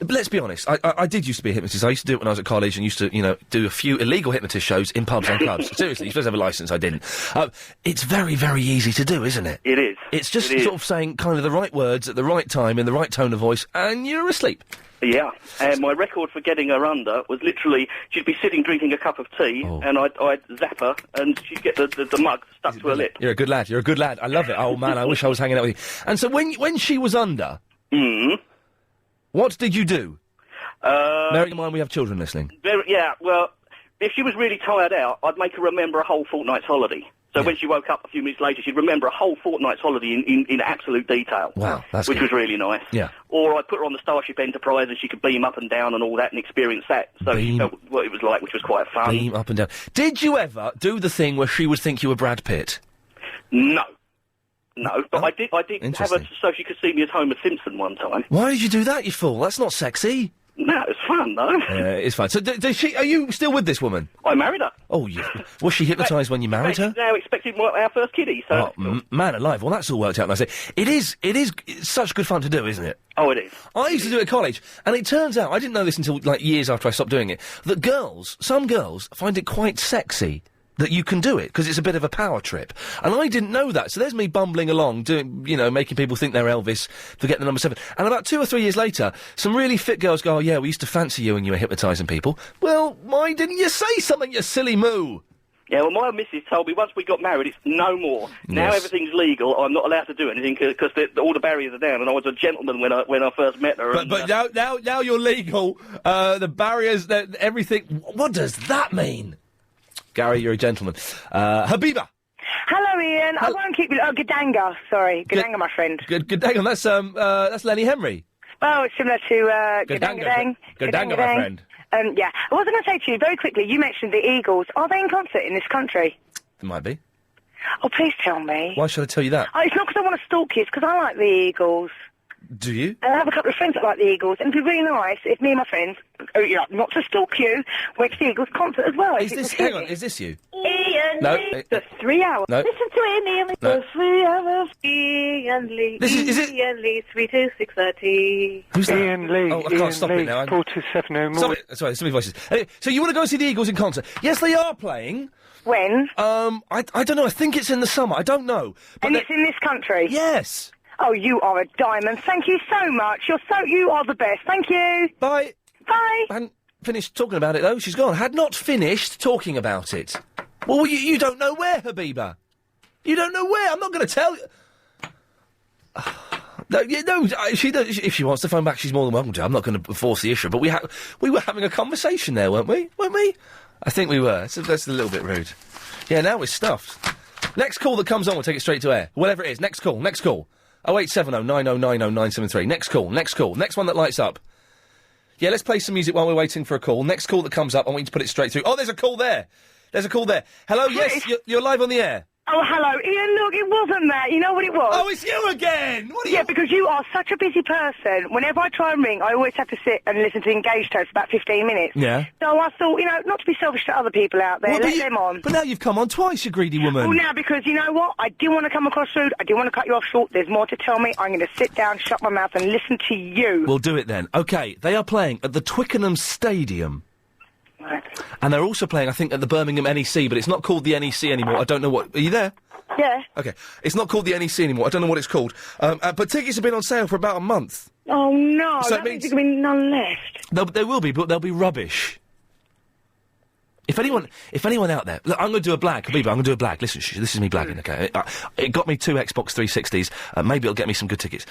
let's be honest, I did used to be a hypnotist. I used to do it when I was at college and used to, do a few illegal hypnotist shows in pubs and clubs. Seriously, you're supposed to have a licence, I didn't. It's very, very easy to do, isn't it? It is. It's just sort of saying kind of the right words at the right time, in the right tone of voice, and you're asleep. Yeah, and my record for getting her under was literally, she'd be sitting drinking a cup of tea, and I'd zap her, and she'd get the mug stuck to her lip. You're a good lad, I love it. Oh, man, I wish I was hanging out with you. And so when she was under, what did you do? Bearing in mind we have children listening. Well, if she was really tired out, I'd make her remember a whole fortnight's holiday. So when she woke up a few minutes later, she'd remember a whole fortnight's holiday in absolute detail. Wow, that's which good. was really nice. Yeah. Or I'd put her on the Starship Enterprise and she could beam up and down and all that and experience that. So she felt what it was like, which was quite fun. Beam up and down. Did you ever do the thing where she would think you were Brad Pitt? No, but I did have her so she could see me as Homer Simpson one time. Why did you do that, you fool? That's not sexy. No, it's fun, though. It's fun. So, are you still with this woman? I married her. Oh, was she hypnotised when you married her? She's now expecting our first kiddie, so... Oh, man alive. Well, that's all worked out nicely. It's such good fun to do, isn't it? Oh, it is. I used to do it at college, and it turns out, I didn't know this until, years after I stopped doing it, that some girls find it quite sexy that you can do it, because it's a bit of a power trip. And I didn't know that, so there's me bumbling along, doing, making people think they're Elvis, forget the number 7. And about 2 or 3 years later, some really fit girls go, oh yeah, we used to fancy you when you were hypnotising people. Well, why didn't you say something, you silly moo? Yeah, well, my missus told me once we got married, it's no more. Now everything's legal, I'm not allowed to do anything, because all the barriers are down, and I was a gentleman when I first met her. But now you're legal, the barriers, everything, what does that mean? Gary, you're a gentleman. Habiba. Hello, Ian. I won't keep you... Oh, Gadanga. Sorry. Gadanga, my friend. Gadanga, that's Lenny Henry. Oh, it's similar to Gadanga. Gadanga, my friend. Yeah. I was going to say to you, very quickly, you mentioned the Eagles. Are they in concert in this country? They might be. Oh, please tell me. Why should I tell you that? Oh, it's not because I want to stalk you, it's because I like the Eagles. Do you? And I have a couple of friends that like the Eagles, and it'd be really nice if me and my friends, not to stalk you, went to the Eagles concert as well. Is this you? Ian No. Lee, the 3 hours. No. Listen to Ian Lee, the 3 hours. Ian Lee, Ian Lee, 3 to 6:30. Who's that? Ian Lee. Oh, I can't stop it now. 427 more. Sorry, there's so many voices. So you want to go see the Eagles in concert? Yes, they are playing. When? I don't know. I think it's in the summer. I don't know. But and it's in this country? Yes. Oh, you are a diamond. Thank you so much. You are the best. Thank you. Bye. Bye. I hadn't finished talking about it, though. She's gone. Had not finished talking about it. Well, you don't know where, Habiba. You don't know where. I'm not going to tell you. No, she does, if she wants to phone back, she's more than welcome to. I'm not going to force the issue, but we were having a conversation there, weren't we? I think we were. So that's a little bit rude. Yeah, now we're stuffed. Next call that comes on, we'll take it straight to air. Whatever it is. Next call. 0870 9090 973. Next call. Next one that lights up. Yeah, let's play some music while we're waiting for a call. Next call that comes up, I want you to put it straight through. Oh, there's a call there. Hello, yes, you're live on the air. Oh, hello, Ian. Look, it wasn't that. You know what it was? Oh, it's you again. What are you? Yeah, because you are such a busy person. Whenever I try and ring, I always have to sit and listen to the Engaged Toast for about 15 minutes. Yeah. So I thought, not to be selfish to other people out there, let them on. But now you've come on twice, you greedy woman. Well, now, because you know what? I didn't want to come across rude. I didn't want to cut you off short. There's more to tell me. I'm going to sit down, shut my mouth, and listen to you. We'll do it then. OK, they are playing at the Twickenham Stadium. Right. And they're also playing, I think, at the Birmingham NEC, but it's not called the NEC anymore. I don't know what... Are you there? Yeah. OK. It's not called the NEC anymore. I don't know what it's called. But tickets have been on sale for about a month. Oh, no. So that means there's going to be none left. There will be, but they'll be rubbish. If anyone out there... Look, I'm going to do a blag. Habiba, I'm going to do a blag. Listen, this is me blagging, OK? It got me 2 Xbox 360s. Maybe it'll get me some good tickets.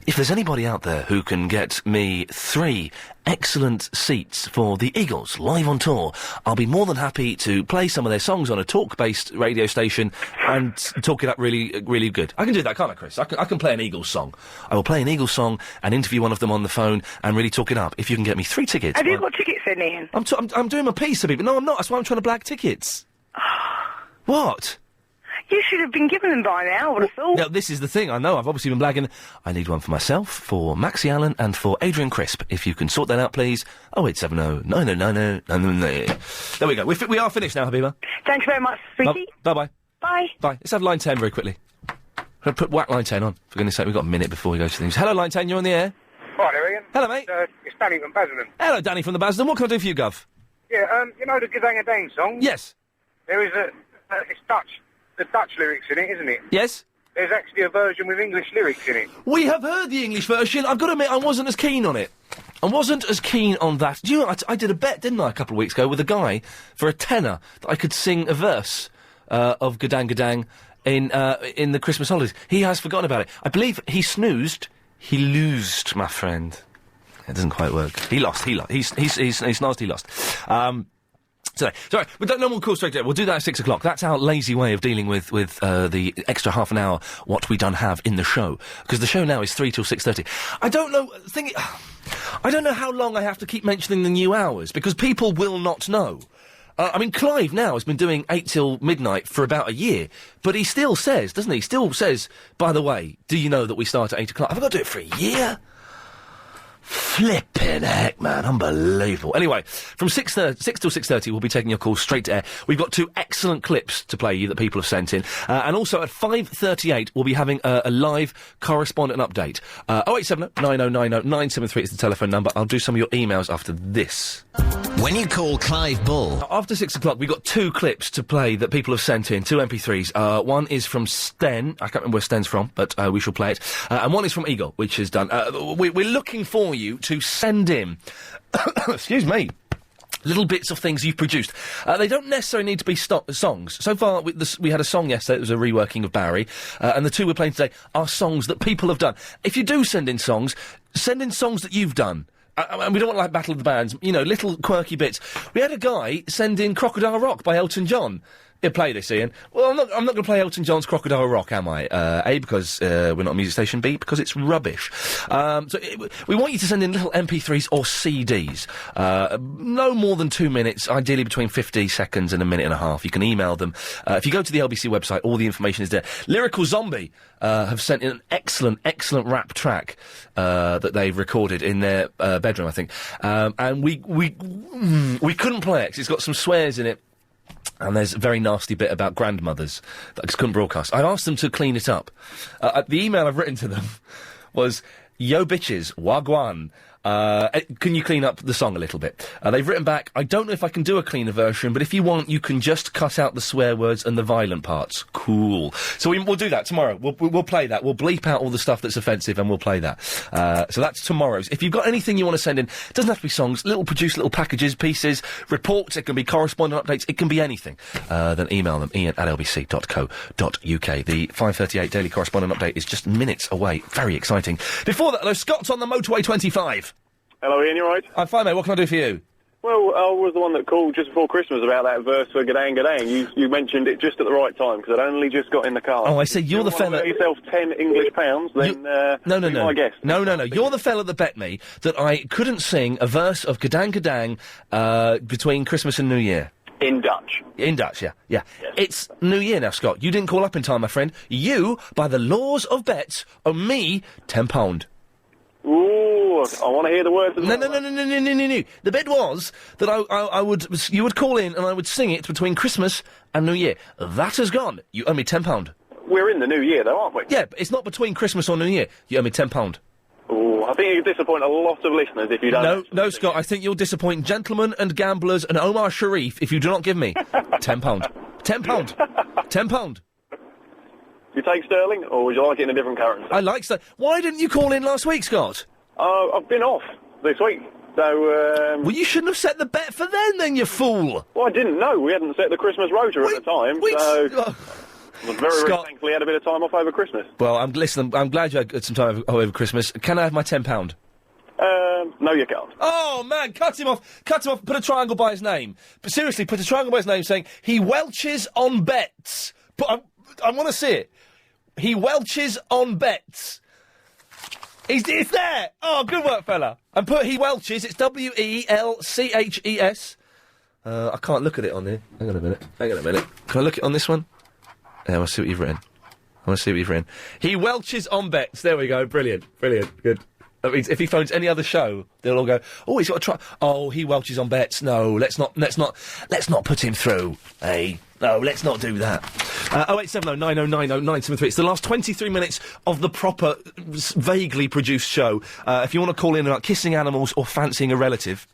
If there's anybody out there who can get me 3 excellent seats for the Eagles live on tour, I'll be more than happy to play some of their songs on a talk-based radio station and talk it up really, really good. I can do that, can't I, Chris? I can play an Eagles song. I will play an Eagles song and interview one of them on the phone and really talk it up. If you can get me 3 tickets... Have you got tickets then, Ian? I'm doing my piece of it, but no, I'm not. That's why I'm trying to blag tickets. What? You should have been given them by now, I would have thought. No, this is the thing, I know, I've obviously been blagging. I need one for myself, for Maxie Allen, and for Adrian Crisp. If you can sort that out, please. 0870 9090 999. There we go. We are finished now, Habiba. Thanks very much, sweetie. Bye-bye. Bye. Bye. Let's have line 10 very quickly. I'm put whack line 10 on. For goodness sake, we've got a minute before we go to things. Hello, line 10, you're on the air. Hi there, Ian. Hello, mate. It's Danny from Basildon. Hello, Danny from the Basildon. What can I do for you, Gov? Yeah, you know the Gadanga Dang song? Yes. There is it's Dutch. The Dutch lyrics in it, isn't it? Yes. There's actually a version with English lyrics in it. We have heard the English version. I've got to admit, I wasn't as keen on it. I wasn't as keen on that. Do you know, I did a bet, didn't I, a couple of weeks ago, with a guy for a tenner that I could sing a verse of Gadang Gadang in the Christmas holidays. He has forgotten about it. I believe he snoozed, he loosed, my friend. It doesn't quite work. He lost. He's snozzed, he lost. Sorry, but no more calls straight to it. We'll do that at 6 o'clock. That's our lazy way of dealing with the extra half an hour what we don't have in the show. Because the show now is 3 till 6:30. I don't know how long I have to keep mentioning the new hours, because people will not know. I mean, Clive now has been doing 8 till midnight for about a year, but he still says, doesn't he? Still says, by the way, do you know that we start at 8 o'clock? Have I got to do it for a year? Flippin' heck, man. Unbelievable. Anyway, from 6 till 6:30, we'll be taking your calls straight to air. We've got 2 excellent clips to play you that people have sent in. And also at 5:38, we'll be having a live correspondent update. 0870 9090 973 is the telephone number. I'll do some of your emails after this. When you call Clive Bull... After 6 o'clock, we've got 2 clips to play that people have sent in, 2 MP3s. One is from Sten. I can't remember where Sten's from, but we shall play it. And one is from Eagle, which is done. We're looking for you to send in, excuse me, little bits of things you've produced. They don't necessarily need to be songs. So far, we had a song yesterday. It was a reworking of Barry. And the 2 we're playing today are songs that people have done. If you do send in songs that you've done. And we don't want, like, Battle of the Bands, little quirky bits. We had a guy send in Crocodile Rock by Elton John. He'll play this, Ian. Well, I'm not going to play Elton John's Crocodile Rock, am I? A, because we're not a music station. B, because it's rubbish. We want you to send in little MP3s or CDs. No more than 2 minutes, ideally between 50 seconds and a minute and a half. You can email them. If you go to the LBC website, all the information is there. Lyrical Zombie have sent in an excellent rap track that they've recorded in their bedroom, I think. And we couldn't play it 'cause it's got some swears in it. And there's a very nasty bit about grandmothers that I just couldn't broadcast. I asked them to clean it up. The email I've written to them was, "Yo bitches, wagwan. Can you clean up the song a little bit? They've written back, I don't know if I can do a cleaner version, but if you want, you can just cut out the swear words and the violent parts. Cool. So we'll do that tomorrow. We'll play that. We'll bleep out all the stuff that's offensive and we'll play that. So that's tomorrow's. If you've got anything you want to send in, it doesn't have to be songs, little packages, pieces, reports, it can be correspondent updates, it can be anything. Then email them, ian@lbc.co.uk. The 5:38 Daily Correspondent Update is just minutes away. Very exciting. Before that, though, Scott's on the motorway 25. Hello, Ian, you all right? I'm fine, mate. What can I do for you? Well, I was the one that called just before Christmas about that verse for Gadang Gadang. You mentioned it just at the right time, because I'd only just got in the car. Oh, I see. You're the fella... If you yourself 10 English pounds, then, No. my guess. No. You're the fella that bet me that I couldn't sing a verse of Gadang Gadang, between Christmas and New Year. In Dutch. In Dutch, yeah. Yes. It's New Year now, Scott. You didn't call up in time, my friend. You, by the laws of bets, owe me £10. Ooh, I want to hear the words. No. The bet was that you would call in and I would sing it between Christmas and New Year. That has gone. You owe me £10. We're in the New Year, though, aren't we? Yeah, but it's not between Christmas or New Year. You owe me £10. Ooh, I think you could disappoint a lot of listeners if you don't. No, Scott, I think you'll disappoint gentlemen and gamblers and Omar Sharif if you do not give me £10. £10. You take sterling, or would you like it in a different currency? I like sterling. Why didn't you call in last week, Scott? I've been off this week, so... Well, you shouldn't have set the bet for then, you fool! Well, I didn't know. We hadn't set the Christmas rota at the time, so... I was very thankfully had a bit of time off over Christmas. Well, I'm glad you had some time over Christmas. Can I have my £10? No, you can't. Oh, man, cut him off, put a triangle by his name. But seriously, put a triangle by his name saying, he welches on bets. I want to see it. He welches on bets. It's there! Oh, good work, fella. And put he welches, it's WELCHES. I can't look at it on here. Hang on a minute. Can I look it on this one? Yeah, I want to see what you've written. He welches on bets. There we go. Brilliant. Good. That means if he phones any other show, they'll all go, oh, he's got to try. Oh, he welches on bets. No, let's not put him through. Hey, no, let's not do that. 0870 9090 973. It's the last 23 minutes of the proper, vaguely produced show. If you want to call in about kissing animals or fancying a relative,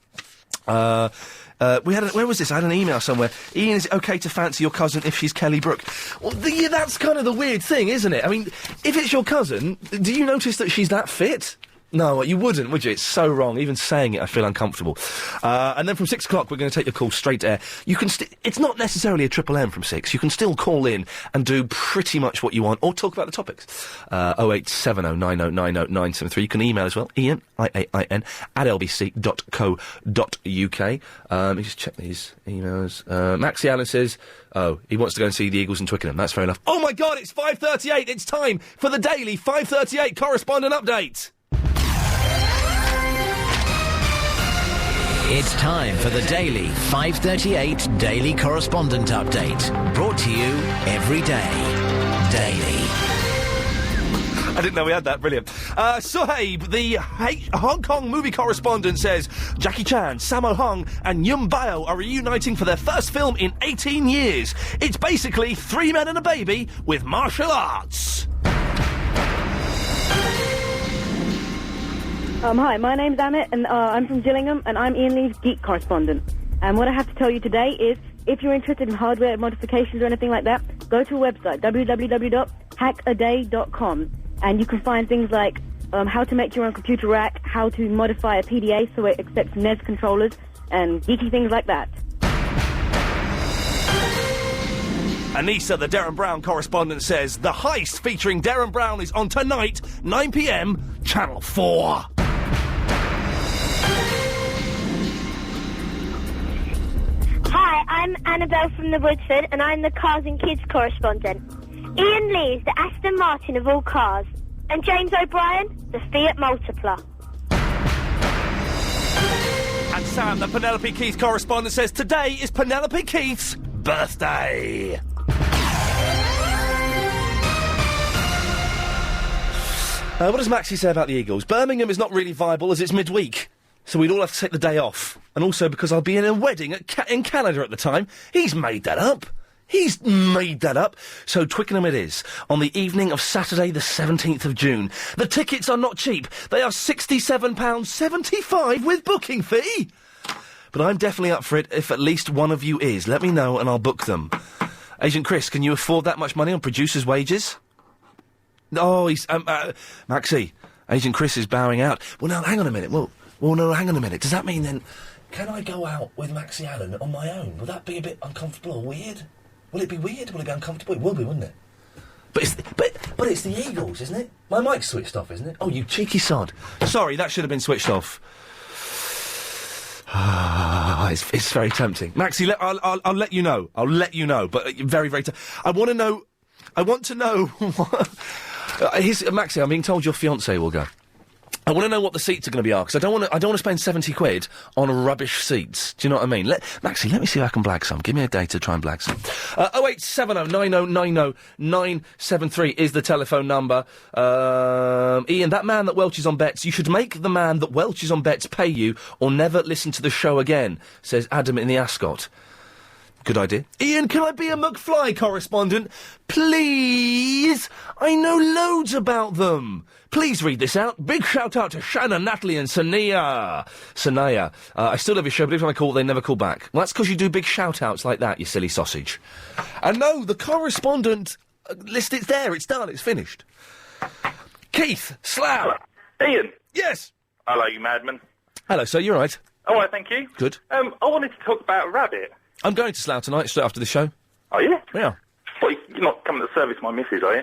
where was this? I had an email somewhere. Ian, is it okay to fancy your cousin if she's Kelly Brook? Well, that's kind of the weird thing, isn't it? I mean, if it's your cousin, do you notice that she's that fit? No, you wouldn't, would you? It's so wrong. Even saying it, I feel uncomfortable. And then from 6 o'clock, we're going to take your call straight to air. You can it's not necessarily a Triple M from 6. You can still call in and do pretty much what you want, or talk about the topics. 0870 9090 973. You can email as well. Ian, IAIN, @lbc.co.uk. Let me just check these emails. Maxie Allen says, he wants to go and see the Eagles in Twickenham. That's fair enough. Oh my God, it's 5:38. It's time for the daily 5:38 correspondent update. It's time for the daily 5:38 Daily Correspondent Update. Brought to you every day. Daily. I didn't know we had that. Brilliant. Suhaib, the Hong Kong movie correspondent, says Jackie Chan, Sammo Hung and Yun Bao are reuniting for their first film in 18 years. It's basically 3 men and a baby with martial arts. Hi, my name's Amit, and I'm from Gillingham, and I'm Ian Lee's geek correspondent. And what I have to tell you today is, if you're interested in hardware modifications or anything like that, go to a website, www.hackaday.com, and you can find things like how to make your own computer rack, how to modify a PDA so it accepts NES controllers, and geeky things like that. Anissa, the Darren Brown correspondent, says The Heist featuring Darren Brown is on tonight, 9 p.m, Channel 4. Hi, I'm Annabelle from the Woodford, and I'm the Cars and Kids correspondent. Ian Lee is the Aston Martin of all cars, and James O'Brien, the Fiat Multipla. And Sam, the Penelope Keith correspondent, says today is Penelope Keith's birthday. What does Maxie say about the Eagles? Birmingham is not really viable as it's midweek, so we'd all have to take the day off. And also because I'll be in a wedding in Canada at the time. He's made that up. He's made that up. So Twickenham it is, on the evening of Saturday the 17th of June. The tickets are not cheap. They are £67.75 with booking fee. But I'm definitely up for it if at least one of you is. Let me know and I'll book them. Agent Chris, can you afford that much money on producers' wages? Oh, he's... Maxie, Agent Chris is bowing out. Well, now, hang on a minute. Well, no, hang on a minute. Does that mean then... Can I go out with Maxie Allen on my own? Will that be a bit uncomfortable or weird? Will it be weird? Will it be uncomfortable? It will be, wouldn't it? But it's the Eagles, isn't it? My mic's switched off, isn't it? Oh, you cheeky sod. Sorry, that should have been switched off. It's very tempting. Maxie, I'll let you know. I'll let you know. But very, very... I want to know... Maxie, I'm being told your fiancé will go. I want to know what the seats are going to be, because I don't want to spend 70 quid on rubbish seats. Do you know what I mean? Maxie, let me see if I can blag some. Give me a day to try and blag some. 0870 9090 973 is the telephone number. Iain, that man that welches on bets, you should make the man that welches on bets pay you or never listen to the show again, says Adam in the Ascot. Good idea. Iain, can I be a McFly correspondent? Please! I know loads about them. Please read this out. Big shout out to Shannon, Natalie and Sanaya. I still love your show, but every time I call, they never call back. Well, that's because you do big shout outs like that, you silly sausage. And no, the correspondent list, it's there, it's done, it's finished. Keith, Slough. Iain. Yes. Hello, you madman. Hello, sir, you all right? All right, thank you. Good. I wanted to talk about a rabbit. I'm going to Slough tonight, straight after the show. Oh, yeah? Yeah. Well, you're not coming to service my missus, are you?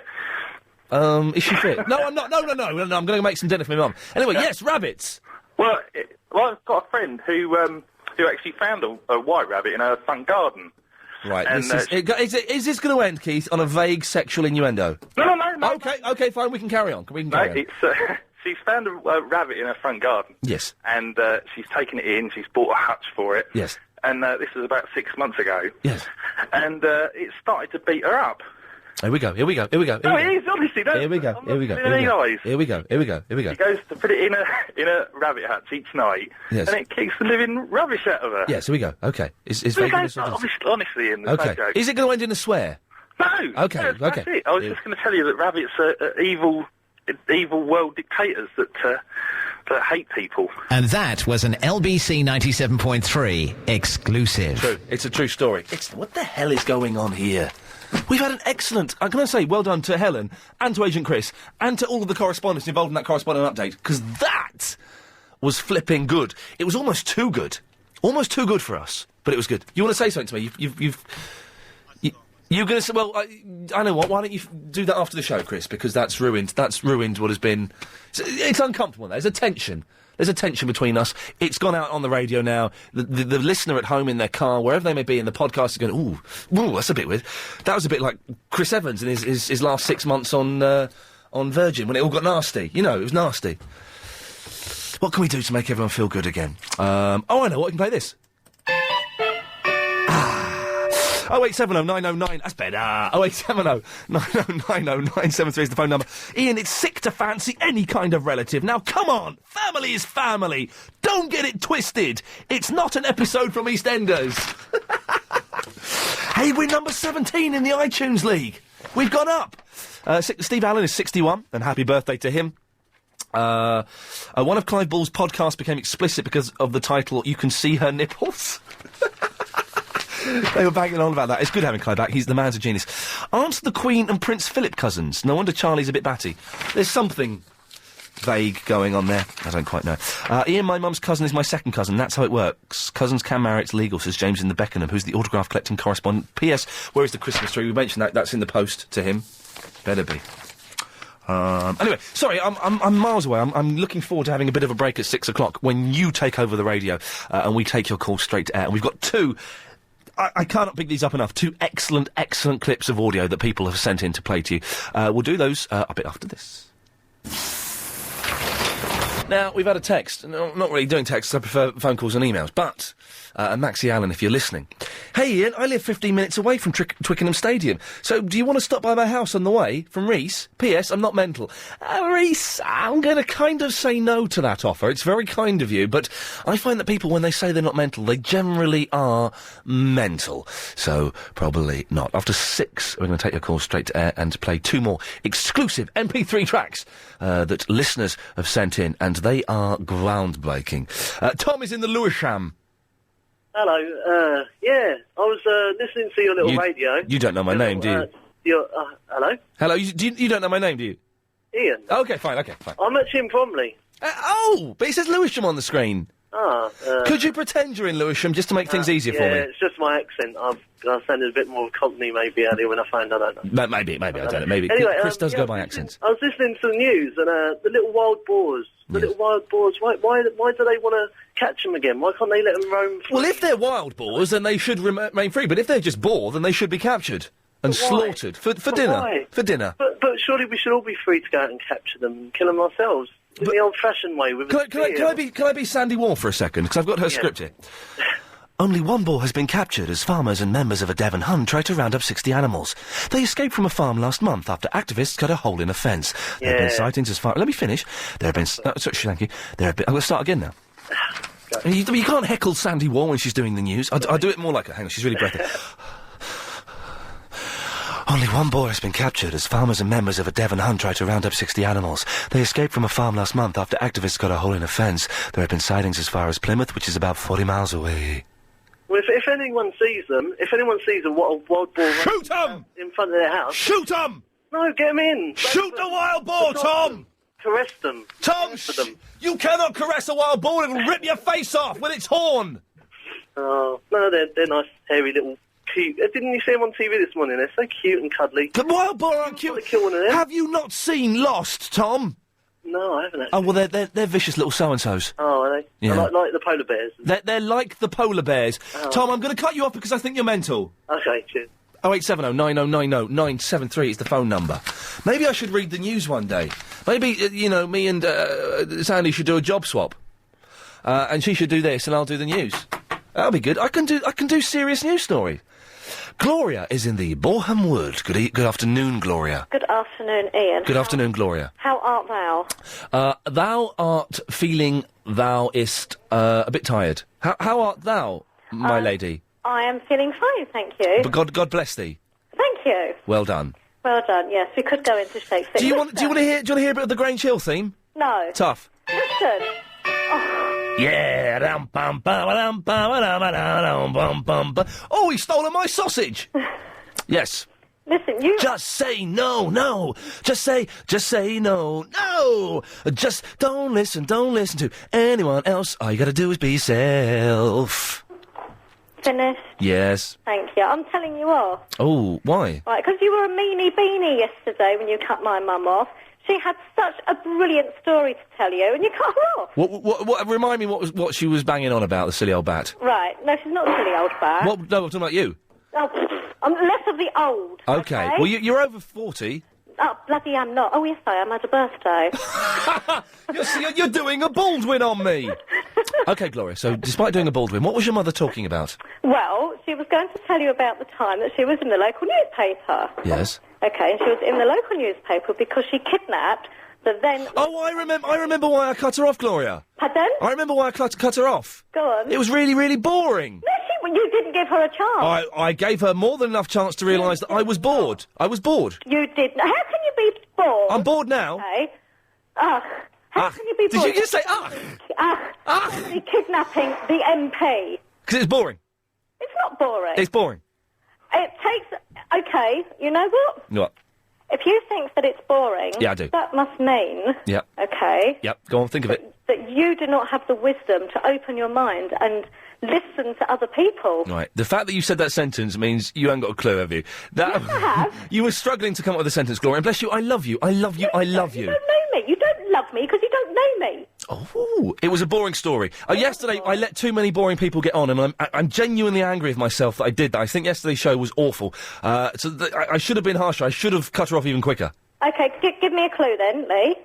Is she fit? No, I'm not. No, I'm going to make some dinner for my mum. Anyway, yes, rabbits. Well, I've got a friend who actually found a white rabbit in her front garden. Right. And, is this going to end, Keith, on a vague sexual innuendo? No. Okay, fine. We can carry on. She's found a rabbit in her front garden. Yes. And she's taken it in. She's bought a hutch for it. Yes. And this was about 6 months ago. Yes. And it started to beat her up. Here we go. No, it is, honestly. Here we go. Here we go. She goes to put it in a rabbit hutch each night, yes. And it keeps the living rubbish out of her. Yes, here we go. Okay. Honestly, Ian, there's okay. no joke. Is it going to end in a swear? No. Okay, no, that's it. I was just going to tell you that rabbits are evil world dictators that hate people. And that was an LBC 97.3 exclusive. True. It's a true story. What the hell is going on here? We've had an excellent... I'm going to say well done to Helen, and to Agent Chris, and to all of the correspondents involved in that correspondent update, because that was flipping good. It was almost too good. Almost too good for us, but it was good. You want to say something to me? You're going to say... Well, I know what. Why don't you do that after the show, Chris? Because that's ruined what has been... It's uncomfortable now. There's a tension. There's a tension between us. It's gone out on the radio now. The listener at home in their car, wherever they may be in the podcast, is going, ooh, that's a bit weird. That was a bit like Chris Evans in his last 6 months on Virgin, when it all got nasty. You know, it was nasty. What can we do to make everyone feel good again? I know what. I can play this. 0870 909, that's better. 0870 909 973 is the phone number. Iain, it's sick to fancy any kind of relative. Now, come on, family is family. Don't get it twisted. It's not an episode from EastEnders. Hey, we're number 17 in the iTunes League. We've gone up. Steve Allen is 61, and happy birthday to him. One of Clive Ball's podcasts became explicit because of the title, You Can See Her Nipples. They were banging on about that. It's good having Clive back. The man's a genius. Aren't the Queen and Prince Philip cousins? No wonder Charlie's a bit batty. There's something vague going on there. I don't quite know. Iain, my mum's cousin is my second cousin. That's how it works. Cousins can marry. It's legal, says James in the Beckenham, who's the autograph collecting correspondent. P.S. Where is the Christmas tree? We mentioned that. That's in the post to him. Better be. Anyway, sorry, I'm miles away. I'm looking forward to having a bit of a break at 6 o'clock when you take over the radio and we take your call straight to air. And we've got two... I cannot pick these up enough. Two excellent clips of audio that people have sent in to play to you. We'll do those a bit after this. Now, we've had a text. No, not really doing texts, I prefer phone calls and emails. But, Maxie Allen, if you're listening. Hey, Ian, I live 15 minutes away from Twickenham Stadium. So, do you want to stop by my house on the way? From Reese? P.S. I'm not mental. Reese, I'm going to kind of say no to that offer. It's very kind of you, but I find that people, when they say they're not mental, they generally are mental. So, probably not. After 6, we're going to take your call straight to air and play 2 more exclusive MP3 tracks that listeners have sent in, and they are groundbreaking. Tom is in the Lewisham. Hello, yeah, I was listening to your little radio. You don't know my name, do you? Hello? Hello, you don't know my name, do you? Ian. Okay, fine. I'm at Chim Bromley. But it says Lewisham on the screen. Could you pretend you're in Lewisham just to make things easier for me? Yeah, it's just my accent. I sounded a bit more Cockney maybe earlier when I phoned, I don't know. Maybe, I don't know, maybe. Anyway, Chris does go by accents. I was listening to the news, and the little wild boars, why do they want to catch them again? Why can't they let them roam free? Well, if they're wild boars, then they should remain free, but if they're just boar, then they should be captured and slaughtered for dinner. Why? For dinner. But surely we should all be free to go out and capture them and kill them ourselves. In the old-fashioned way with Can I be Sandy Wall for a second? Because I've got her script here. Only one boar has been captured as farmers and members of a Devon Hunt try to round up 60 animals. They escaped from a farm last month after activists cut a hole in a fence. There have been sightings as far... Let me finish. There have been... thank you. There have been... I'm going to start again now. You can't heckle Sandy Wall when she's doing the news. I'll do it more like her. Hang on, she's really breathless. Only one boar has been captured as farmers and members of a Devon Hunt try to round up 60 animals. They escaped from a farm last month after activists cut a hole in a fence. There have been sightings as far as Plymouth, which is about 40 miles away. Well, if anyone sees them, what a wild boar... Shoot them! ...in front of their house... Shoot them! No, get them in! Shoot the wild boar, Tom! Caress them. Tom, you cannot caress a wild boar, it'll rip your face off with its horn! Oh, no, they're nice, hairy little... Cute. Didn't you see them on TV this morning? They're so cute and cuddly. The wild boar aren't cute. Have you not seen Lost, Tom? No, I haven't actually. Oh, well, they're vicious little so-and-sos. Oh, are they? Yeah. Like the polar bears. They're like the polar bears. Oh. Tom, I'm going to cut you off because I think you're mental. Okay, cheers. 0870 9090 973 is the phone number. Maybe I should read the news one day. Maybe, me and Sandy should do a job swap. And she should do this and I'll do the news. That'll be good. I can do serious news story. Gloria is in the Boreham Wood. Good afternoon, Gloria. Good afternoon, Ian. Good afternoon, Gloria. How art thou? Thou art feeling thou ist a bit tired. How art thou, my lady? I am feeling fine, thank you. But God bless thee. Thank you. Well done. Well done. Yes, we could go into Shakespeare. Do you want to hear a bit of the Grange Hill theme? No. Tough. Listen. Oh. Yeah. Oh, he's stolen my sausage. Yes. Listen, you... Just say no. Just say no. Just don't listen to anyone else. All you gotta do is be yourself. Finished? Yes. Thank you. I'm telling you off. Oh, why? Right, because you were a meanie beanie yesterday when you cut my mum off. She had such a brilliant story to tell you, and you cut her off. What? Remind me what she was banging on about, the silly old bat. Right. No, she's not a silly old bat. No, I'm talking about you. Oh, I'm less of the old. Okay. Well, you're over 40. Oh, bloody I'm not. Oh, yes, I am. I had a birthday. You're doing a Baldwin on me. Okay, Gloria, so despite doing a Baldwin, what was your mother talking about? Well, she was going to tell you about the time that she was in the local newspaper. Yes. Okay, and she was in the local newspaper because she kidnapped the then... Oh, I remember why I cut her off, Gloria. Pardon? I remember why I cut her off. Go on. It was really, really boring. No, you didn't give her a chance. I gave her more than enough chance to realise that I was bored. I was bored. You did. How can you be bored? I'm bored now. Okay. How can you be bored? Did you just say Be kidnapping the MP. Because it's boring. It's not boring. It's boring. It takes... Okay, you know what? What? If you think that it's boring... Yeah, I do. That must mean... Yep. Okay. Yep, go on, think of it. That you do not have the wisdom to open your mind and listen to other people. Right. The fact that you said that sentence means you haven't got a clue, have you? Yes, I have. You were struggling to come up with a sentence, Gloria, and bless you, I love you. I love you. I love you. You don't know me. You don't love me because you don't know me. Oh, it was a boring story. Yesterday, I let too many boring people get on, and I'm genuinely angry with myself that I did that. I think yesterday's show was awful. I should have been harsher. I should have cut her off even quicker. Okay, give me a clue then, Lee.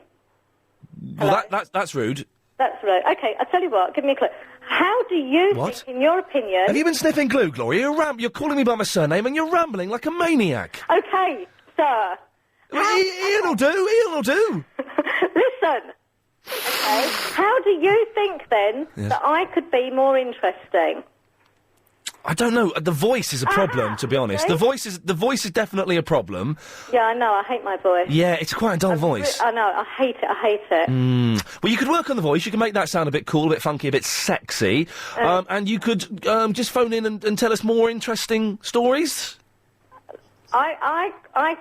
Well, that's rude. That's right. OK, I'll tell you what, give me a clue. How do you think, in your opinion... Have you been sniffing glue, Gloria? You're calling me by my surname and you're rambling like a maniac. OK, sir. Ian will do. Listen. OK, how do you think, then, that I could be more interesting? I don't know. The voice is a problem, to be honest. The voice is definitely a problem. Yeah, I know. I hate my voice. Yeah, it's quite a dull voice. I know. I hate it. Well, you could work on the voice. You can make that sound a bit cool, a bit funky, a bit sexy. And you could just phone in and tell us more interesting stories. I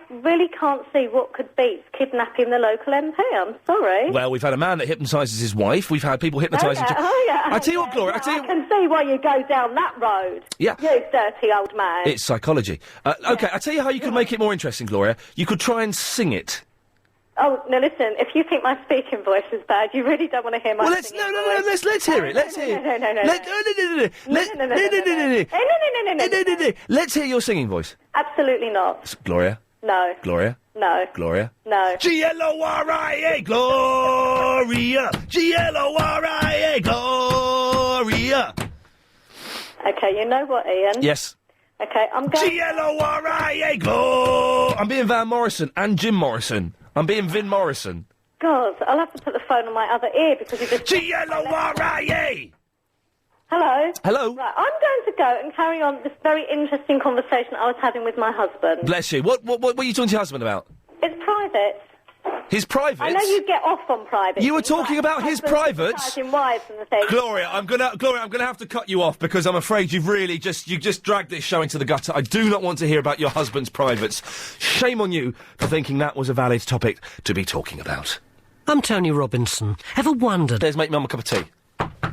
really can't see what could beat kidnapping the local MP. I'm sorry. Well, we've had a man that hypnotises his wife. We've had people hypnotise... I tell you what, Gloria, I can see why you go down that road. Yeah. You dirty old man. It's psychology. OK, I'll tell you how you could make it more interesting, Gloria. You could try and sing it. Oh, no, listen, if you think my speaking voice is bad, you really don't want to hear my let's hear it. Let's hear it. Let's hear your singing voice. Absolutely not. Gloria? No. Gloria? No. Gloria? No. G-L-O-R-I-A, Gloria! G-L-O-R-I-A, Gloria! OK, you know what, Ian? Yes. OK, I'm going... G-L-O-R-I-A, Gloria! I'm being Van Morrison and Jim Morrison. I'm being Vin Morrison. God, I'll have to put the phone on my other ear because you just... G-L-O-R-I-A! Hello? Hello? Right, I'm going to go and carry on this very interesting conversation I was having with my husband. Bless you. What are you talking to your husband about? It's private. His privates? I know you get off on private. You were talking about his privates? Wives and the thing. Gloria, I'm gonna have to cut you off because I'm afraid you've just dragged this show into the gutter. I do not want to hear about your husband's privates. Shame on you for thinking that was a valid topic to be talking about. I'm Tony Robinson. Ever wondered... There's make mum a cup of tea.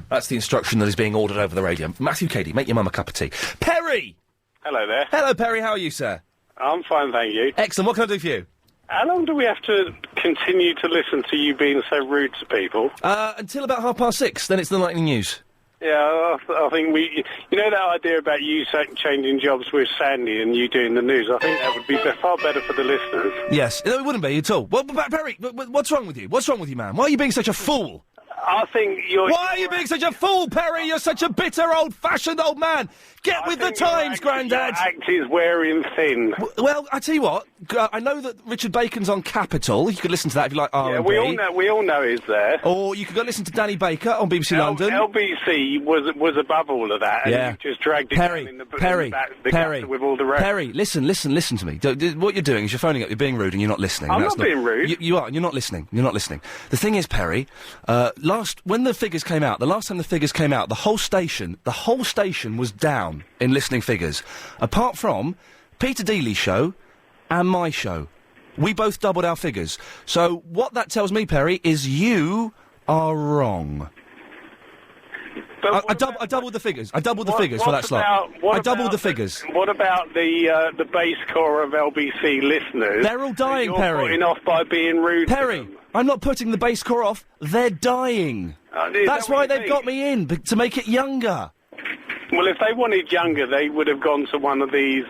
That's the instruction that is being ordered over the radio. Matthew Cady, make your mum a cup of tea. Perry! Hello there. Hello, Perry, how are you, sir? I'm fine, thank you. Excellent, what can I do for you? How long do we have to continue to listen to you being so rude to people? Until about 6:30, then it's the nightly news. Yeah, I think you know that idea about you changing jobs with Sandy and you doing the news, I think that would be far better for the listeners. Yes, it wouldn't be at all. Well, Perry, what's wrong with you? What's wrong with you, man? Why are you being such a fool? I think you're... Why are you being such a fool, Perry? You're such a bitter, old-fashioned old man. Get with the times, Grandad. Your act is wearing thin. Well, I tell you what. I know that Richard Bacon's on Capital. You could listen to that if you like R&B. Yeah, we all know he's there. Or you could go listen to Danny Baker on BBC London. LBC was above all of that, and you just dragged it down in the gutter with all the rest. Perry, listen to me. What you're doing is you're phoning up, you're being rude, and you're not listening. I'm not being rude. You are. You're not listening. You're not listening. The thing is, Perry, when the figures came out, the last time the figures came out, the whole station was down in listening figures, apart from Peter Dealey's show and my show. We both doubled our figures. So what that tells me, Perry, is you are wrong. I doubled the figures. I doubled the figures for that slot. I doubled the figures. What about the base core of LBC listeners? They're all dying, Perry. You're putting off by being rude Perry, to them. I'm not putting the base core off. They're dying. That's why they've got me in, to make it younger. Well, if they wanted younger, they would have gone to one of these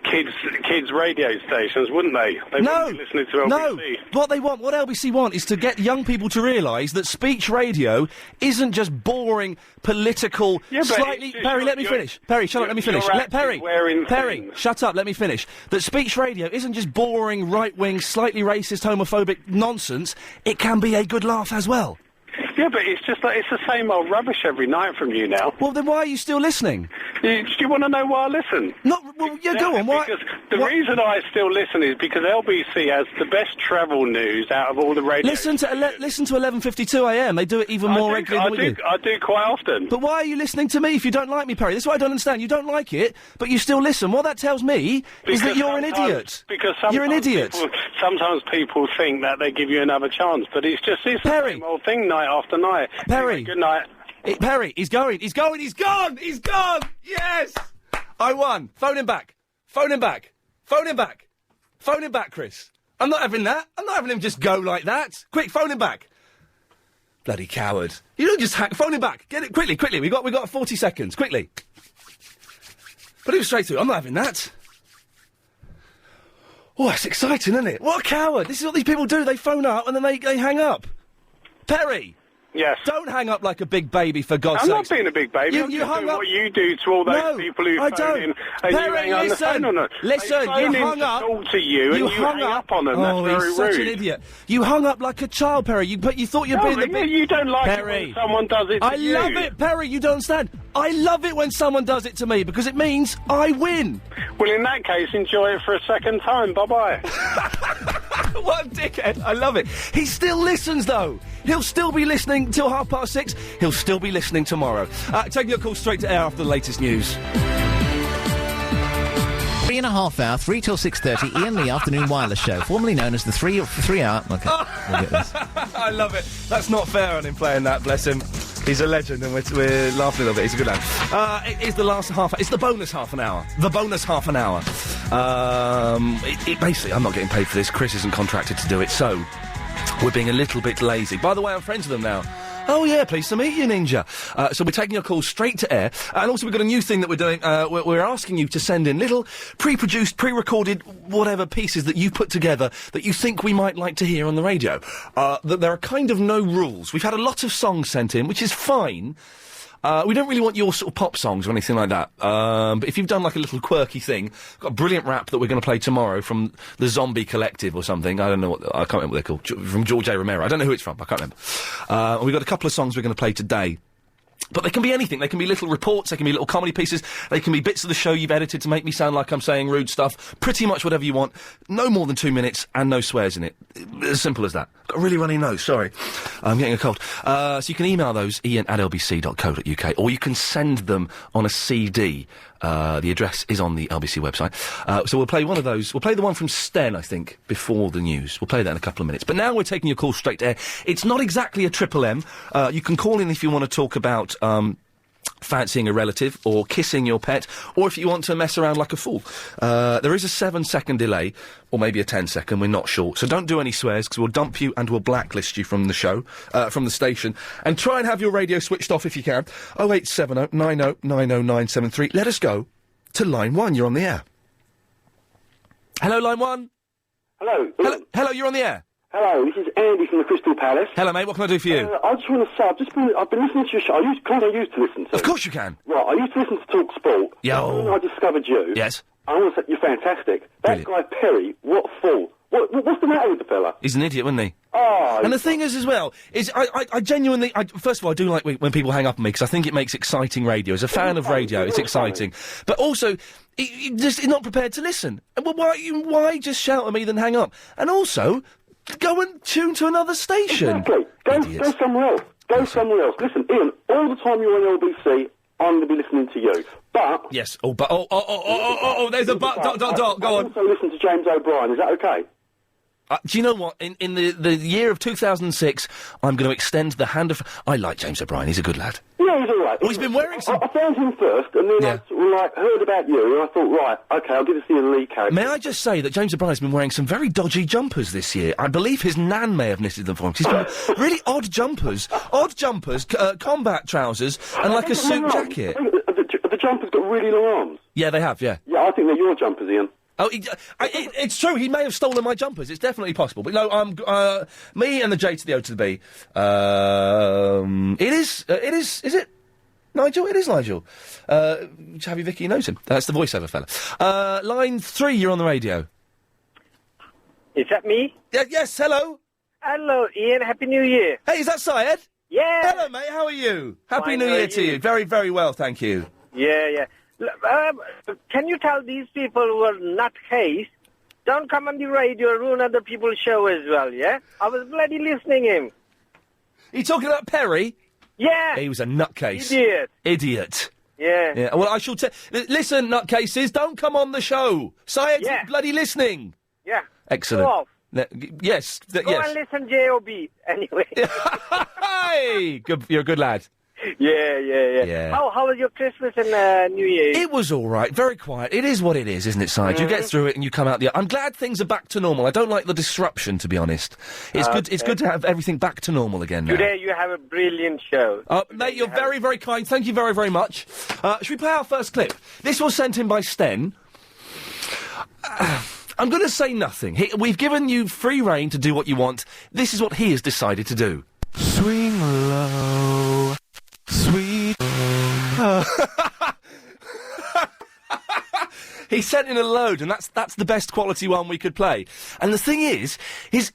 kids radio stations, wouldn't they? They wouldn't be listening to LBC. No, what LBC want is to get young people to realise that speech radio isn't just boring, political, slightly... Perry, let me finish. Perry, shut up, let me finish. Perry, shut up, let me finish. That speech radio isn't just boring, right-wing, slightly racist, homophobic nonsense. It can be a good laugh as well. Yeah, but it's just like it's the same old rubbish every night from you now. Well, then why are you still listening? Do you want to know why I listen? Go on. Why? Because the reason I still listen is because LBC has the best travel news out of all the radio. Listen to 11:52 a.m. They do it even more regularly than we do. I do quite often. But why are you listening to me if you don't like me, Perry? This is what I don't understand. You don't like it, but you still listen. What that tells me is that you're an idiot. Because you're an idiot. Sometimes people think that they give you another chance, but it's the same old thing night after night. Perry. Anyway, good night. Perry, he's going. He's gone! Yes! I won. Phone him back, Chris. I'm not having that. I'm not having him just go like that. Quick, phone him back. Bloody coward. You don't just phone him back. Get it, quickly. We got 40 seconds, quickly. Put him straight through. I'm not having that. Oh, that's exciting, isn't it? What a coward. This is what these people do. They phone up and then they hang up. Perry! Yes. Don't hang up like a big baby, for God's I'm sake. not being a big baby. I'm You just hung doing up. what you do to all those people who I phone don't. in and you Perry, hang on the phone on them. Listen, they phone you in hung to up. talk to you and you hung hang up on them. Oh, That's very he's such rude. an idiot. You hung up like a child, Perry. But you thought you'd No, be the but big... you don't like Perry. it when someone does it to I you. love it, Perry. You don't understand. I love it when someone does it to me because it means I win. Well, in that case, enjoy it for a second time. Bye-bye. What a dickhead. I love it. He still listens, though. He'll still be listening till 6:30. He'll still be listening tomorrow. Taking your call straight to air after the latest news. 3.5 hour, 3 till 6:30, Iain Lee Afternoon Wireless Show, formerly known as the 3 hour... OK, we'll get this. I love it. That's not fair on him playing that, bless him. He's a legend, and we're laughing a little bit. He's a good lad. It is the last half... It's the bonus half an hour. The bonus half an hour. Basically, I'm not getting paid for this. Chris isn't contracted to do it, so we're being a little bit lazy. By the way, I'm friends with them now. Oh, yeah, pleased to meet you, Ninja. So we're taking your calls straight to air. And also we've got a new thing that we're doing. We're asking you to send in little pre-produced, pre-recorded, whatever pieces that you put together that you think we might like to hear on the radio. That there are kind of no rules. We've had a lot of songs sent in, which is fine. We don't really want your sort of pop songs or anything like that. But if you've done like a little quirky thing, we've got a brilliant rap that we're going to play tomorrow from the Zombie Collective or something. I don't know I can't remember what they're called. From George A. Romero. I don't know who it's from. I can't remember. And we've got a couple of songs we're going to play today. But they can be anything. They can be little reports, they can be little comedy pieces, they can be bits of the show you've edited to make me sound like I'm saying rude stuff. Pretty much whatever you want. No more than 2 minutes and no swears in it. As simple as that. Got a really runny nose, sorry. I'm getting a cold. So you can email those, ian@lbc.co.uk, or you can send them on a CD. The address is on the LBC website. So we'll play one of those. We'll play the one from Sten, I think, before the news. We'll play that in a couple of minutes. But now we're taking your call straight to air. It's not exactly a Triple M. You can call in if you want to talk about fancying a relative or kissing your pet, or if you want to mess around like a fool. There is a 7-second delay, or maybe a 10-second, we're not sure. So don't do any swears, because we'll dump you and we'll blacklist you from the show, from the station. And try and have your radio switched off if you can. 0870 90 90 973. Let us go to line 1. You're on the air. Hello, line 1. Hello. Hello, you're on the air. Hello, this is Andy from the Crystal Palace. Hello, mate, what can I do for you? I just want to say, I've been listening to your show. I used to listen to. Of course you can. Right, I used to listen to Talk Sport. Yeah. When I discovered you. Yes. I want to say, you're fantastic. That Brilliant. guy Perry, what a fool. What's the matter with the fella? He's an idiot, wasn't he? Oh. And the thing is, as well, is I genuinely... first of all, I do like when people hang up on me, because I think it makes exciting radio. As a fan of radio, it's exciting. But also, he's not prepared to listen. Well, why just shout at me then hang up? And also... go and tune to another station. Exactly. Go somewhere else. Go somewhere else. Listen, Ian, all the time you're on LBC, I'm going to be listening to you. But... Yes. There's a but, dot. Go on. I also listen to James O'Brien. Is that okay? Do you know what? In the year of 2006, I'm going to extend the hand of... I like James O'Brien. He's a good lad. Yeah, he's all right. He's been wearing some... I found him first, and then I sort of, heard about you, and I thought, right, OK, I'll give this Ian Lee character. May I just say that James O'Brien's been wearing some very dodgy jumpers this year. I believe his nan may have knitted them for him. He's been really odd jumpers, combat trousers, and like a suit jacket. The jumpers got really long arms. Yeah, they have, yeah. Yeah, I think they're your jumpers, Ian. Oh, it's true. He may have stolen my jumpers. It's definitely possible. But no, me and the J to the O to the B. It is. Is it Nigel? It is Nigel. Chavy Vicky knows him. That's the voiceover fella. Line 3. You're on the radio. Is that me? Yes. Hello. Hello, Ian. Happy New Year. Hey, is that Syed? Yeah. Hello, mate. How are you? Happy Fine, New how are Year to you. Very, very well, thank you. Yeah. Can you tell these people who are nutcase, don't come on the radio, ruin other people's show as well, yeah? I was bloody listening him. You talking about Perry? Yeah. He was a nutcase. Idiot. Yeah. Well, I shall listen, nutcases, don't come on the show. Syed's bloody listening. Yeah. Excellent. Go off. Yes. Go and listen J.O.B. anyway. Hey! You're a good lad. Yeah. How was your Christmas and New Year? It was all right. Very quiet. It is what it is, isn't it, Syed? Mm-hmm. You get through it and you come out the... I'm glad things are back to normal. I don't like the disruption, to be honest. It's good. It's good to have everything back to normal again now. Today you have a brilliant show. Mate, you're very, very kind. Thank you very, very much. Should we play our first clip? This was sent in by Sten. I'm going to say nothing. We've given you free rein to do what you want. This is what he has decided to do. Swing low, sweet. He sent in a load, and that's the best quality one we could play. And the thing is, his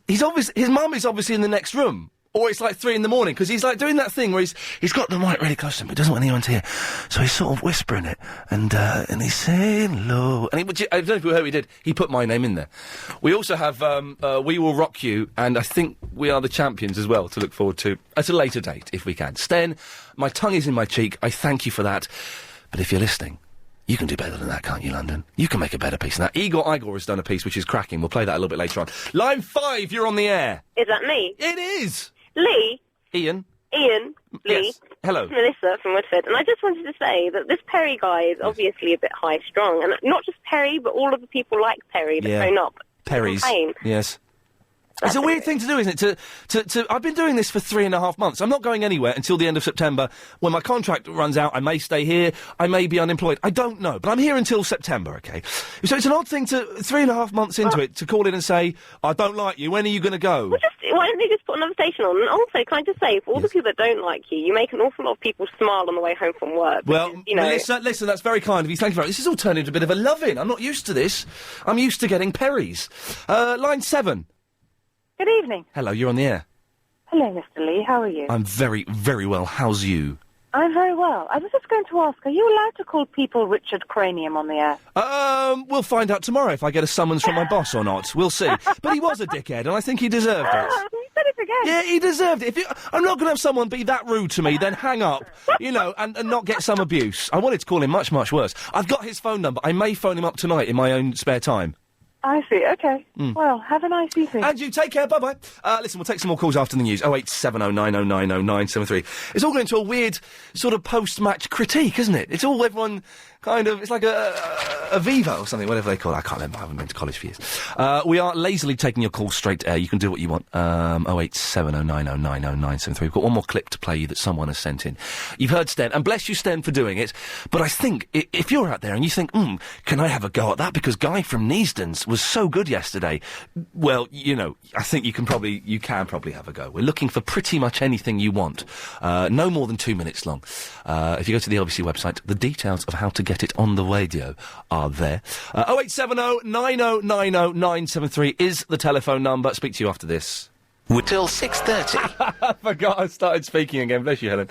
mum is obviously in the next room. Or it's like 3 in the morning, because he's like doing that thing where he's got the mic really close to him, but he doesn't want anyone to hear. So he's sort of whispering it, and he's saying low. And I don't know if you heard what he did. He put my name in there. We also have We Will Rock You, and I think We Are the Champions as well to look forward to at a later date, if we can. Sten, my tongue is in my cheek. I thank you for that. But if you're listening, you can do better than that, can't you, London? You can make a better piece than that. Igor has done a piece which is cracking. We'll play that a little bit later on. Line 5, you're on the air. Is that me? It is! Lee? Ian, Lee? Yes. Hello. It's Melissa from Woodford, and I just wanted to say that this Perry guy is obviously a bit high-strung, and not just Perry, but all of the people like Perry that phone up. Perry's. Complain. Yes. It's a weird thing to do, isn't it? To I've been doing this for 3.5 months. I'm not going anywhere until the end of September. When my contract runs out, I may stay here. I may be unemployed. I don't know. But I'm here until September, OK? So it's an odd thing to, 3.5 months into it, to call in and say, I don't like you. When are you going to go? Well, why don't they just put another station on? And also, can I just say, for all the people that don't like you, you make an awful lot of people smile on the way home from work. Well, because, you know... listen, that's very kind of you. Thank you very much. This has all turned into a bit of a love-in. I'm not used to this. I'm used to getting Perrys. Line 7. Good evening. Hello, you're on the air. Hello, Mr. Lee. How are you? I'm very, very well. How's you? I'm very well. I was just going to ask, are you allowed to call people Richard Cranium on the air? We'll find out tomorrow if I get a summons from my boss or not. We'll see. But he was a dickhead, and I think he deserved it. You said it again. Yeah, he deserved it. I'm not going to have someone be that rude to me, then hang up, and not get some abuse. I wanted to call him much, much worse. I've got his phone number. I may phone him up tonight in my own spare time. I see, OK. Well, have a nice evening. And you, take care, bye-bye. Listen, we'll take some more calls after the news. 08709090973. It's all going to a weird sort of post-match critique, isn't it? It's all everyone kind of... It's like a Viva or something, whatever they call it. I can't remember. I haven't been to college for years. We are lazily taking your calls straight to air. You can do what you want. 08709090973. We've got one more clip to play you that someone has sent in. You've heard Sten, and bless you, Sten, for doing it. But I think, if you're out there and you think, can I have a go at that? Because Guy from Neasden's was so good yesterday. Well, I think you can probably have a go. We're looking for pretty much anything you want. No more than 2 minutes long. If you go to the LBC website, the details of how to get it on the radio are there. 0870 9090 973 is the telephone number. Speak to you after this. Till 6:30. I forgot I started speaking again. Bless you, Helen.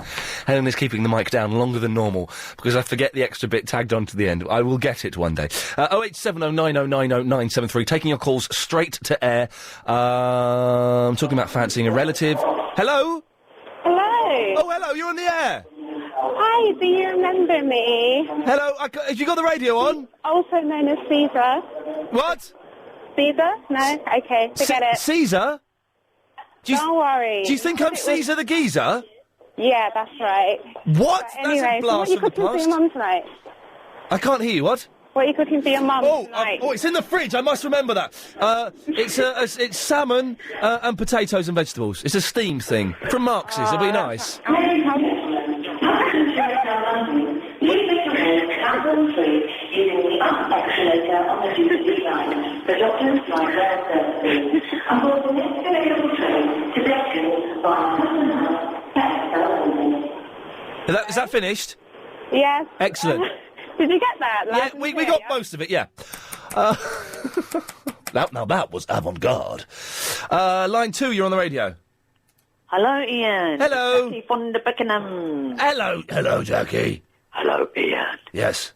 Helen is keeping the mic down longer than normal because I forget the extra bit tagged on to the end. I will get it one day. 08709090973. Taking your calls straight to air. I'm talking about fancying a relative. Hello? Hello. Oh, hello. You're on the air. Hi, do you remember me? Hello. Have you got the radio on? Also known as Caesar. What? Caesar? No? Okay, forget it. Caesar? Don't worry. Do you think I'm Caesar the Geezer? Yeah, that's right. What? But anyway, That's a blast so from the what are you cooking for past. your mum tonight? I can't hear you, what? What are you cooking for your mum tonight? It's in the fridge, I must remember that. It's salmon and potatoes and vegetables. It's a steamed thing. From Marx's, it'll be nice. Using the up escalator on the Jubilee line. The doctors line rail services. And board the next available train to Bristol via Is that finished? Yes. Excellent. Did you get that? Yeah, we got most of it, yeah. Now that was avant-garde. Line 2, you're on the radio. Hello, Ian. Hello. Jackie from the Beckenham. Hello, Jackie. Hello, Ian. Yes.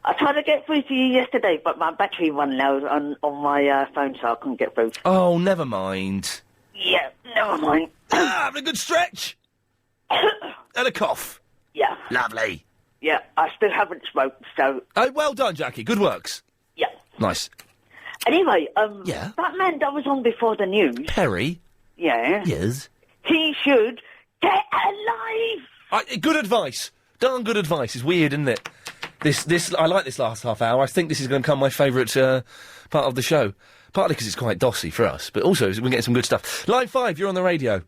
I tried to get through to you yesterday, but my battery ran low on my phone, so I couldn't get through. Oh, never mind. Yeah, never mind. Having a good stretch. And a cough. Yeah. Lovely. Yeah, I still haven't smoked, so... Oh, well done, Jackie. Good works. Yeah. Nice. Anyway, Yeah? that man that was on before the news... Perry? Yeah? Yes? He should get alive! Good advice. Darn good advice. It's weird, isn't it? I like this last half hour. I think this is going to become my favourite part of the show. Partly because it's quite dossy for us, but also we're getting some good stuff. Line 5, you're on the radio.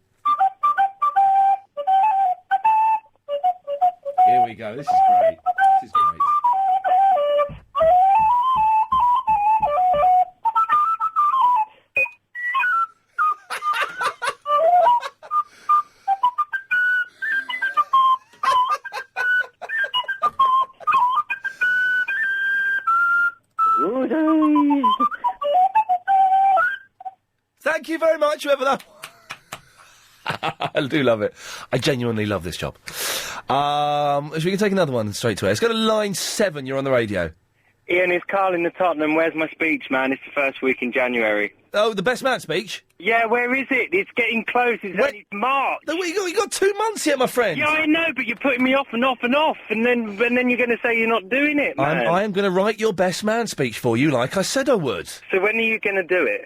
Here we go. This is great. This is great. you very much, whoever that... I do love it. I genuinely love this job. Should we take another one straight to air? Let's go to line 7, you're on the radio. Ian, it's Carl in the Tottenham. Where's my speech, man? It's the first week in January. Oh, the best man speech? Yeah, where is it? It's getting close. It's only March. No, you got 2 months yet, my friend. Yeah, I know, but you're putting me off and off and off, and then you're going to say you're not doing it, man. I am going to write your best man speech for you, like I said I would. So when are you going to do it?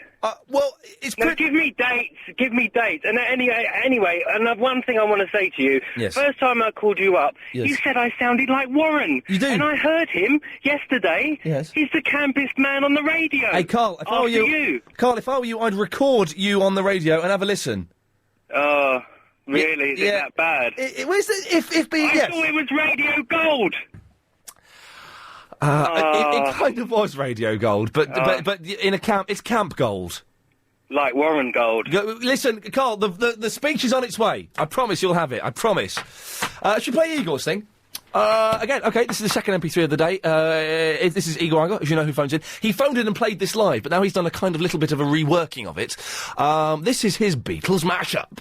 Well, it's... No, give me dates. And anyway, and one thing I want to say to you. Yes. First time I called you up, Yes. you said I sounded like Warren. You do. And I heard him yesterday. Yes. He's the campest man on the radio. Hey, Carl, if I were you... Carl, if I were you, I'd record you on the radio and have a listen. Oh, really? Is it that bad? Where's the... I thought it was Radio Gold. It kind of was Radio Gold, but in a camp, it's Camp Gold. Like Warren Gold. Listen, Carl, the speech is on its way. I promise you'll have it. I promise. Should we play Igor's thing? Again, okay, this is the second MP3 of the day. This is Igor Ango, as you know who phones in. He phoned in and played this live, but now he's done a kind of little bit of a reworking of it. This is his Beatles mashup.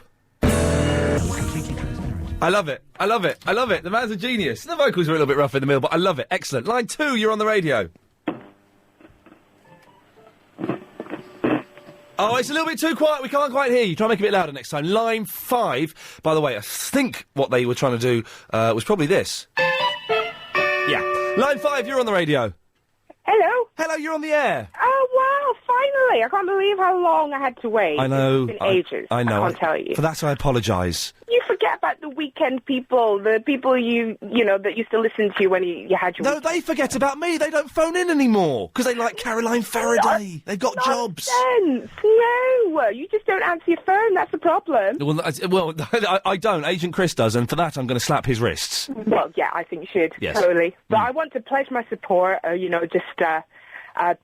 I love it. I love it. I love it. The man's a genius. The vocals are a little bit rough in the middle, but I love it. Excellent. Line 2, you're on the radio. Oh, it's a little bit too quiet. We can't quite hear you. Try and make it a bit louder next time. Line 5. By the way, I think what they were trying to do was probably this. Yeah. Line 5, you're on the radio. Hello. Hello, you're on the air. Oh, wow, finally. I can't believe how long I had to wait. I know. It's been ages. I know. I can't tell you. For that, I apologise. You forget about the weekend people, the people you know, that used to listen to you when you had your... No, they forget about me. They don't phone in anymore. Because they like Caroline Faraday. They've got jobs. Nonsense. No, you just don't answer your phone. That's the problem. Well, I don't. Agent Chris does, and for that, I'm going to slap his wrists. Well, yeah, I think you should. Yes. Totally. But I want to pledge my support,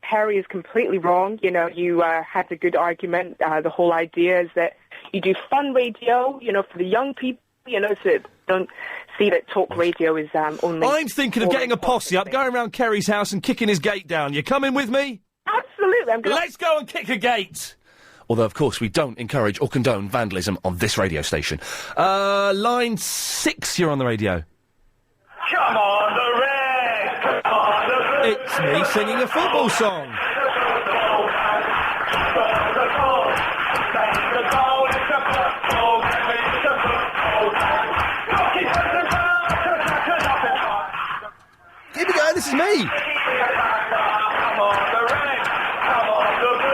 Perry is completely wrong. You know, you had a good argument. The whole idea is that you do fun radio, you know, for the young people, you know, so don't see that talk radio is only... I'm thinking of getting a posse up, going around Kerry's house and kicking his gate down. You coming with me? Absolutely. Let's go and kick a gate! Although, of course, we don't encourage or condone vandalism on this radio station. Line 6, you're on the radio. Come on, the Reds! Come on, the Blues! It's me singing a football song. Here we go, this is me. Come on, the Reds! Come on, the Blues!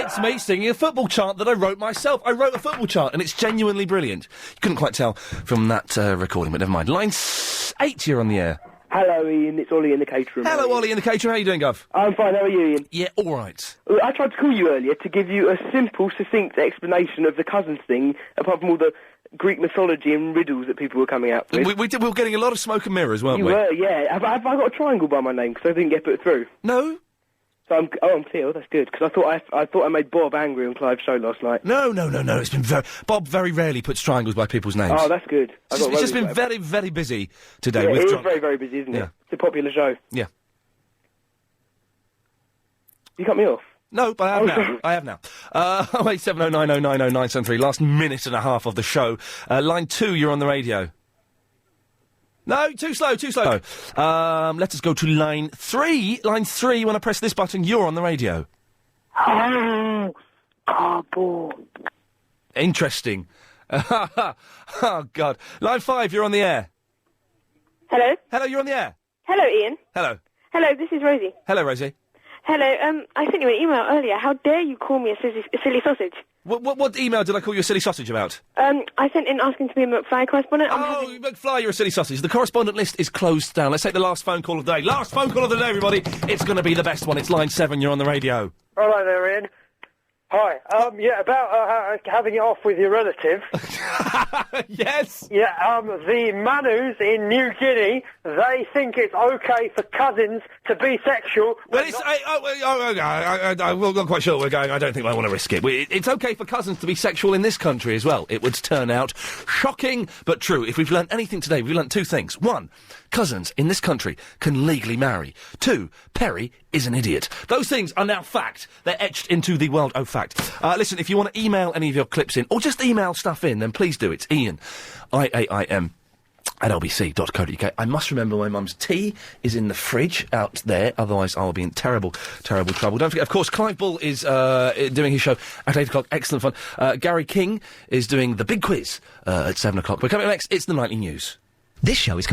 It's me singing a football chant that I wrote myself. I wrote a football chant, and it's genuinely brilliant. You couldn't quite tell from that recording, but never mind. Line 8, you're on the air. Hello, Ian. It's Ollie in the caterer. Hello, Ollie in the caterer. How you doing, Gov? I'm fine. How are you, Ian? Yeah, all right. I tried to call you earlier to give you a simple, succinct explanation of the cousins thing, apart from all the Greek mythology and riddles that people were coming out with. We were getting a lot of smoke and mirrors, weren't we? You were, yeah. Have I got a triangle by my name because I didn't get put through? No. So I'm clear. That's good because I thought I made Bob angry on Clive's show last night. No. It's been Bob very rarely puts triangles by people's names. Oh, that's good. It's just been very, very busy today. Yeah, with it is very, very busy, isn't it? It's a popular show. Yeah. You cut me off. No, but I have now. I have now. 08709090973. Last minute and a half of the show. Line 2, you're on the radio. No, too slow. Let us go to line 3. Line 3, when I press this button, you're on the radio. Oh, cardboard. Interesting. Oh, God. Line 5, you're on the air. Hello? Hello, you're on the air. Hello, Ian. Hello. Hello, this is Rosie. Hello, Rosie. Hello, I sent you an email earlier. How dare you call me a silly sausage? What email did I call you a silly sausage about? I sent in asking to be a McFly correspondent. McFly, you're a silly sausage. The correspondent list is closed down. Let's take the last phone call of the day. Last phone call of the day, everybody. It's going to be the best one. It's line 7. You're on the radio. Hello there, Ian. Hi. About having it off with your relative. Yes. Yeah. The Manus in New Guinea, they think it's okay for cousins to be sexual. Well, I'm not quite sure where we're going. I don't think I want to risk it. It's okay for cousins to be sexual in this country as well. It would turn out shocking but true. If we've learnt anything today, we've learnt 2 things. 1, cousins in this country can legally marry. 2, Perry is an idiot. Those things are now fact. They're etched into the world of fact. Listen, if you want to email any of your clips in, or just email stuff in, then please do. It's Iain, I-A-I-M, at lbc.co.uk. I must remember my mum's tea is in the fridge out there, otherwise I'll be in terrible, terrible trouble. Don't forget, of course, Clive Bull is doing his show at 8 o'clock. Excellent fun. Gary King is doing the big quiz at 7 o'clock. But coming up next, it's the Nightly News. This show is